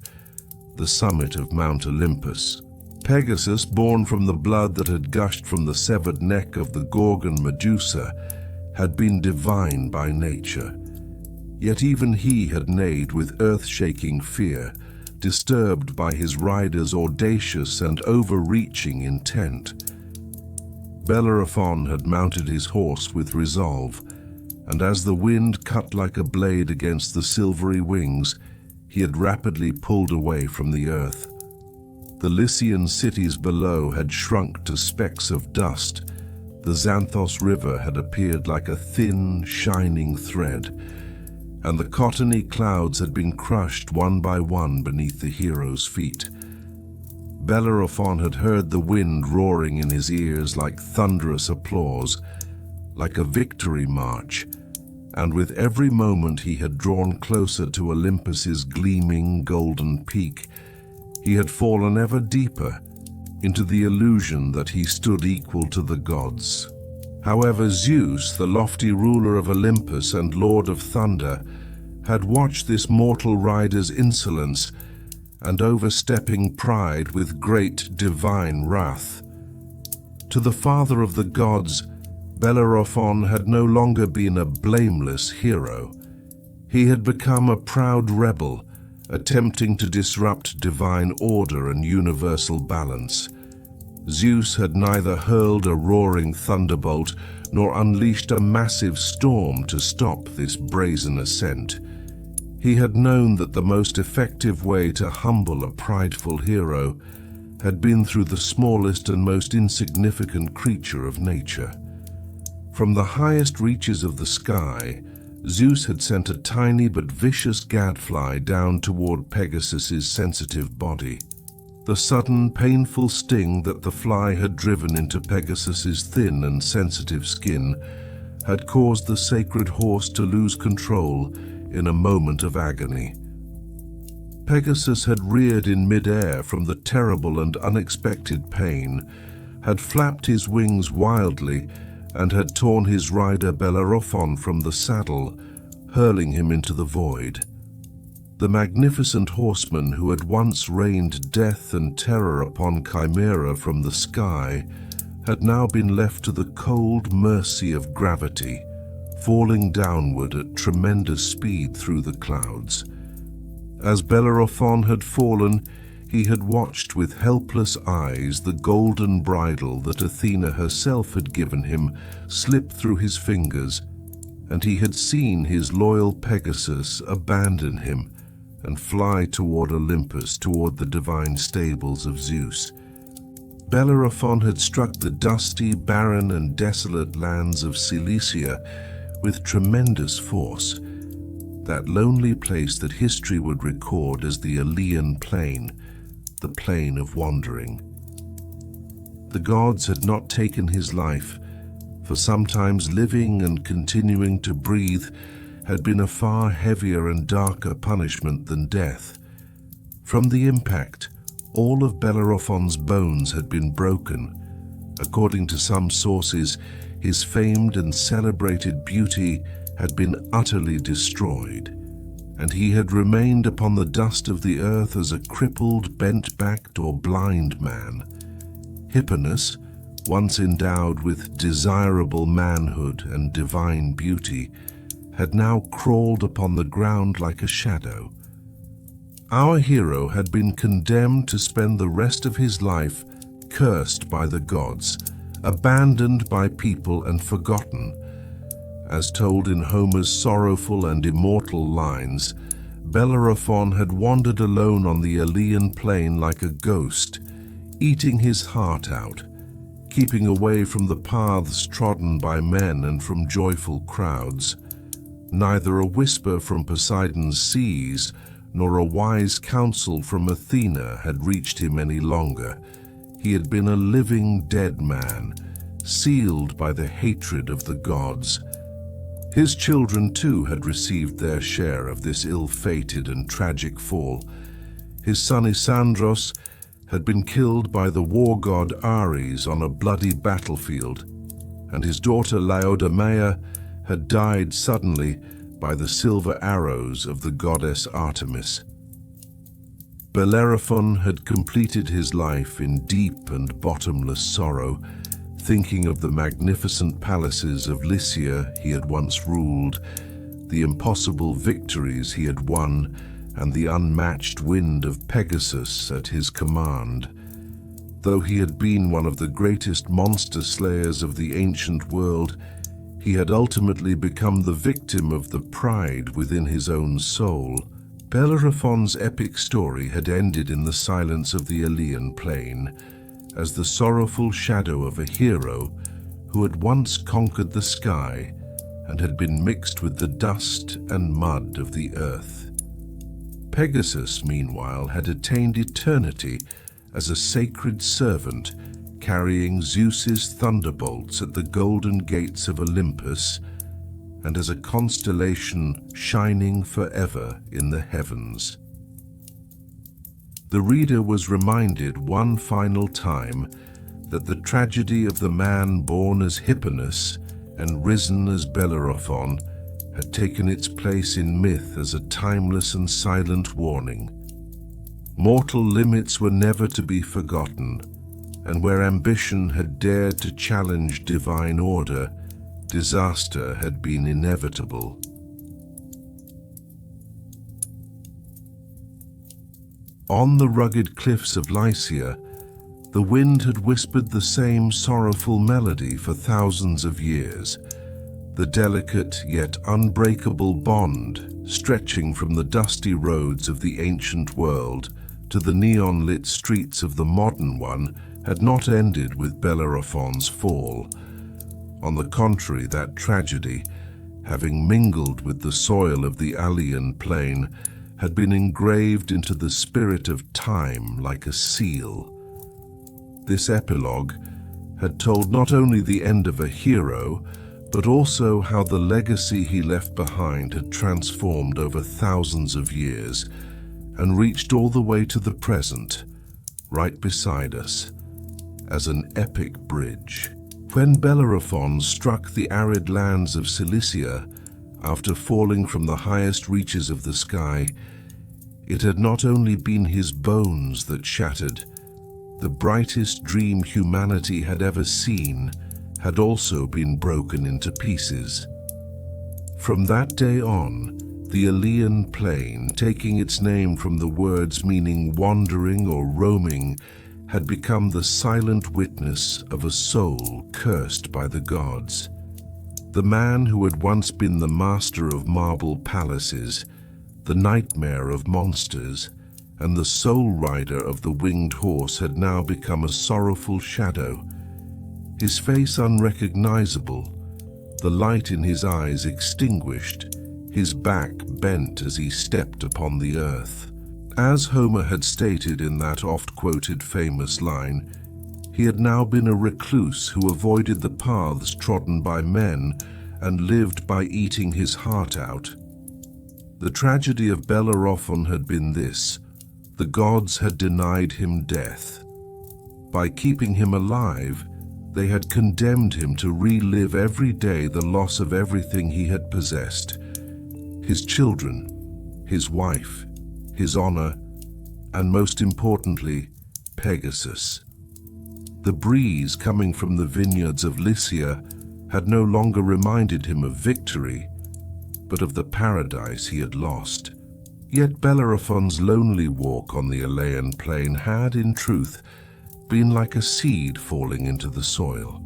the summit of Mount Olympus. Pegasus, born from the blood that had gushed from the severed neck of the Gorgon Medusa, had been divine by nature. Yet even he had neighed with earth-shaking fear, disturbed by his rider's audacious and overreaching intent. Bellerophon had mounted his horse with resolve, and as the wind cut like a blade against the silvery wings, he had rapidly pulled away from the earth. The Lycian cities below had shrunk to specks of dust. The Xanthos River had appeared like a thin, shining thread, and the cottony clouds had been crushed one by one beneath the hero's feet. Bellerophon had heard the wind roaring in his ears like thunderous applause, like a victory march, and with every moment he had drawn closer to Olympus's gleaming golden peak, he had fallen ever deeper into the illusion that he stood equal to the gods. However, Zeus, the lofty ruler of Olympus and lord of thunder, had watched this mortal rider's insolence and overstepping pride with great divine wrath. To the father of the gods, Bellerophon had no longer been a blameless hero. He had become a proud rebel, attempting to disrupt divine order and universal balance. Zeus had neither hurled a roaring thunderbolt nor unleashed a massive storm to stop this brazen ascent. He had known that the most effective way to humble a prideful hero had been through the smallest and most insignificant creature of nature. From the highest reaches of the sky, Zeus had sent a tiny but vicious gadfly down toward Pegasus's sensitive body. The sudden, painful sting that the fly had driven into Pegasus's thin and sensitive skin had caused the sacred horse to lose control in a moment of agony. Pegasus had reared in mid-air from the terrible and unexpected pain, had flapped his wings wildly, and had torn his rider Bellerophon from the saddle, hurling him into the void. The magnificent horseman who had once rained death and terror upon Chimera from the sky had now been left to the cold mercy of gravity, falling downward at tremendous speed through the clouds. As Bellerophon had fallen, he had watched with helpless eyes the golden bridle that Athena herself had given him slip through his fingers, and he had seen his loyal Pegasus abandon him and fly toward Olympus, toward the divine stables of Zeus. Bellerophon had struck the dusty, barren, and desolate lands of Cilicia with tremendous force, that lonely place that history would record as the Aleian Plain, the plain of wandering. The gods had not taken his life, for sometimes living and continuing to breathe had been a far heavier and darker punishment than death. From the impact, all of Bellerophon's bones had been broken. According to some sources, his famed and celebrated beauty had been utterly destroyed, and he had remained upon the dust of the earth as a crippled, bent-backed, or blind man. Hipponus, once endowed with desirable manhood and divine beauty, had now crawled upon the ground like a shadow. Our hero had been condemned to spend the rest of his life cursed by the gods, abandoned by people and forgotten. As told in Homer's sorrowful and immortal lines, Bellerophon had wandered alone on the Aleian Plain like a ghost, eating his heart out, keeping away from the paths trodden by men and from joyful crowds. Neither a whisper from Poseidon's seas nor a wise counsel from Athena had reached him any longer. He had been a living dead man, sealed by the hatred of the gods. His children too had received their share of this ill-fated and tragic fall. His son Isandros had been killed by the war god Ares on a bloody battlefield, and his daughter Laodamea had died suddenly by the silver arrows of the goddess Artemis. Bellerophon had completed his life in deep and bottomless sorrow, thinking of the magnificent palaces of Lycia he had once ruled, the impossible victories he had won, and the unmatched wind of Pegasus at his command. Though he had been one of the greatest monster slayers of the ancient world, he had ultimately become the victim of the pride within his own soul. Bellerophon's epic story had ended in the silence of the Aleian Plain, as the sorrowful shadow of a hero who had once conquered the sky and had been mixed with the dust and mud of the earth. Pegasus, meanwhile, had attained eternity as a sacred servant, carrying Zeus's thunderbolts at the golden gates of Olympus, and as a constellation shining forever in the heavens. The reader was reminded one final time that the tragedy of the man born as Hipponas and risen as Bellerophon had taken its place in myth as a timeless and silent warning. Mortal limits were never to be forgotten, and where ambition had dared to challenge divine order, disaster had been inevitable. On the rugged cliffs of Lycia, the wind had whispered the same sorrowful melody for thousands of years, the delicate yet unbreakable bond stretching from the dusty roads of the ancient world to the neon-lit streets of the modern one had not ended with Bellerophon's fall. On the contrary, that tragedy, having mingled with the soil of the Aleian Plain, had been engraved into the spirit of time like a seal. This epilogue had told not only the end of a hero, but also how the legacy he left behind had transformed over thousands of years and reached all the way to the present, right beside us, as an epic bridge. When Bellerophon struck the arid lands of Cilicia after falling from the highest reaches of the sky, it had not only been his bones that shattered. The brightest dream humanity had ever seen had also been broken into pieces. From that day on, the Aleian Plain, taking its name from the words meaning wandering or roaming, had become the silent witness of a soul cursed by the gods. The man who had once been the master of marble palaces, the nightmare of monsters, and the sole rider of the winged horse had now become a sorrowful shadow, his face unrecognizable, the light in his eyes extinguished, his back bent as he stepped upon the earth. As Homer had stated in that oft-quoted famous line, he had now been a recluse who avoided the paths trodden by men and lived by eating his heart out. The tragedy of Bellerophon had been this: the gods had denied him death. By keeping him alive, they had condemned him to relive every day the loss of everything he had possessed: his children, his wife, his honor, and most importantly, Pegasus. The breeze coming from the vineyards of Lycia had no longer reminded him of victory, but of the paradise he had lost. Yet Bellerophon's lonely walk on the Aleian Plain had, in truth, been like a seed falling into the soil.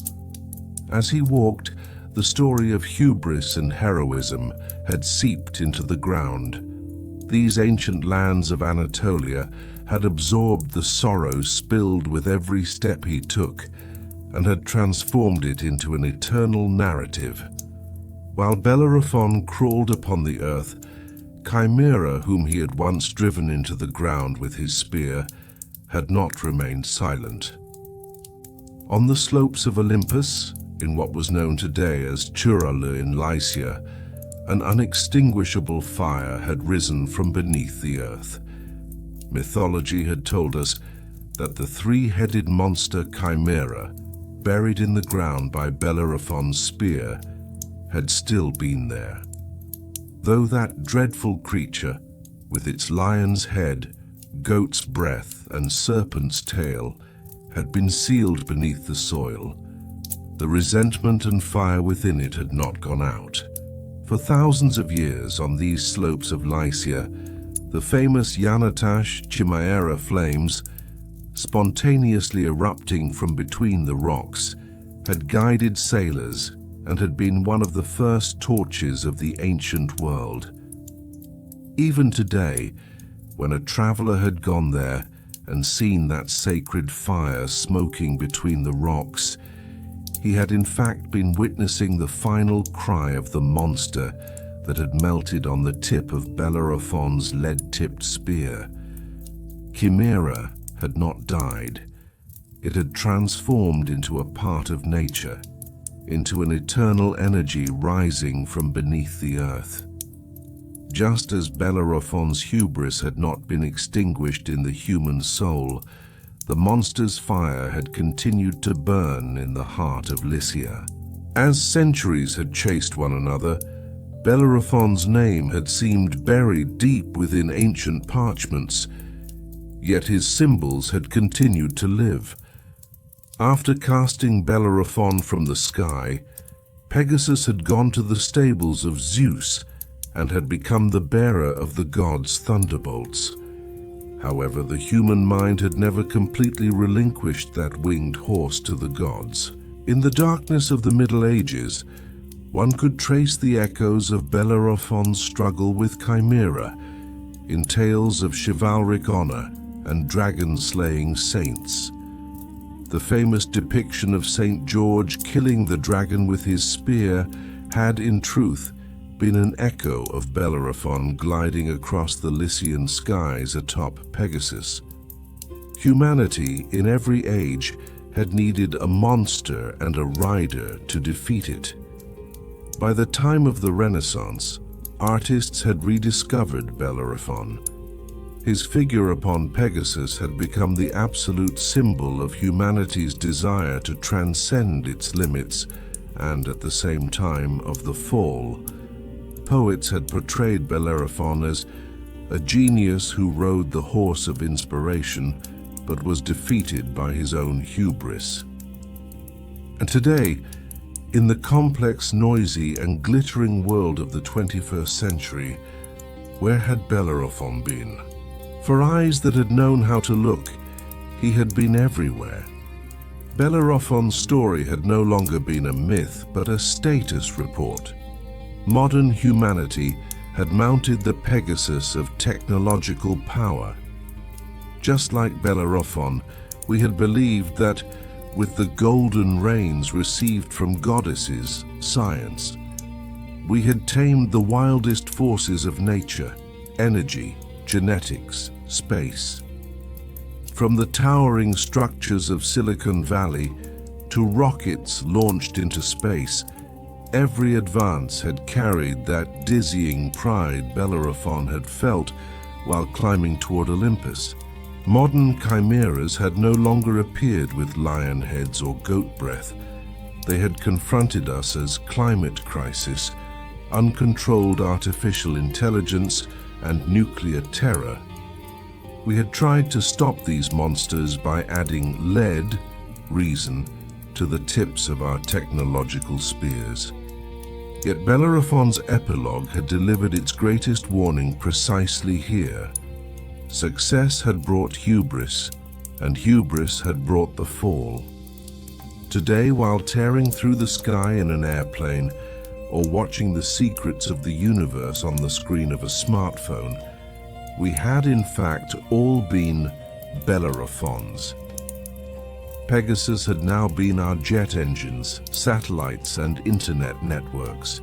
As he walked, the story of hubris and heroism had seeped into the ground. These ancient lands of Anatolia had absorbed the sorrow spilled with every step he took and had transformed it into an eternal narrative. While Bellerophon crawled upon the earth, Chimera, whom he had once driven into the ground with his spear, had not remained silent. On the slopes of Olympus, in what was known today as Betrayal in Lycia, an unextinguishable fire had risen from beneath the earth. Mythology had told us that the three-headed monster Chimera, buried in the ground by Bellerophon's spear, had still been there. Though that dreadful creature, with its lion's head, goat's breath, and serpent's tail, had been sealed beneath the soil, the resentment and fire within it had not gone out. For thousands of years on these slopes of Lycia, the famous Yanartaş Chimera flames, spontaneously erupting from between the rocks, had guided sailors and had been one of the first torches of the ancient world. Even today, when a traveler had gone there and seen that sacred fire smoking between the rocks, he had in fact been witnessing the final cry of the monster that had melted on the tip of Bellerophon's lead-tipped spear. Chimera had not died. It had transformed into a part of nature, into an eternal energy rising from beneath the earth. Just as Bellerophon's hubris had not been extinguished in the human soul, the monster's fire had continued to burn in the heart of Lycia. As centuries had chased one another, Bellerophon's name had seemed buried deep within ancient parchments, yet his symbols had continued to live. After casting Bellerophon from the sky, Pegasus had gone to the stables of Zeus and had become the bearer of the god's thunderbolts. However, the human mind had never completely relinquished that winged horse to the gods. In the darkness of the Middle Ages, one could trace the echoes of Bellerophon's struggle with Chimera in tales of chivalric honor and dragon-slaying saints. The famous depiction of Saint George killing the dragon with his spear had, in truth, been an echo of Bellerophon gliding across the Lycian skies atop Pegasus. Humanity, in every age, had needed a monster and a rider to defeat it. By the time of the Renaissance, artists had rediscovered Bellerophon. His figure upon Pegasus had become the absolute symbol of humanity's desire to transcend its limits and, at the same time, of the fall. Poets had portrayed Bellerophon as a genius who rode the horse of inspiration, but was defeated by his own hubris. And today, in the complex, noisy, and glittering world of the 21st century, where had Bellerophon been? For eyes that had known how to look, he had been everywhere. Bellerophon's story had no longer been a myth, but a status report. Modern humanity had mounted the Pegasus of technological power. Just like Bellerophon, we had believed that, with the golden rains received from goddesses, science, we had tamed the wildest forces of nature, energy, genetics, space. From the towering structures of Silicon Valley to rockets launched into space, every advance had carried that dizzying pride Bellerophon had felt while climbing toward Olympus. Modern chimeras had no longer appeared with lion heads or goat breath. They had confronted us as climate crisis, uncontrolled artificial intelligence, and nuclear terror. We had tried to stop these monsters by adding lead, reason, to the tips of our technological spears. Yet Bellerophon's epilogue had delivered its greatest warning precisely here. Success had brought hubris, and hubris had brought the fall. Today, while tearing through the sky in an airplane, or watching the secrets of the universe on the screen of a smartphone, we had in fact all been Bellerophons. Pegasus had now been our jet engines, satellites, and internet networks.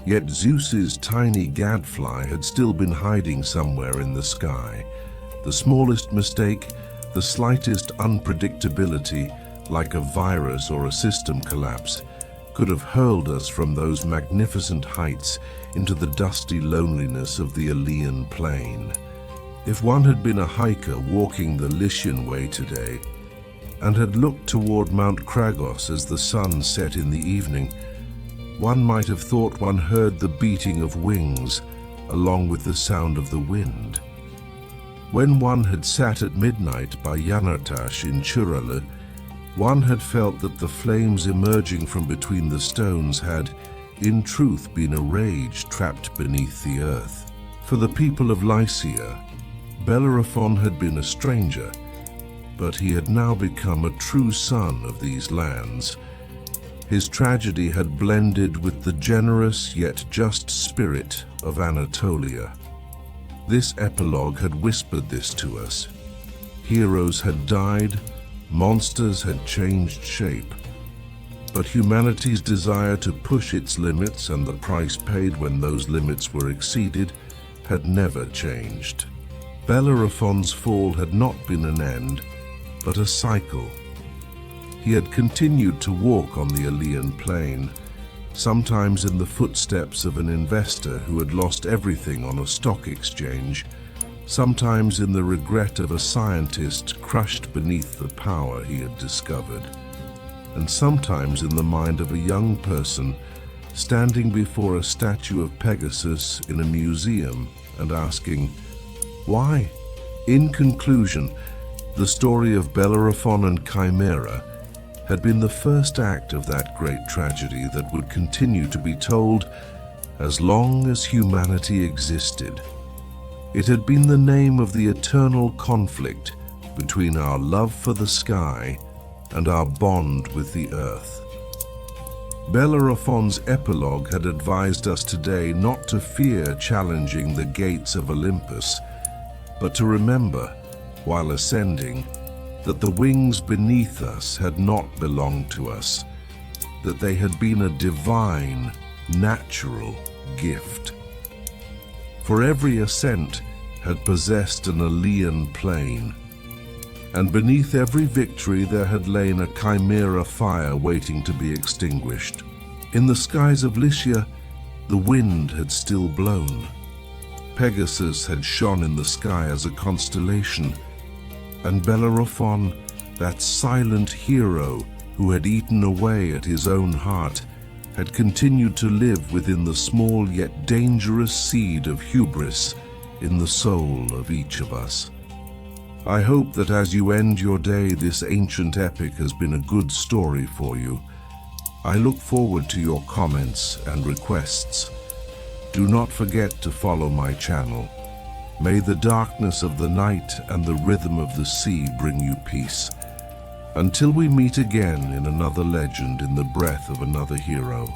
Yet Zeus's tiny gadfly had still been hiding somewhere in the sky. The smallest mistake, the slightest unpredictability, like a virus or a system collapse, could have hurled us from those magnificent heights into the dusty loneliness of the Aleian Plain. If one had been a hiker walking the Lycian way today, and had looked toward Mount Cragus as the sun set in the evening, One might have thought one heard the beating of wings along with the sound of the wind. When one had sat at midnight by Yanartaş in Betrayal, one had felt that the flames emerging from between the stones had, in truth, been a rage trapped beneath the earth. For the people of Lycia, Bellerophon had been a stranger, but he had now become a true son of these lands. His tragedy had blended with the generous yet just spirit of Anatolia. This epilogue had whispered this to us. Heroes had died, monsters had changed shape, but humanity's desire to push its limits and the price paid when those limits were exceeded had never changed. Bellerophon's fall had not been an end, but a cycle. He had continued to walk on the Aleian Plain, sometimes in the footsteps of an investor who had lost everything on a stock exchange, sometimes in the regret of a scientist crushed beneath the power he had discovered, and sometimes in the mind of a young person standing before a statue of Pegasus in a museum and asking, why? In conclusion, the story of Bellerophon and Chimera had been the first act of that great tragedy that would continue to be told as long as humanity existed. It had been the name of the eternal conflict between our love for the sky and our bond with the earth. Bellerophon's epilogue had advised us today not to fear challenging the gates of Olympus, but to remember, while ascending, that the wings beneath us had not belonged to us, that they had been a divine, natural gift. For every ascent had possessed an Aleian Plain, and beneath every victory there had lain a chimera fire waiting to be extinguished. In the skies of Lycia, the wind had still blown. Pegasus had shone in the sky as a constellation, and Bellerophon, that silent hero who had eaten away at his own heart, had continued to live within the small yet dangerous seed of hubris in the soul of each of us. I hope that as you end your day, this ancient epic has been a good story for you. I look forward to your comments and requests. Do not forget to follow my channel. May the darkness of the night and the rhythm of the sea bring you peace. Until we meet again in another legend in the breath of another hero.